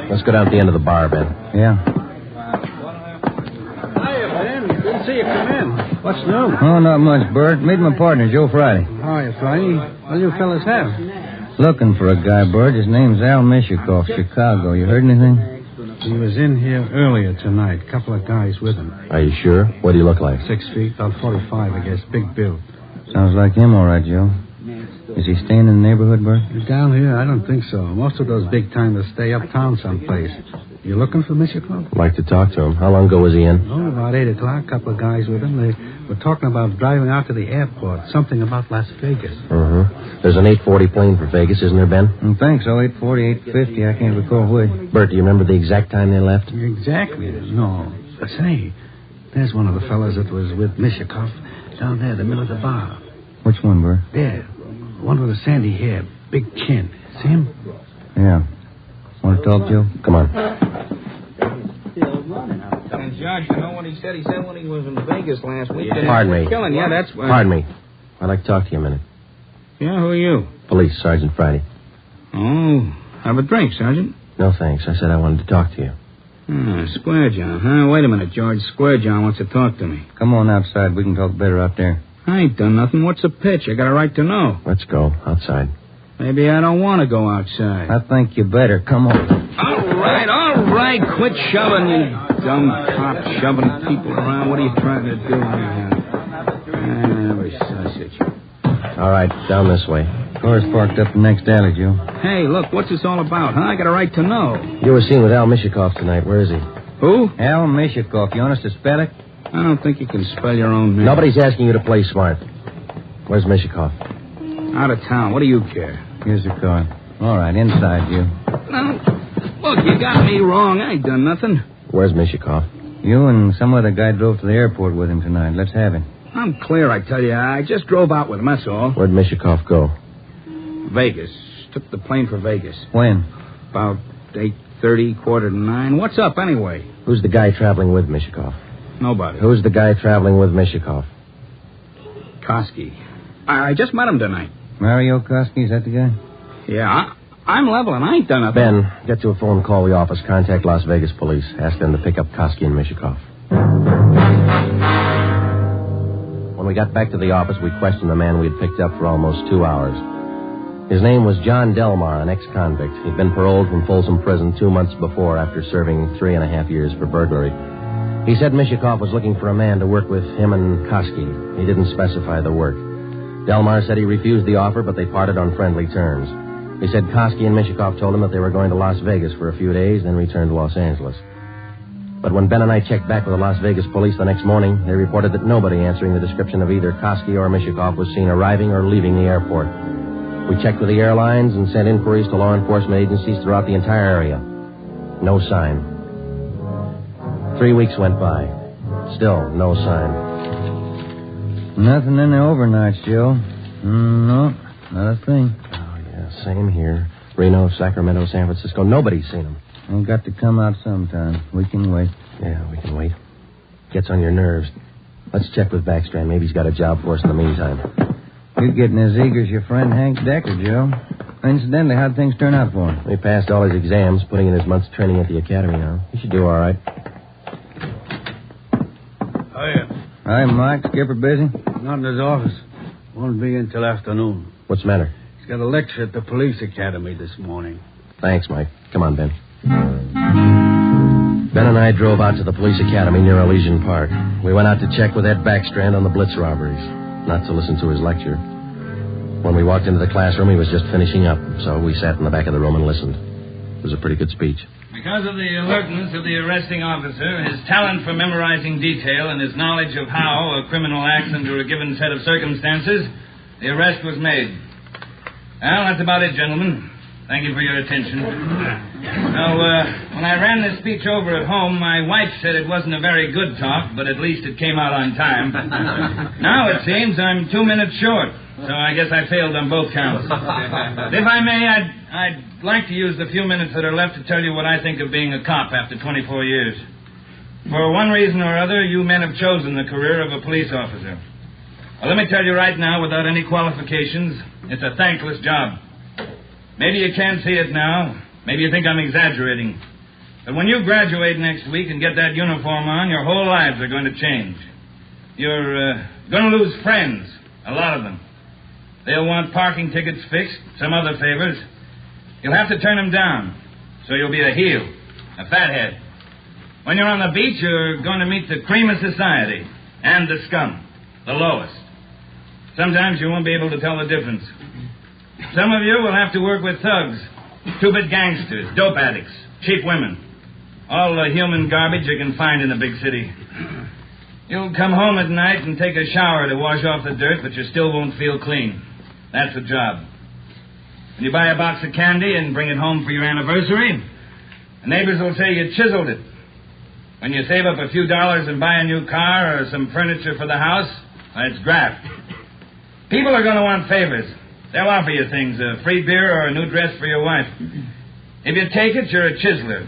Let's go down to the end of the bar, Ben. Yeah. Hiya, Ben. Didn't see you come in. What's new? Oh, not much, Bert. Meet my partner, Joe Friday. Hiya, Friday. What do you fellas have? Looking for a guy, Bert. His name's Al Mishikov, Chicago. You heard anything? He was in here earlier tonight. Couple of guys with him. Are you sure? What do you look like? 6 feet, about 45, I guess. Big build. Sounds like him, all right, Joe. Is he staying in the neighborhood, Bert? Down here, I don't think so. Most of those big-timers stay uptown someplace. You looking for Mishikov? I'd like to talk to him. How long ago was he in? Oh, about 8 o'clock. A couple of guys with him. They were talking about driving out to the airport. Something about Las Vegas. There's an 840 plane for Vegas, isn't there, Ben? I think so. 840, 850. I can't recall which. Bert, do you remember the exact time they left? Exactly. No. Say, there's one of the fellas that was with Mishikov down there in the middle of the bar. Which one, Bert? There. One with the sandy hair. Big chin. See him? Yeah. Want to talk, Joe? Come on. And Judge, you know what he said? He said when he was in Vegas last week... Pardon me. Killing. Yeah, that's... Pardon me. I'd like to talk to you a minute. Yeah, who are you? Police, Sergeant Friday. Oh, have a drink, Sergeant. No, thanks. I said I wanted to talk to you. Square John, huh? Wait a minute, George. Square John wants to talk to me. Come on outside. We can talk better out there. I ain't done nothing. What's the pitch? I got a right to know. Let's go. Outside. Maybe I don't want to go outside. I think you better. Come on. All right. Quit shoving, you dumb cop, shoving people around. What are you trying to do here? Every sausage. All right, down this way. Car's parked up the next alley, Joe. Hey, look, what's this all about, huh? I got a right to know. You were seen with Al Mishikov tonight. Where is he? Who? Al Mishikov. You want us to spell it? I don't think you can spell your own name. Nobody's asking you to play smart. Where's Mishikov? Out of town. What do you care? Here's the car. All right, inside, you. No. Look, you got me wrong. I ain't done nothing. Where's Mishikov? You and some other guy drove to the airport with him tonight. Let's have him. I'm clear, I tell you. I just drove out with him, that's all. Where'd Mishikov go? Vegas. Took the plane for Vegas. When? About 8:30, 8:45. What's up, anyway? Who's the guy traveling with Mishikov? Nobody. Who's the guy traveling with Mishikov? Koski. I just met him tonight. Mario Koski, is that the guy? Yeah, I'm level and I ain't done nothing. Ben, get to a phone, call the office, contact Las Vegas police. Ask them to pick up Koski and Mishikov. When we got back to the office, we questioned the man we had picked up for almost 2 hours. His name was John Delmar, an ex-convict. He'd been paroled from Folsom Prison 2 months before after serving 3.5 years for burglary. He said Mishikov was looking for a man to work with him and Koski. He didn't specify the work. Delmar said he refused the offer, but they parted on friendly terms. He said Koski and Mishikov told him that they were going to Las Vegas for a few days, then return to Los Angeles. But when Ben and I checked back with the Las Vegas police the next morning, they reported that nobody answering the description of either Koski or Mishikov was seen arriving or leaving the airport. We checked with the airlines and sent inquiries to law enforcement agencies throughout the entire area. No sign. 3 weeks went by. Still no sign. Nothing in the overnights, Joe. No, not a thing. Oh, yeah, same here. Reno, Sacramento, San Francisco. Nobody's seen them. They've got to come out sometime. We can wait. Yeah, we can wait. Gets on your nerves. Let's check with Backstrand. Maybe he's got a job for us in the meantime. You're getting as eager as your friend Hank Decker, Joe. Incidentally, how'd things turn out for him? He passed all his exams, putting in his month's training at the academy now. He should do all right. Hiya. Hi, Mike. Skipper busy? Not in his office. Won't be in till afternoon. What's the matter? He's got a lecture at the police academy this morning. Thanks, Mike. Come on, Ben. Ben and I drove out to the police academy near Elysian Park. We went out to check with Ed Backstrand on the Blitz robberies, not to listen to his lecture. When we walked into the classroom, he was just finishing up, so we sat in the back of the room and listened. It was a pretty good speech. Because of the alertness of the arresting officer, his talent for memorizing detail, and his knowledge of how a criminal acts under a given set of circumstances, the arrest was made. Well, that's about it, gentlemen. Thank you for your attention. Now, when I ran this speech over at home, my wife said it wasn't a very good talk, but at least it came out on time. Now it seems I'm 2 minutes short, so I guess I failed on both counts. If I may, I'd like to use the few minutes that are left to tell you what I think of being a cop after 24 years. For one reason or other, you men have chosen the career of a police officer. Well, let me tell you right now, without any qualifications, it's a thankless job. Maybe you can't see it now. Maybe you think I'm exaggerating. But when you graduate next week and get that uniform on, your whole lives are going to change. You're going to lose friends, a lot of them. They'll want parking tickets fixed, some other favors. You'll have to turn them down, so you'll be a heel, a fathead. When you're on the beach, you're going to meet the cream of society and the scum, the lowest. Sometimes you won't be able to tell the difference. Some of you will have to work with thugs, two-bit gangsters, dope addicts, cheap women. All the human garbage you can find in a big city. You'll come home at night and take a shower to wash off the dirt, but you still won't feel clean. That's the job. When you buy a box of candy and bring it home for your anniversary, the neighbors will say you chiseled it. When you save up a few dollars and buy a new car or some furniture for the house, it's graft. People are going to want favors. They'll offer you things, a free beer or a new dress for your wife. If you take it, you're a chiseler.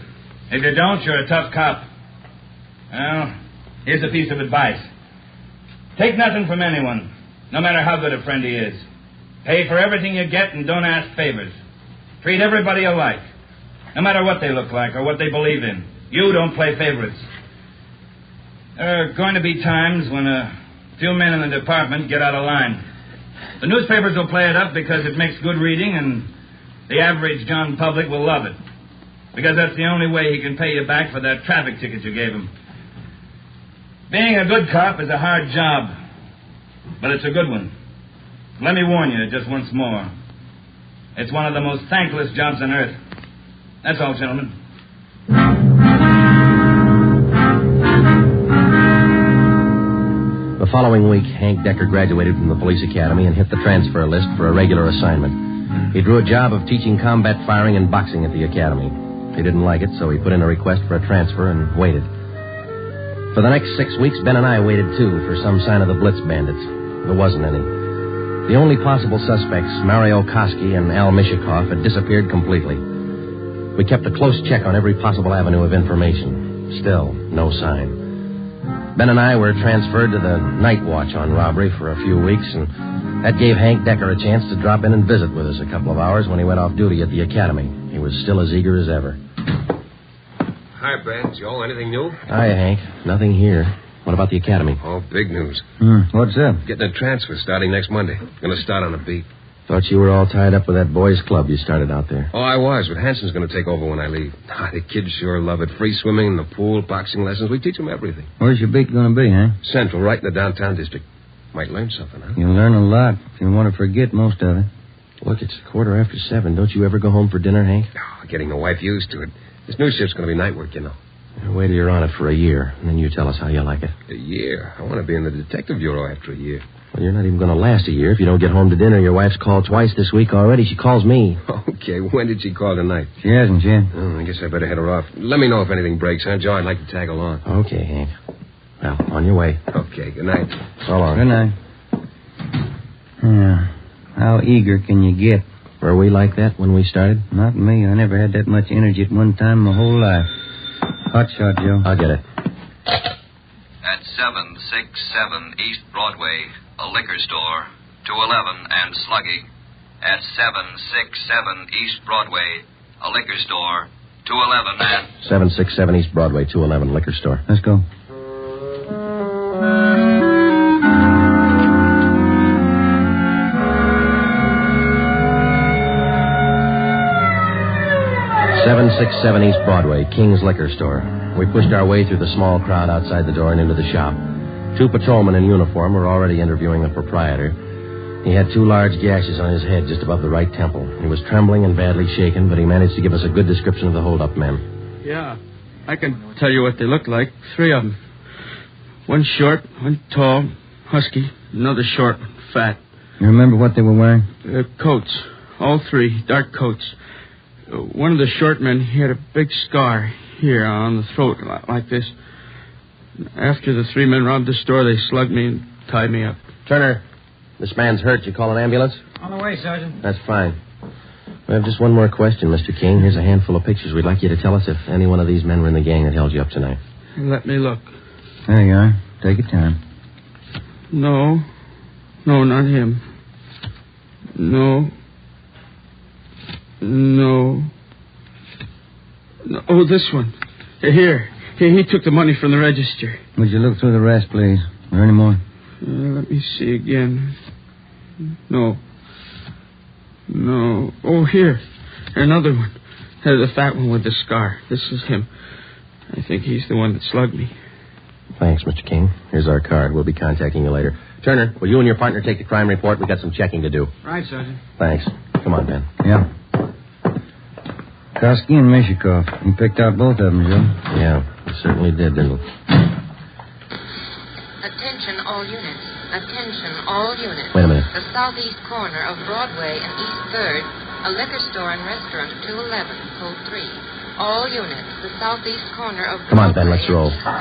If you don't, you're a tough cop. Well, here's a piece of advice. Take nothing from anyone, no matter how good a friend he is. Pay for everything you get and don't ask favors. Treat everybody alike, no matter what they look like or what they believe in. You don't play favorites. There are going to be times when a few men in the department get out of line. The newspapers will play it up because it makes good reading, and the average John public will love it. Because that's the only way he can pay you back for that traffic ticket you gave him. Being a good cop is a hard job, but it's a good one. Let me warn you just once more. It's one of the most thankless jobs on earth. That's all, gentlemen. The following week, Hank Decker graduated from the police academy and hit the transfer list for a regular assignment. He drew a job of teaching combat firing and boxing at the academy. He didn't like it, so he put in a request for a transfer and waited. For the next 6 weeks, Ben and I waited, too, for some sign of the Blitz bandits. There wasn't any. The only possible suspects, Mario Koski and Al Mishikoff, had disappeared completely. We kept a close check on every possible avenue of information. Still, no sign. Ben and I were transferred to the night watch on robbery for a few weeks, and that gave Hank Decker a chance to drop in and visit with us a couple of hours when he went off duty at the academy. He was still as eager as ever. Hi, Ben. Joe, anything new? Hi, Hank. Nothing here. What about the academy? Oh, big news. What's up? Getting a transfer starting next Monday. Going to start on a beat. Thought you were all tied up with that boys' club you started out there. Oh, I was, but Hanson's going to take over when I leave. The kids sure love it. Free swimming in the pool, boxing lessons. We teach them everything. Where's your beat going to be, huh? Central, right in the downtown district. Might learn something, huh? You'll learn a lot if you want to forget most of it. Look, it's 7:15. Don't you ever go home for dinner, Hank? Oh, getting the wife used to it. This new shift's going to be night work, you know. Wait till you're on it for a year, and then you tell us how you like it. A year? I want to be in the detective bureau after a year. Well, you're not even going to last a year. If you don't get home to dinner, your wife's called twice this week already. She calls me. Okay, when did she call tonight? She hasn't yet. Oh, I guess I better head her off. Let me know if anything breaks, huh, Joe? I'd like to tag along. Okay, Hank. Well, on your way. Okay, good night. So long. Good night. Yeah. How eager can you get? Were we like that when we started? Not me. I never had that much energy at one time my whole life. Hot shot, Joe. I'll get it. At 767 East Broadway, a liquor store, 211 and Sluggy. At 767 East Broadway, a liquor store, 211 and... 767 East Broadway, 211 liquor store. Let's go. East Broadway, King's Liquor Store. We pushed our way through the small crowd outside the door and into the shop. 2 patrolmen in uniform were already interviewing the proprietor. He had 2 large gashes on his head just above the right temple. He was trembling and badly shaken, but he managed to give us a good description of the hold-up men. Yeah, I can tell you what they look like. 3 of them. One short, one tall, husky, another short, fat. You remember what they were wearing? Coats. All 3, dark coats. One of the short men, he had a big scar here on the throat, like this. After the 3 men robbed the store, they slugged me and tied me up. Turner, this man's hurt. You call an ambulance? On the way, Sergeant. That's fine. We have just one more question, Mr. King. Here's a handful of pictures. We'd like you to tell us if any one of these men were in the gang that held you up tonight. Let me look. There you are. Take your time. No, not him. No. Oh, this one. Here. He took the money from the register. Would you look through the rest, please? Are there any more? Let me see again. No. Oh, here. Another one. The fat one with the scar. This is him. I think he's the one that slugged me. Thanks, Mr. King. Here's our card. We'll be contacting you later. Turner, will you and your partner take the crime report? We've got some checking to do. Right, Sergeant. Thanks. Come on, Ben. Yeah. Koski and Mishikoff. You picked out both of them, Joe. Yeah, we certainly did, didn't we? Attention all units. Attention all units. Wait a minute. The southeast corner of Broadway and East 3rd, a liquor store and restaurant, 211, code 3. All units, the southeast corner of Broadway. Come on, Ben, let's roll. and East 3rd.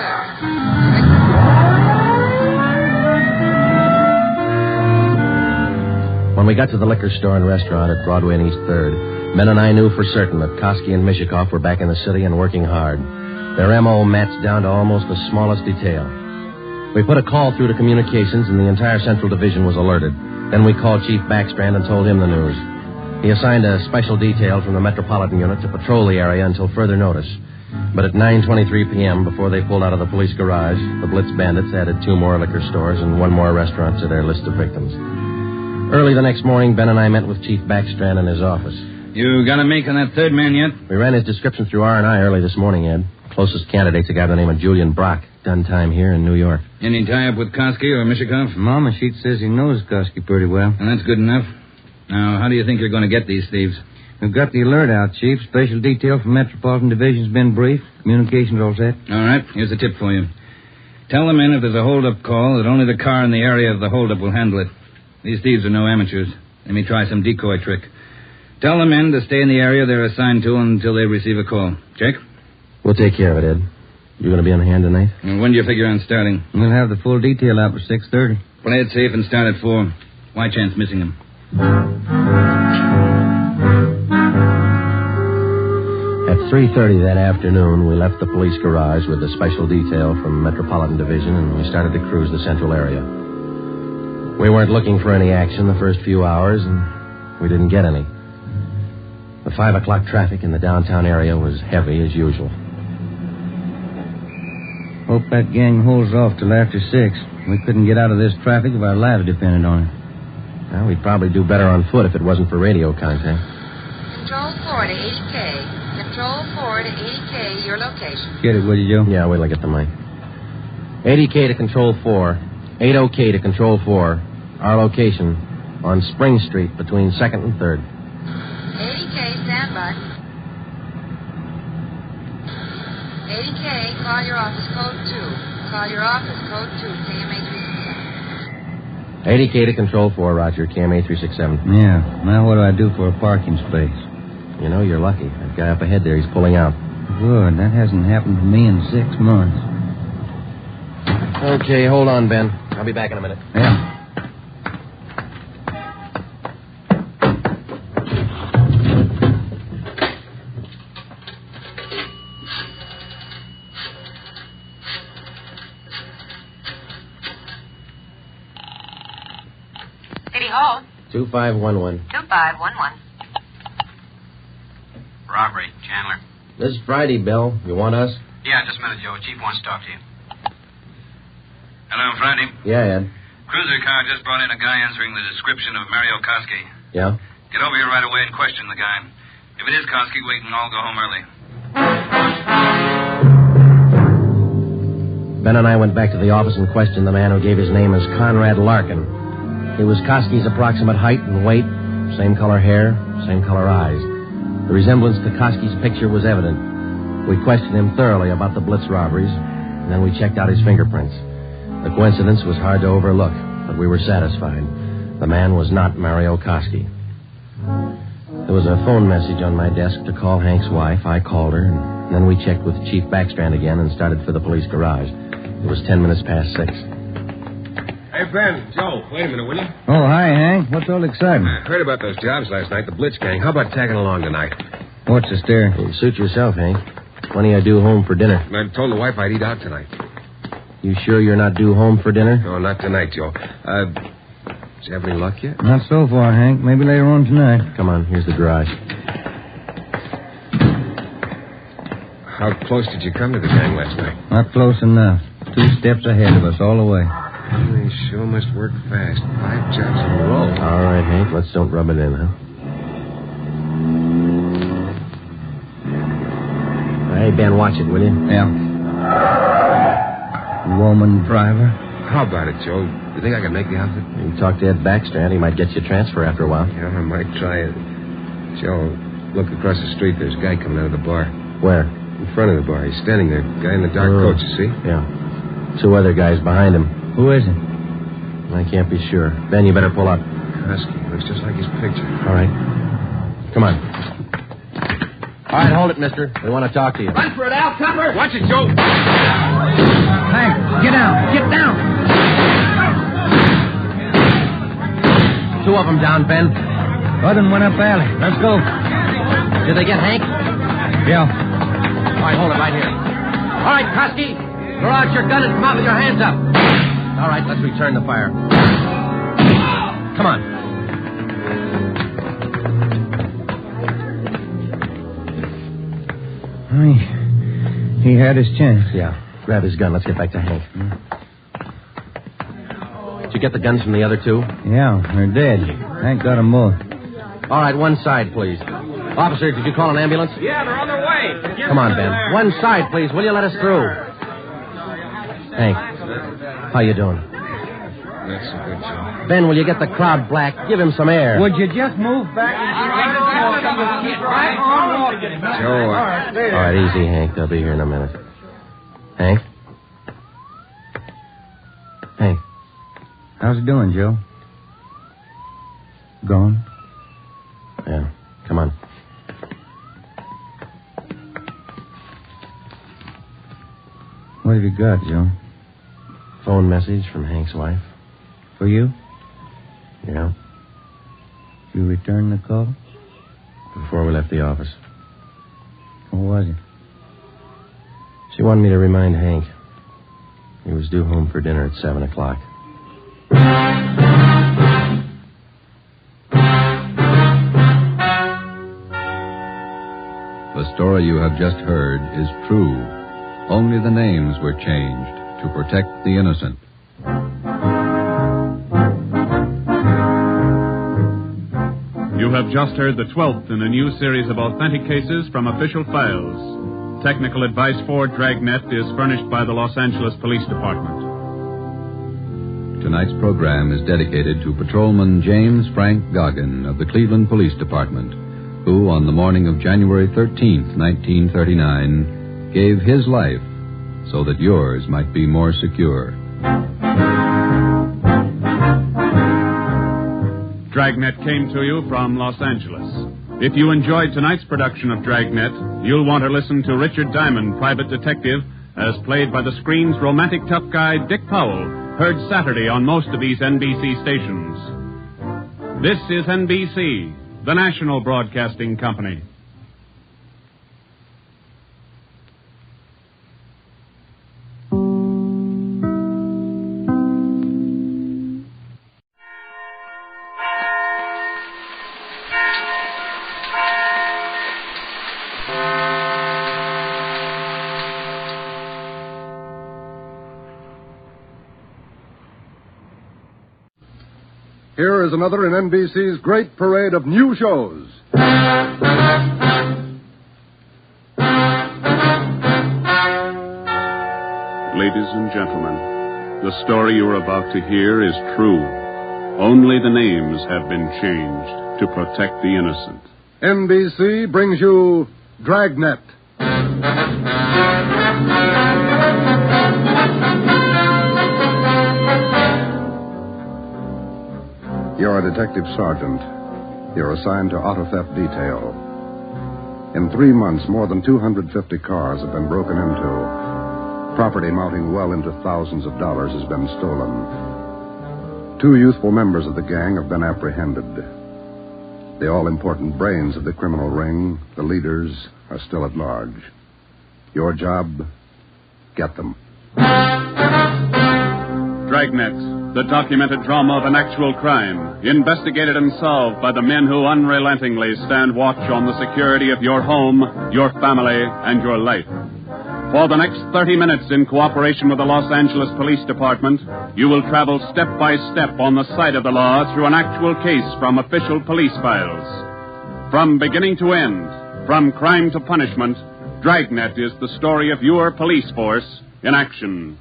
When we got to the liquor store and restaurant at Broadway and East 3rd, Ben and I knew for certain that Koski and Mishikoff were back in the city and working hard. Their M.O. matched down to almost the smallest detail. We put a call through to communications, and the entire Central Division was alerted. Then we called Chief Backstrand and told him the news. He assigned a special detail from the Metropolitan Unit to patrol the area until further notice. But at 9:23 p.m., before they pulled out of the police garage, the Blitz bandits added 2 more liquor stores and 1 more restaurant to their list of victims. Early the next morning, Ben and I met with Chief Backstrand in his office. You got a make on that third man yet? We ran his description through R&I early this morning, Ed. Closest candidate's a guy by the name of Julian Brock. Done time here in New York. Any tie-up with Koski or Mishikoff? Mama Sheet says he knows Koski pretty well. And that's good enough. Now, how do you think you're going to get these thieves? We've got the alert out, Chief. Special detail from Metropolitan Division's been briefed. Communications all set. All right, here's a tip for you. Tell the men if there's a hold-up call that only the car in the area of the hold-up will handle it. These thieves are no amateurs. They may try some decoy trick. Tell the men to stay in the area they're assigned to until they receive a call. Check? We'll take care of it, Ed. You going to be on hand tonight? And when do you figure on starting? We'll have the full detail out for 6:30. Play it safe and start at 4. Why chance missing them? At 3:30 that afternoon, we left the police garage with the special detail from Metropolitan Division, and we started to cruise the central area. We weren't looking for any action the first few hours, and we didn't get any. The 5 o'clock traffic in the downtown area was heavy as usual. Hope that gang holds off till after 6. We couldn't get out of this traffic if our lives depended on it. Well, we'd probably do better on foot if it wasn't for radio contact. Control 4 to 80K. Control 4 to 80K, your location. Get it, will you, Joe? Yeah, wait till I get the mic. 80K to Control 4. 80K to Control 4. Our location on Spring Street between 2nd and 3rd. 80K, stand by. 80K, call your office code 2. Call your office code 2, KMA 367. 80K to Control 4, Roger, KMA 367. Yeah, now what do I do for a parking space? You know, you're lucky. That guy up ahead there, he's pulling out. Good, that hasn't happened to me in 6 months. Okay, hold on, Ben. I'll be back in a minute. Yeah. City Hall. 2511. 2511. Robbery, Chandler. This is Friday, Bill. You want us? Yeah, just a minute, Joe. Chief wants to talk to you. Hello, Friday. Yeah, Ed. Cruiser car just brought in a guy answering the description of Mario Koski. Yeah? Get over here right away and question the guy. If it is Koski, we can all go home early. Ben and I went back to the office and questioned the man who gave his name as Conrad Larkin. He was Koski's approximate height and weight, same color hair, same color eyes. The resemblance to Koski's picture was evident. We questioned him thoroughly about the Blitz robberies, and then we checked out his fingerprints. The coincidence was hard to overlook, but we were satisfied. The man was not Mario Koski. There was a phone message on my desk to call Hank's wife. I called her, and then we checked with Chief Backstrand again and started for the police garage. It was 10 minutes past 6. Hey, Ben, Joe, wait a minute, will you? Oh, hi, Hank. What's all the excitement? I heard about those jobs last night, the Blitz gang. How about tagging along tonight? What's the stare? Well, suit yourself, Hank. Plenty I do home for dinner. I told the wife I'd eat out tonight. You sure you're not due home for dinner? No, not tonight, Joe. Did you have any luck yet? Not so far, Hank. Maybe later on tonight. Come on, here's the garage. How close did you come to the gang last night? Not close enough. 2 steps ahead of us all the way. They sure must work fast. 5 jobs in a row. All right, Hank, let's don't rub it in, huh? Hey, Ben, watch it, will you? Yeah. Woman driver. How about it, Joe? You think I can make the outfit? You can talk to Ed Backstrand. He might get you a transfer after a while. Yeah, I might try it. Joe, Look across the street. There's a guy coming out of the bar. Where? In front of the bar. He's standing there. Guy in the dark coat, you see? Yeah. 2 other guys behind him. Who is it? I can't be sure. Ben, you better pull up. Husky. Looks just like his picture. All right. Come on. All right, hold it, mister. We want to talk to you. Run for it, Al. Cover. Watch it, Joe. Hank, get down. Get down. 2 of them down, Ben. Other one went up alley. Let's go. Did they get Hank? Yeah. All right, hold it right here. All right, Kosky. Throw out your gun and come out with your hands up. All right, let's return the fire. Come on. He had his chance. Yeah. Grab his gun. Let's get back to Hank. Did you get the guns from the other 2? Yeah, they're dead. Hank got them both. All right, one side, please. Officer, did you call an ambulance? Yeah, they're on their way. Come on, Ben. One side, please. Will you let us through? Hank, how you doing? That's a good job. Ben, will you get the crowd black? Give him some air. Would you just move back? Joe, All right, easy, Hank. They'll be here in a minute. Hank? Hank? How's it doing, Joe? Gone? Yeah. Come on. What have you got, Joe? Phone message from Hank's wife. For you? Yeah. Did you return the call? Before we left the office. What was it? She wanted me to remind Hank. He was due home for dinner at 7 o'clock. The story you have just heard is true. Only the names were changed to protect the innocent. You have just heard the 12th in a new series of authentic cases from official files. Technical advice for Dragnet is furnished by the Los Angeles Police Department. Tonight's program is dedicated to Patrolman James Frank Goggin of the Cleveland Police Department, who, on the morning of January 13th, 1939, gave his life so that yours might be more secure. Dragnet came to you from Los Angeles. If you enjoyed tonight's production of Dragnet, you'll want to listen to Richard Diamond, private detective, as played by the screen's romantic tough guy, Dick Powell, heard Saturday on most of these NBC stations. This is NBC, the national broadcasting company. Here is another in NBC's great parade of new shows. Ladies and gentlemen, the story you are about to hear is true. Only the names have been changed to protect the innocent. NBC brings you Dragnet. You're a detective sergeant. You're assigned to auto theft detail. In 3 months, more than 250 cars have been broken into. Property mounting well into thousands of dollars has been stolen. 2 youthful members of the gang have been apprehended. The all-important brains of the criminal ring, the leaders, are still at large. Your job, get them. Dragnet, the documented drama of an actual crime, investigated and solved by the men who unrelentingly stand watch on the security of your home, your family, and your life. For the next 30 minutes, in cooperation with the Los Angeles Police Department, you will travel step by step on the side of the law through an actual case from official police files. From beginning to end, from crime to punishment, Dragnet is the story of your police force in action.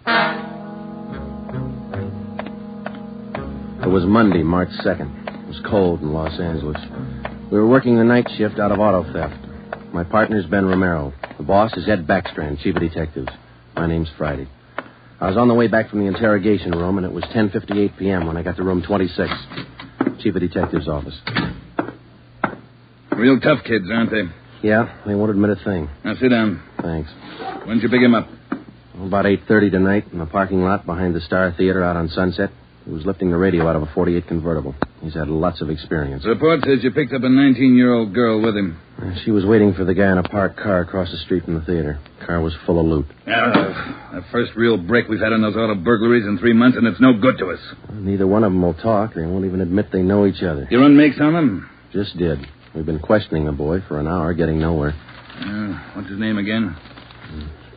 It was Monday, March 2nd. It was cold in Los Angeles. We were working the night shift out of auto theft. My partner's Ben Romero. The boss is Ed Backstrand, chief of detectives. My name's Friday. I was on the way back from the interrogation room, and it was 10:58 p.m. when I got to room 26, chief of detectives' office. Real tough kids, aren't they? Yeah, they won't admit a thing. Now, sit down. Thanks. When'd you pick him up? About 8:30 tonight in the parking lot behind the Star Theater out on Sunset. He was lifting the radio out of a 48 convertible. He's had lots of experience. The report says you picked up a 19-year-old girl with him. She was waiting for the guy in a parked car across the street from the theater. Car was full of loot. The first real break we've had on those auto burglaries in 3 months, and it's no good to us. Neither one of them will talk. They won't even admit they know each other. You run makes on them? Just did. We've been questioning the boy for an hour, getting nowhere. What's his name again?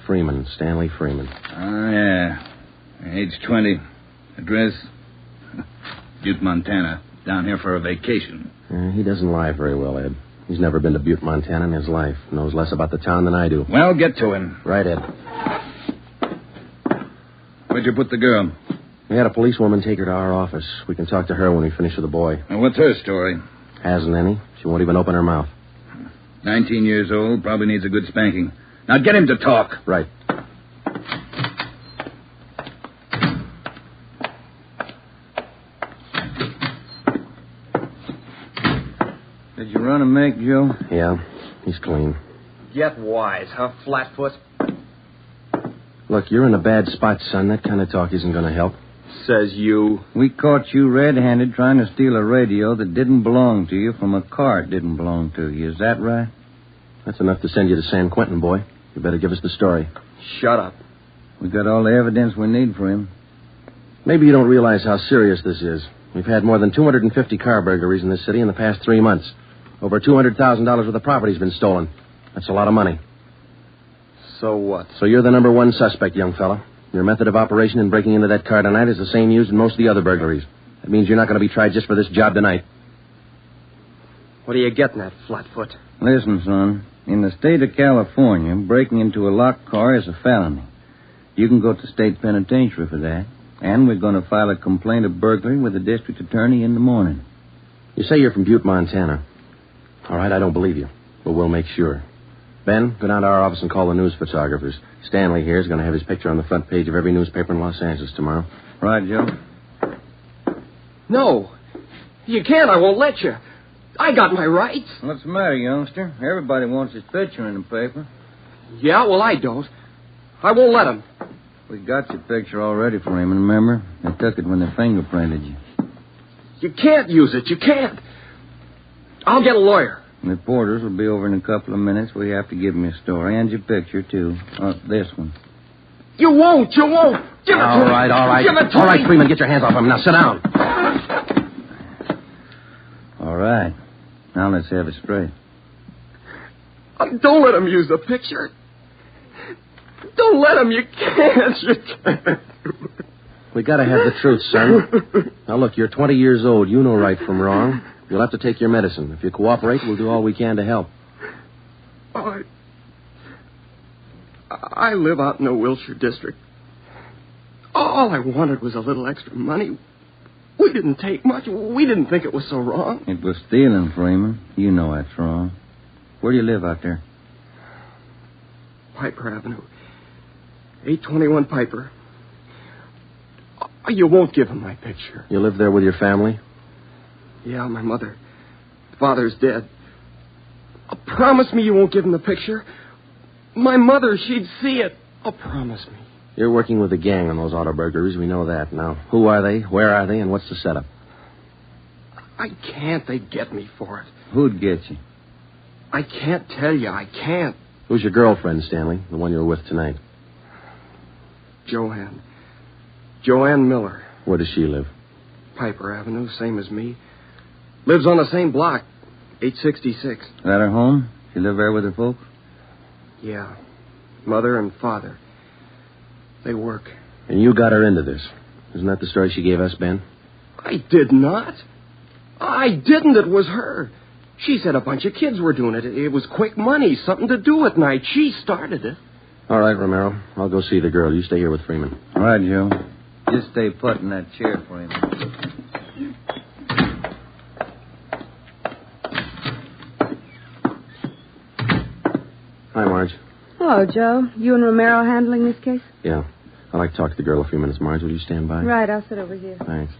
Freeman, Stanley Freeman. Oh, yeah. Age 20. Address? Butte, Montana. Down here for a vacation. He doesn't lie very well, Ed. He's never been to Butte, Montana in his life. Knows less about the town than I do. Well, get to him. Right, Ed. Where'd you put the girl? We had a policewoman take her to our office. We can talk to her when we finish with the boy. Now, what's her story? Hasn't any. She won't even open her mouth. 19 years old, probably needs a good spanking. Now, get him to talk. Right. Did you run a make, Joe? Yeah, he's clean. Get wise, huh, Flatfoot? Look, you're in a bad spot, son. That kind of talk isn't going to help. Says you. We caught you red-handed trying to steal a radio that didn't belong to you from a car it didn't belong to you. Is that right? That's enough to send you to San Quentin, boy. You better give us the story. Shut up. We got all the evidence we need for him. Maybe you don't realize how serious this is. We've had more than 250 car burglaries in this city in the past 3 months. Over $200,000 worth of property's been stolen. That's a lot of money. So what? So you're the number one suspect, young fella. Your method of operation in breaking into that car tonight is the same used in most of the other burglaries. That means you're not going to be tried just for this job tonight. What are you getting at, Flatfoot? Listen, son. In the state of California, breaking into a locked car is a felony. You can go to state penitentiary for that. And we're going to file a complaint of burglary with the district attorney in the morning. You say you're from Butte, Montana. All right, I don't believe you, but we'll make sure. Ben, go down to our office and call the news photographers. Stanley here is going to have his picture on the front page of every newspaper in Los Angeles tomorrow. Right, Joe? No. You can't. I won't let you. I got my rights. What's the matter, youngster? Everybody wants his picture in the paper. Yeah, well, I don't. I won't let him. We got your picture already for him, remember? They took it when they fingerprinted you. You can't use it. You can't. I'll get a lawyer. Reporters will be over in a couple of minutes. We have to give them your story and your picture, too. This one. You won't. You won't. Give it to me. All right. Give it to all me. right, Freeman, get your hands off him. Now, sit down. All right. Now let's have it straight. Don't let him use the picture. Don't let him. You can't. You can't. We got to have the truth, son. Now, look, you're 20 years old. You know right from wrong. You'll have to take your medicine. If you cooperate, we'll do all we can to help. Oh, I live out in the Wilshire district. All I wanted was a little extra money. We didn't take much. We didn't think it was so wrong. It was stealing, Freeman. You know that's wrong. Where do you live out there? Piper Avenue. 821 Piper. You won't give him my picture. You live there with your family? Yeah, my mother. Father's dead. Promise me you won't give him the picture. My mother, she'd see it. Promise me. You're working with a gang on those auto burglaries. We know that. Now, who are they? Where are they? And what's the setup? I can't. They'd get me for it. Who'd get you? I can't tell you. I can't. Who's your girlfriend, Stanley? The one you were with tonight? Joanne Miller. Where does she live? Piper Avenue, same as me. Lives on the same block, 866. Is that her home? She live there with her folks? Yeah. Mother and father. They work. And you got her into this. Isn't that the story she gave us, Ben? I did not. I didn't. It was her. She said a bunch of kids were doing it. It was quick money, something to do at night. She started it. All right, Romero. I'll go see the girl. You stay here with Freeman. All right, Joe. Just stay put in that chair for him. Hi, Marge. Hello, Joe. You and Romero handling this case? Yeah. I'd like to talk to the girl a few minutes, Marge. Will you stand by? Right, I'll sit over here. Thanks.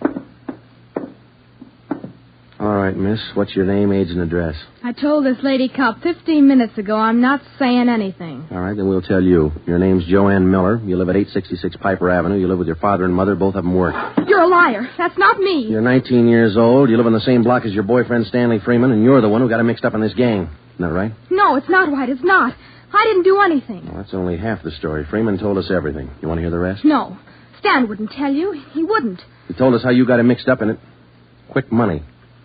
All right, miss. What's your name, age, and address? I told this lady cop 15 minutes ago I'm not saying anything. All right, then we'll tell you. Your name's Joanne Miller. You live at 866 Piper Avenue. You live with your father and mother. Both of them work. You're a liar. That's not me. You're 19 years old. You live on the same block as your boyfriend, Stanley Freeman, and you're the one who got him mixed up in this gang. Isn't that right? No, it's not right. It's not. I didn't do anything. Well, that's only half the story. Freeman told us everything. You want to hear the rest? No. Stan wouldn't tell you. He wouldn't. He told us how you got him mixed up in it. Quick money.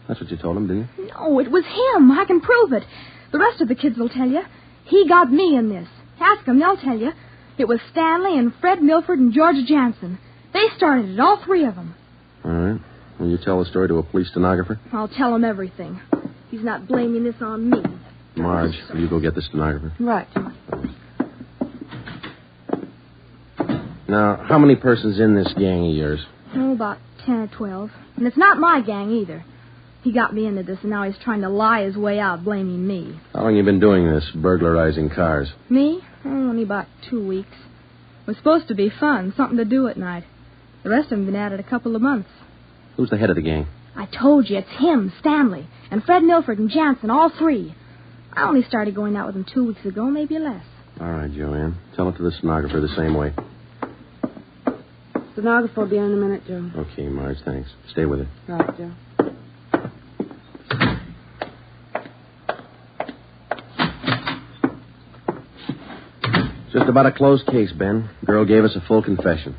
That's what you told him, didn't you? No, it was him. I can prove it. The rest of the kids will tell you. He got me in this. Ask them, they'll tell you. It was Stanley and Fred Milford and George Jansen. They started it, all three of them. All right. Will you tell the story to a police stenographer? I'll tell him everything. He's not blaming this on me. Marge, will you go get the stenographer? Right. Now, how many persons in this gang of yours? Oh, about 10 or 12. And it's not my gang either. He got me into this, and now he's trying to lie his way out, blaming me. How long you been doing this, burglarizing cars? Me? Oh, only about 2 weeks. It was supposed to be fun, something to do at night. The rest of them been at it a couple of months. Who's the head of the gang? I told you, it's him, Stanley, and Fred Milford and Jansen, all three. I only started going out with them 2 weeks ago, maybe less. All right, Joanne. Tell it to the stenographer the same way. Stenographer will be in a minute, Joe. Okay, Marge, thanks. Stay with it. Right, Joe. Just about a closed case, Ben. Girl gave us a full confession.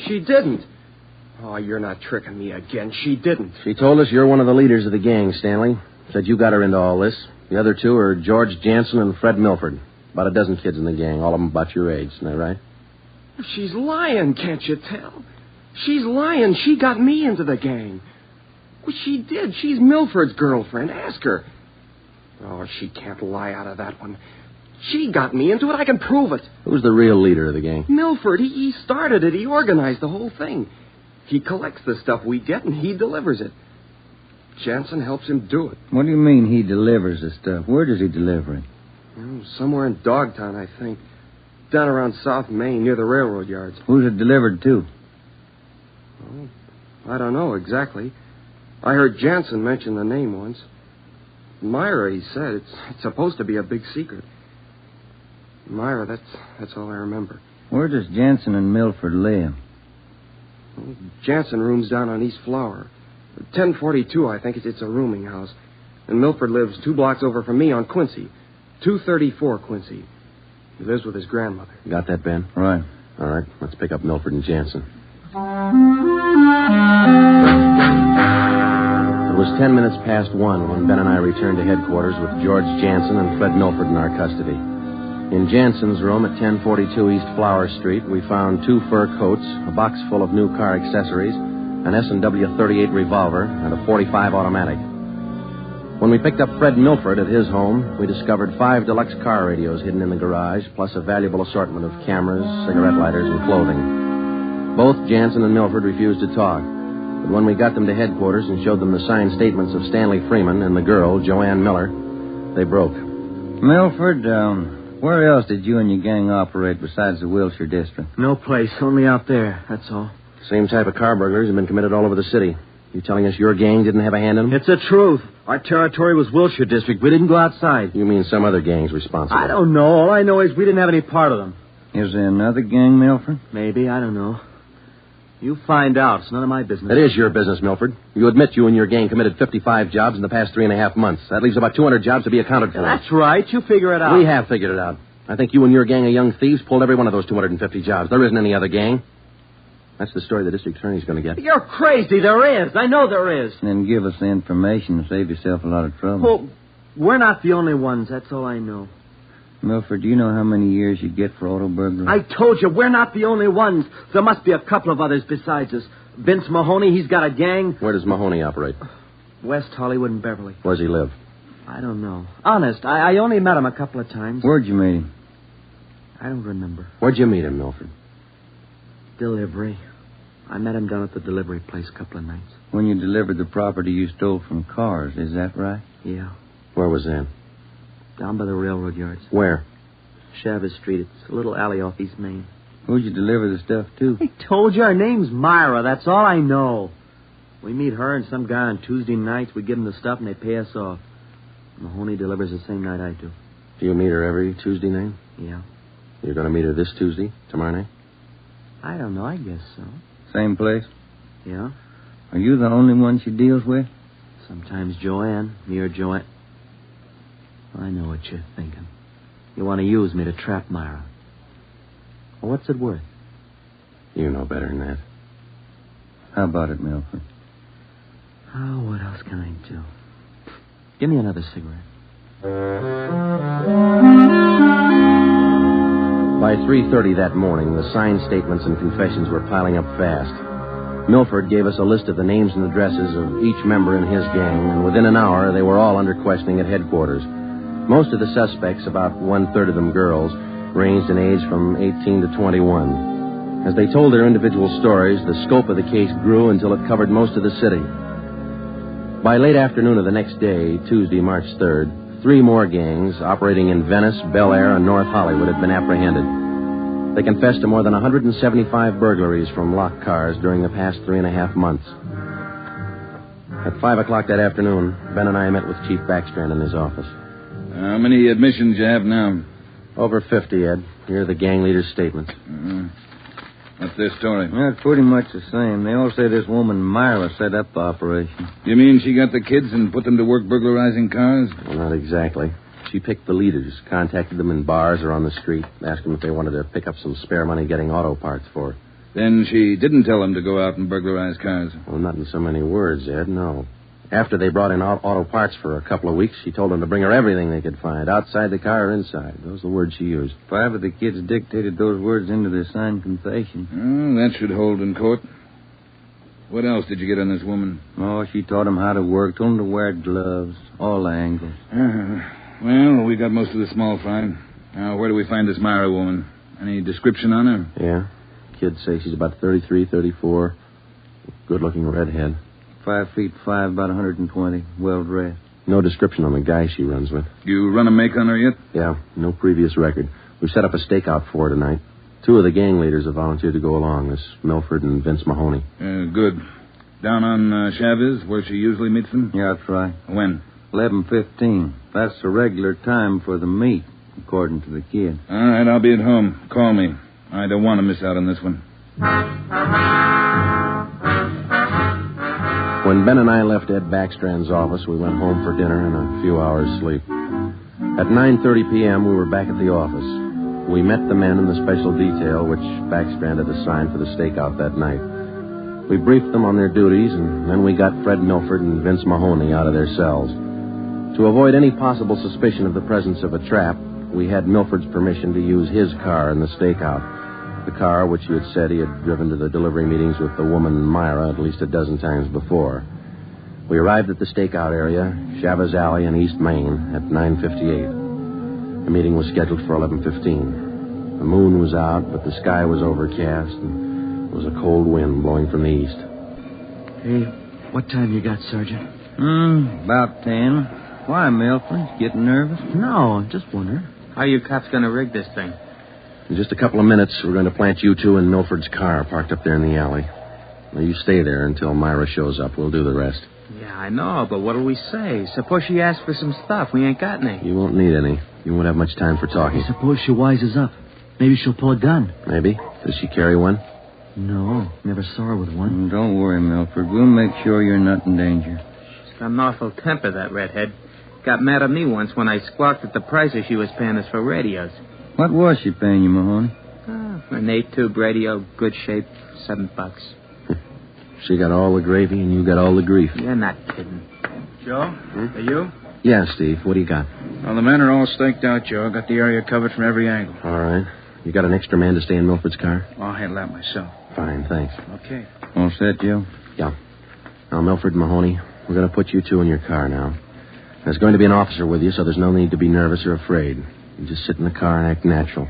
She didn't. Oh, you're not tricking me again. She didn't. She told us you're one of the leaders of the gang, Stanley. Said you got her into all this. The other two are George Jansen and Fred Milford. About a dozen kids in the gang, all of them about your age. Isn't that right? She's lying, can't you tell? She's lying. She got me into the gang. Well, she did. She's Milford's girlfriend. Ask her. Oh, she can't lie out of that one. She got me into it. I can prove it. Who's the real leader of the gang? Milford. He started it. He organized the whole thing. He collects the stuff we get, and he delivers it. Jansen helps him do it. What do you mean he delivers the stuff? Where does he deliver it? Oh, somewhere in Dogtown, I think. Down around South Main, near the railroad yards. Who's it delivered to? Oh, I don't know exactly. I heard Jansen mention the name once. Myra, he said. It's supposed to be a big secret. Myra, that's all I remember. Where does Jansen and Milford live? Well, Jansen rooms down on East Flower. 1042, I think. It's a rooming house. And Milford lives 2 blocks over from me on Quincy. 234 Quincy. He lives with his grandmother. Got that, Ben? Right. All right, let's pick up Milford and Jansen. It was 10 minutes past 1 when Ben and I returned to headquarters with George Jansen and Fred Milford in our custody. In Jansen's room at 1042 East Flower Street, we found 2 fur coats, a box full of new car accessories, an S&W 38 revolver, and a .45 automatic. When we picked up Fred Milford at his home, we discovered 5 deluxe car radios hidden in the garage, plus a valuable assortment of cameras, cigarette lighters, and clothing. Both Jansen and Milford refused to talk, but when we got them to headquarters and showed them the signed statements of Stanley Freeman and the girl, Joanne Miller, they broke. Milford, where else did you and your gang operate besides the Wilshire district? No place, only out there, that's all. Same type of car burglaries have been committed all over the city. You telling us your gang didn't have a hand in them? It's the truth. Our territory was Wilshire district. We didn't go outside. You mean some other gang's responsible? I don't know. All I know is we didn't have any part of them. Is there another gang, Milford? Maybe. I don't know. You find out. It's none of my business. It is your business, Milford. You admit you and your gang committed 55 jobs in the past 3.5 months. That leaves about 200 jobs to be accounted for. That's right. You figure it out. We have figured it out. I think you and your gang of young thieves pulled every one of those 250 jobs. There isn't any other gang. That's the story the district attorney's going to get. You're crazy. There is. I know there is. Then give us the information to save yourself a lot of trouble. Well, we're not the only ones. That's all I know. Milford, do you know how many years you get for auto burglary? I told you, we're not the only ones. There must be a couple of others besides us. Vince Mahoney, he's got a gang. Where does Mahoney operate? West Hollywood and Beverly. Where's he live? I don't know. Honest, I only met him a couple of times. Where'd you meet him? I don't remember. Where'd you meet him, Milford? Delivery. I met him down at the delivery place a couple of nights. When you delivered the property you stole from cars, is that right? Yeah. Where was that? Down by the railroad yards. Where? Chavez Street. It's a little alley off East Main. Who'd you deliver the stuff to? I told you her name's Myra. That's all I know. We meet her and some guy on Tuesday nights. We give them the stuff and they pay us off. Mahoney delivers the same night I do. Do you meet her every Tuesday night? Yeah. You're going to meet her this Tuesday, tomorrow night? I don't know. I guess so. Same place? Yeah. Are you the only one she deals with? Sometimes Joanne. Me or Joanne. I know what you're thinking. You want to use me to trap Myra. Well, what's it worth? You know better than that. How about it, Milford? Oh, what else can I do? Give me another cigarette. By 3:30 that morning, the signed statements and confessions were piling up fast. Milford gave us a list of the names and addresses of each member in his gang, and within an hour, they were all under questioning at headquarters. Most of the suspects, about one-third of them girls, ranged in age from 18 to 21. As they told their individual stories, the scope of the case grew until it covered most of the city. By late afternoon of the next day, Tuesday, March 3rd, 3 more gangs operating in Venice, Bel Air, and North Hollywood had been apprehended. They confessed to more than 175 burglaries from locked cars during the past 3.5 months. At 5 o'clock that afternoon, Ben and I met with Chief Backstrand in his office. How many admissions you have now? Over 50, Ed. Here are the gang leaders' statements. What's their story? Yeah, it's pretty much the same. They all say this woman Myra set up the operation. You mean she got the kids and put them to work burglarizing cars? Well, not exactly. She picked the leaders, contacted them in bars or on the street, asked them if they wanted to pick up some spare money getting auto parts for her. Then she didn't tell them to go out and burglarize cars? Well, not in so many words, Ed, no. After they brought in auto parts for a couple of weeks, she told them to bring her everything they could find, outside the car or inside. Those are the words she used. 5 of the kids dictated those words into their signed confession. Oh, that should hold in court. What else did you get on this woman? Oh, she taught them how to work, told them to wear gloves, all the angles. Well, we got most of the small fry. Now, where do we find this Myra woman? Any description on her? Yeah. Kids say she's about 33, 34. Good-looking redhead. 5'5", about 120, well-dressed. No description on the guy she runs with. You run a make on her yet? Yeah, no previous record. We've set up a stakeout for her tonight. 2 of the gang leaders have volunteered to go along, this Milford and Vince Mahoney. Good. Down on Chavez, where she usually meets them? Yeah, that's right. When? 11:15. That's the regular time for the meet, according to the kid. All right, I'll be at home. Call me. I don't want to miss out on this one. When Ben and I left Ed Backstrand's office, we went home for dinner and a few hours' sleep. At 9:30 p.m., we were back at the office. We met the men in the special detail which Backstrand had assigned for the stakeout that night. We briefed them on their duties, and then we got Fred Milford and Vince Mahoney out of their cells. To avoid any possible suspicion of the presence of a trap, we had Milford's permission to use his car in the stakeout. The car which he had said he had driven to the delivery meetings with the woman Myra at least a dozen times before. We arrived at the stakeout area, Chavez Alley in East Main, at 9:58. The meeting was scheduled for 11:15. The moon was out, but the sky was overcast, and there was a cold wind blowing from the east. Hey, what time you got, Sergeant? About 10. Why, Milford? Getting nervous? No, I'm just wondering. How are you cops going to rig this thing? In just a couple of minutes, we're going to plant you 2 in Milford's car parked up there in the alley. Now, you stay there until Myra shows up. We'll do the rest. Yeah, I know, but what'll we say? Suppose she asks for some stuff. We ain't got any. You won't need any. You won't have much time for talking. Suppose she wises up. Maybe she'll pull a gun. Maybe. Does she carry one? No, never saw her with one. Don't worry, Milford. We'll make sure you're not in danger. She's got an awful temper, that redhead. Got mad at me once when I squawked at the prices she was paying us for radios. What was she paying you, Mahoney? An 8-tube radio, good shape, $7. She got all the gravy and you got all the grief. You're not kidding. Joe, are you? Yeah, Steve. What do you got? Well, the men are all staked out, Joe. Got the area covered from every angle. All right. You got an extra man to stay in Milford's car? I'll handle that myself. Fine, thanks. Okay. All set, Joe? Yeah. Now, Milford and Mahoney, we're going to put you 2 in your car now. There's going to be an officer with you, so there's no need to be nervous or afraid. You just sit in the car and act natural.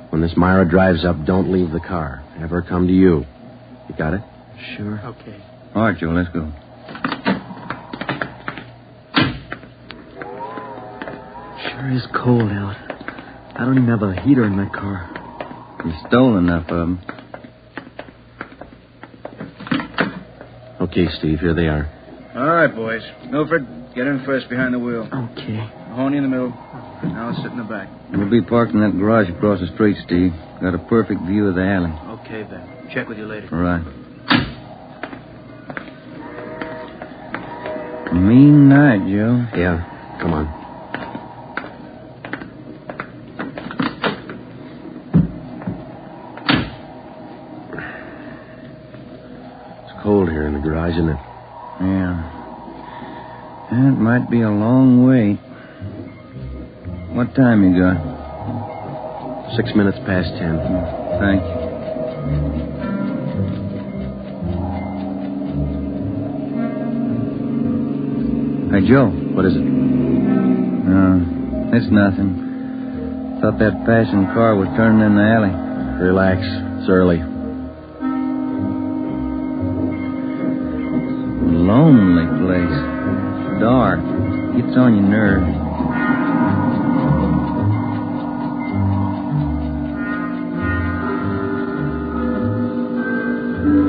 When this Myra drives up, don't leave the car. Have her come to you. You got it? Sure. Okay. All right, Joe, let's go. Sure is cold out. I don't even have a heater in my car. You stole enough of them. Okay, Steve, here they are. All right, boys. Milford, get in first behind the wheel. Okay. Mahoney in the middle. Now I'll sit in the back. We'll be parked in that garage across the street, Steve. Got a perfect view of the alley. Okay, Ben. Check with you later. All right. Mean night, Joe. Yeah, come on. It's cold here in the garage, isn't it? Yeah. It might be a long wait. What time you got? 6 minutes past 10. Thank you. Hey, Joe. What is it? It's nothing. Thought that passing car was turning in the alley. Relax. It's early. Lonely place. Dark. Gets on your nerves.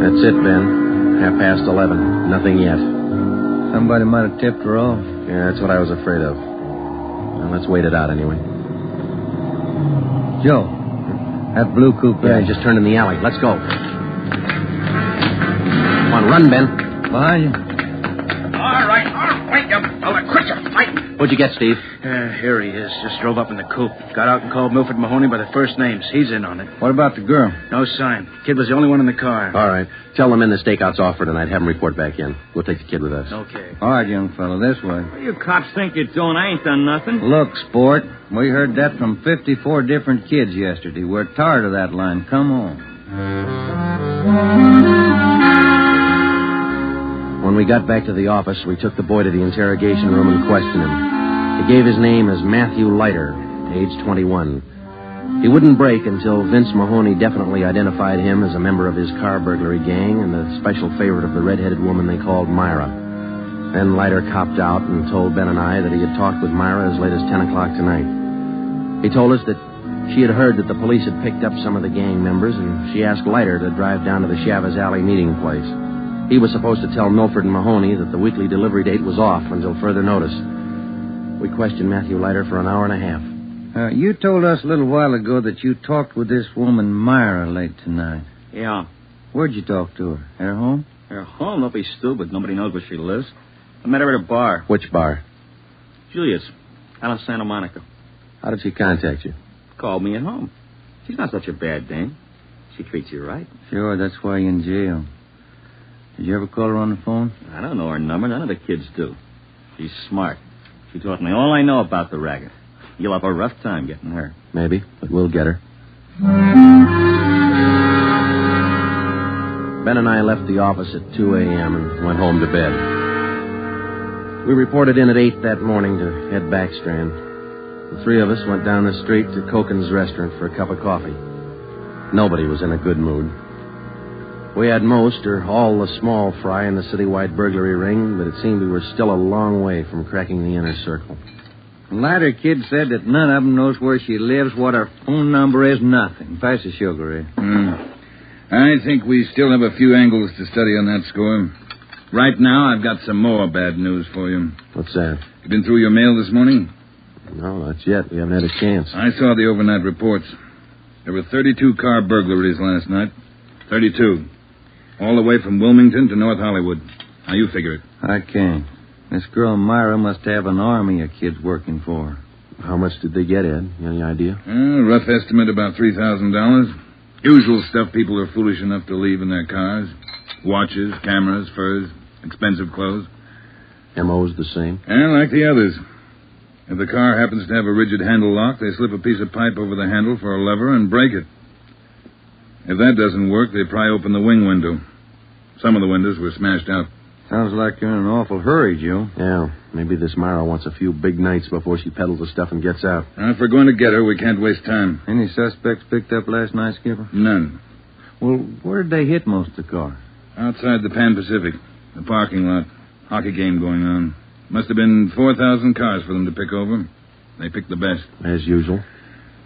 That's it, Ben. 11:30. Nothing yet. Somebody might have tipped her off. Yeah, that's what I was afraid of. Well, let's wait it out anyway. Joe, that blue coupe. Yeah, just turned in the alley. Let's go. Come on, run, Ben. Behind you. All right, wait, you fella. Quit your fighting. What'd you get, Steve? Here he is. Just drove up in the coupe. Got out and called Milford Mahoney by the first names. He's in on it. What about the girl? No sign. Kid was the only one in the car. All right. Tell them in the stakeout's offer tonight. Have him report back in. We'll take the kid with us. Okay. All right, young fellow, this way. What do you cops think you're doing? I ain't done nothing. Look, sport, we heard that from 54 different kids yesterday. We're tired of that line. Come on. When we got back to the office, we took the boy to the interrogation room and questioned him. He gave his name as Matthew Leiter, age 21. He wouldn't break until Vince Mahoney definitely identified him as a member of his car burglary gang and the special favorite of the red-headed woman they called Myra. Then Leiter copped out and told Ben and I that he had talked with Myra as late as 10 o'clock tonight. He told us that she had heard that the police had picked up some of the gang members, and she asked Leiter to drive down to the Chavez Alley meeting place. He was supposed to tell Milford and Mahoney that the weekly delivery date was off until further notice. We questioned Matthew Leiter for an hour and a half. You told us a little while ago that you talked with this woman, Myra, late tonight. Yeah. Where'd you talk to her? At her home? Her home? Don't be stupid. Nobody knows where she lives. I met her at a bar. Which bar? Julius. Out of Santa Monica. How did she contact you? Called me at home. She's not such a bad dame. She treats you right. Sure, that's why you're in jail. Did you ever call her on the phone? I don't know her number. None of the kids do. She's smart. She taught me all I know about the racket. You'll have a rough time getting her. Maybe, but we'll get her. Ben and I left the office at 2 a.m. and went home to bed. We reported in at 8 that morning to Ed Backstrand. The three of us went down the street to Koken's restaurant for a cup of coffee. Nobody was in a good mood. We had most or all the small fry in the citywide burglary ring, but it seemed we were still a long way from cracking the inner circle. The latter kid said that none of them knows where she lives, what her phone number is, nothing. Pass the sugar, Ed. I think we still have a few angles to study on that score. Right now, I've got some more bad news for you. What's that? You been through your mail this morning? No, not yet. We haven't had a chance. I saw the overnight reports. There were 32 car burglaries last night. 32. All the way from Wilmington to North Hollywood. How you figure it? I can't. This girl Myra must have an army of kids working for her. How much did they get, Ed? Any idea? Rough estimate about $3,000. Usual stuff people are foolish enough to leave in their cars. Watches, cameras, furs, expensive clothes. M.O.'s the same? And like the others. If the car happens to have a rigid handle lock, they slip a piece of pipe over the handle for a lever and break it. If that doesn't work, they pry open the wing window. Some of the windows were smashed out. Sounds like you're in an awful hurry, Joe. Yeah, maybe this Myra wants a few big nights before she peddles the stuff and gets out. If we're going to get her, we can't waste time. Any suspects picked up last night, Skipper? None. Well, where did they hit most of the car? Outside the Pan Pacific. The parking lot. Hockey game going on. Must have been 4,000 cars for them to pick over. They picked the best. As usual.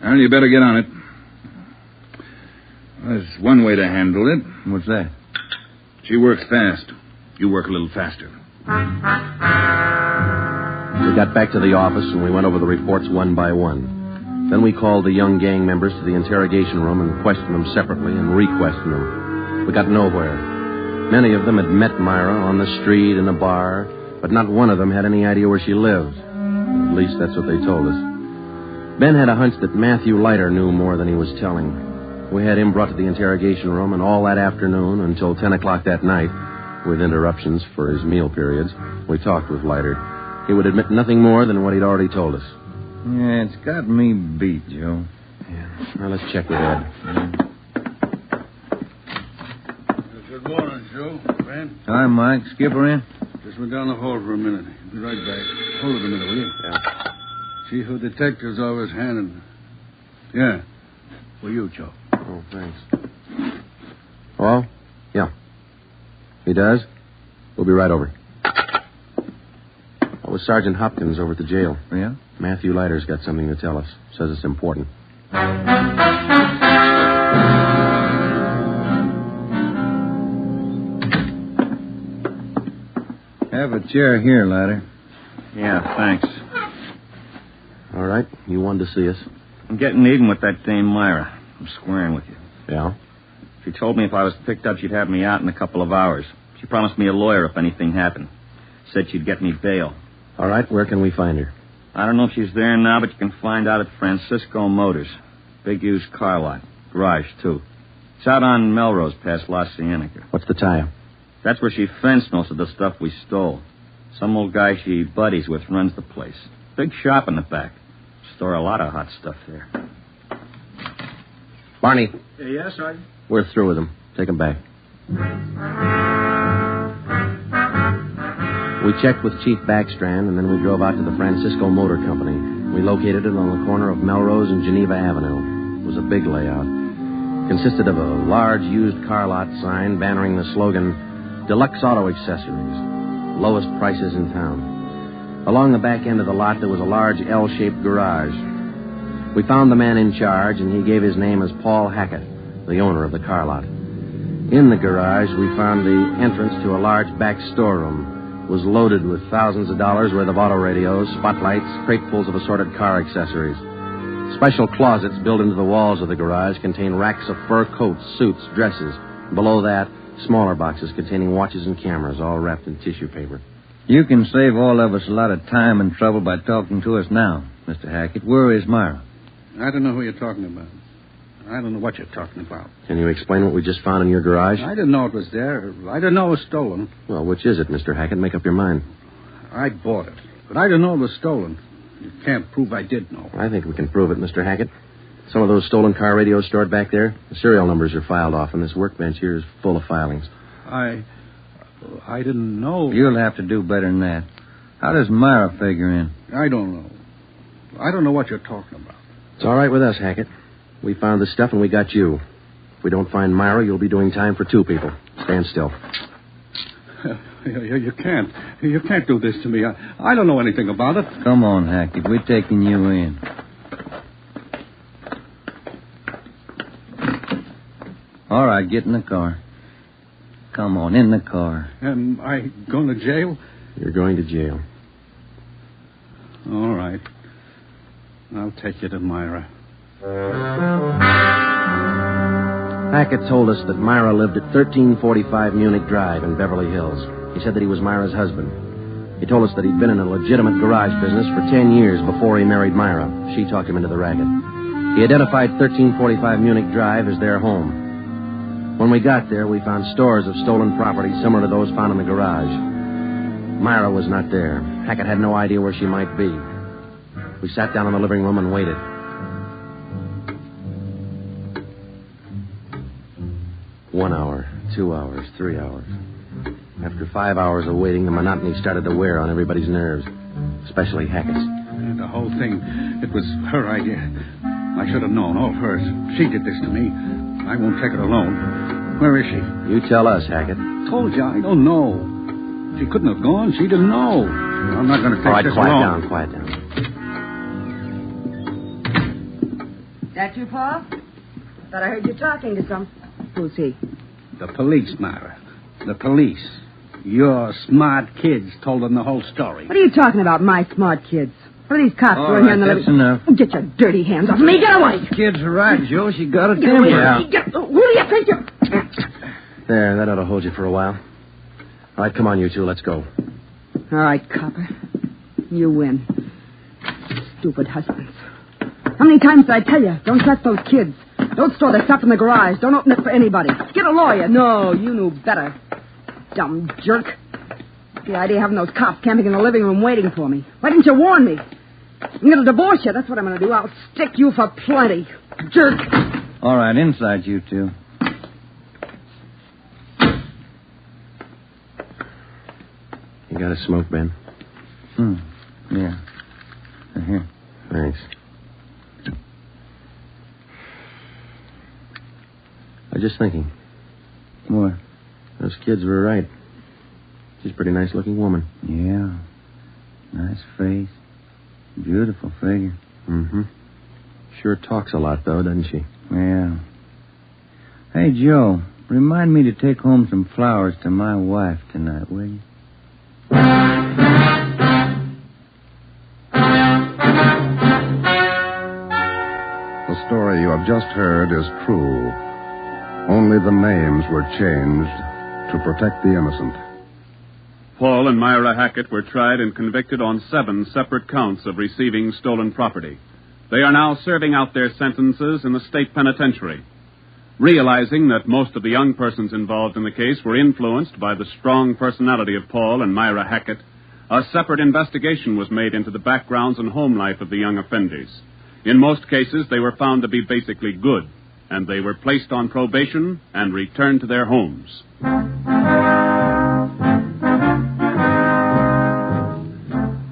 Well, you better get on it. There's one way to handle it. What's that? She works fast. You work a little faster. We got back to the office and we went over the reports one by one. Then we called the young gang members to the interrogation room and questioned them separately and re-questioned them. We got nowhere. Many of them had met Myra on the street, in a bar, but not one of them had any idea where she lived. At least that's what they told us. Ben had a hunch that Matthew Leiter knew more than he was telling. We had him brought to the interrogation room, and all that afternoon until 10 o'clock that night, with interruptions for his meal periods, we talked with Leiter. He would admit nothing more than what he'd already told us. Yeah, it's got me beat, Joe. Yeah. Well, let's check with Ed. Good morning, Joe. Ben? Hi, Mike. Skipper in? Just went down the hall for a minute. Be right back. Hold it a minute, will you? Yeah. Chief of Detectives always handing. Yeah. For you, Joe. Oh, thanks. Hello? Yeah. He does? We'll be right over. That was Sergeant Hopkins over at the jail. Yeah? Matthew Leiter's got something to tell us. Says it's important. Have a chair here, Leiter. Yeah, thanks. All right. You wanted to see us. I'm getting even with that dame Myra. I'm squaring with you. Yeah? She told me if I was picked up, she'd have me out in a couple of hours. She promised me a lawyer if anything happened. Said she'd get me bail. All right. Where can we find her? I don't know if she's there now, but you can find out at Francisco Motors. Big used car lot. Garage, too. It's out on Melrose past La Cienega. What's the tie-up? That's where she fenced most of the stuff we stole. Some old guy she buddies with runs the place. Big shop in the back. Store a lot of hot stuff there. Barney. Yes, Sergeant? We're through with him. Take him back. We checked with Chief Backstrand, and then we drove out to the Francisco Motor Company. We located it on the corner of Melrose and Geneva Avenue. It was a big layout. Consisted of a large used car lot sign bannering the slogan, Deluxe Auto Accessories, lowest prices in town. Along the back end of the lot, there was a large L-shaped garage. We found the man in charge, and he gave his name as Paul Hackett, the owner of the car lot. In the garage, we found the entrance to a large back storeroom. It was loaded with thousands of dollars worth of auto radios, spotlights, cratefuls of assorted car accessories. Special closets built into the walls of the garage contain racks of fur coats, suits, dresses. Below that, smaller boxes containing watches and cameras, all wrapped in tissue paper. You can save all of us a lot of time and trouble by talking to us now, Mr. Hackett. Where is Myra? I don't know who you're talking about. I don't know what you're talking about. Can you explain what we just found in your garage? I didn't know it was there. I didn't know it was stolen. Well, which is it, Mr. Hackett? Make up your mind. I bought it, but I didn't know it was stolen. You can't prove I did know. I think we can prove it, Mr. Hackett. Some of those stolen car radios stored back there, the serial numbers are filed off, and this workbench here is full of filings. I didn't know. You'll have to do better than that. How does Myra figure in? I don't know. I don't know what you're talking about. It's all right with us, Hackett. We found the stuff and we got you. If we don't find Myra, you'll be doing time for two people. Stand still. You can't. You can't do this to me. I don't know anything about it. Come on, Hackett. We're taking you in. All right, get in the car. Come on, in the car. Am I going to jail? You're going to jail. All right. I'll take you to Myra. Hackett told us that Myra lived at 1345 Munich Drive in Beverly Hills. He said that he was Myra's husband. He told us that he'd been in a legitimate garage business for 10 years before he married Myra. She talked him into the racket. He identified 1345 Munich Drive as their home. When we got there, we found stores of stolen property similar to those found in the garage. Myra was not there. Hackett had no idea where she might be. We sat down in the living room and waited. 1 hour, 2 hours, 3 hours. After 5 hours of waiting, the monotony started to wear on everybody's nerves, especially Hackett's. The whole thing, it was her idea. I should have known, all hers. She did this to me. I won't take it alone. Where is she? You tell us, Hackett. Told you, I don't know. She couldn't have gone. She didn't know. I'm not going to take this alone. Quiet down. That you, Paul? Thought I heard you talking to some. Who's he? The police, Myra. The police. Your smart kids told them the whole story. What are you talking about, my smart kids? What are these cops All doing here in the right, that's enough. Get your dirty hands off me. Get away. Kid's right, Joe. She got it. Get away. Yeah. Who do you think you're... There, that ought to hold you for a while. All right, come on, you two. Let's go. All right, copper. You win. Stupid husbands. How many times did I tell you? Don't trust those kids. Don't store their stuff in the garage. Don't open it for anybody. Get a lawyer. No, you knew better. Dumb jerk. The idea of having those cops camping in the living room waiting for me. Why didn't you warn me? I'm going to divorce you. That's what I'm going to do. I'll stick you for plenty. Jerk. All right, inside, you two. You got a smoke, Ben? Yeah. Here. Thanks. I was just thinking. What? Those kids were right. She's a pretty nice-looking woman. Yeah. Nice face. Beautiful figure. Mm-hmm. Sure talks a lot, though, doesn't she? Yeah. Hey, Joe, remind me to take home some flowers to my wife tonight, will you? The story you have just heard is true. Only the names were changed to protect the innocent. Paul and Myra Hackett were tried and convicted on 7 separate counts of receiving stolen property. They are now serving out their sentences in the state penitentiary. Realizing that most of the young persons involved in the case were influenced by the strong personality of Paul and Myra Hackett, a separate investigation was made into the backgrounds and home life of the young offenders. In most cases, they were found to be basically good, and they were placed on probation and returned to their homes.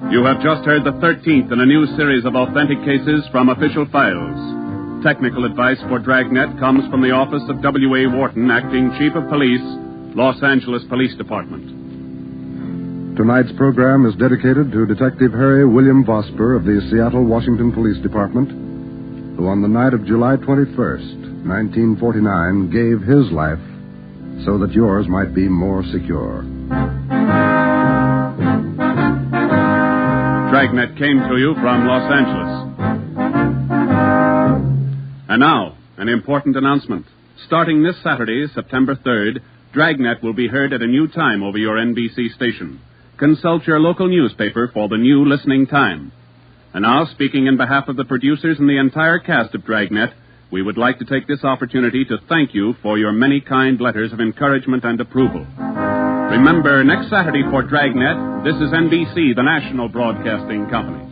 You have just heard the 13th in a new series of authentic cases from official files. Technical advice for Dragnet comes from the office of W.A. Wharton, Acting Chief of Police, Los Angeles Police Department. Tonight's program is dedicated to Detective Harry William Vosper of the Seattle, Washington Police Department, who on the night of July 21st, 1949, gave his life so that yours might be more secure. Dragnet came to you from Los Angeles. And now, an important announcement. Starting this Saturday, September 3rd, Dragnet will be heard at a new time over your NBC station. Consult your local newspaper for the new listening time. And now, speaking in behalf of the producers and the entire cast of Dragnet, we would like to take this opportunity to thank you for your many kind letters of encouragement and approval. Remember, next Saturday for Dragnet, this is NBC, the national broadcasting company.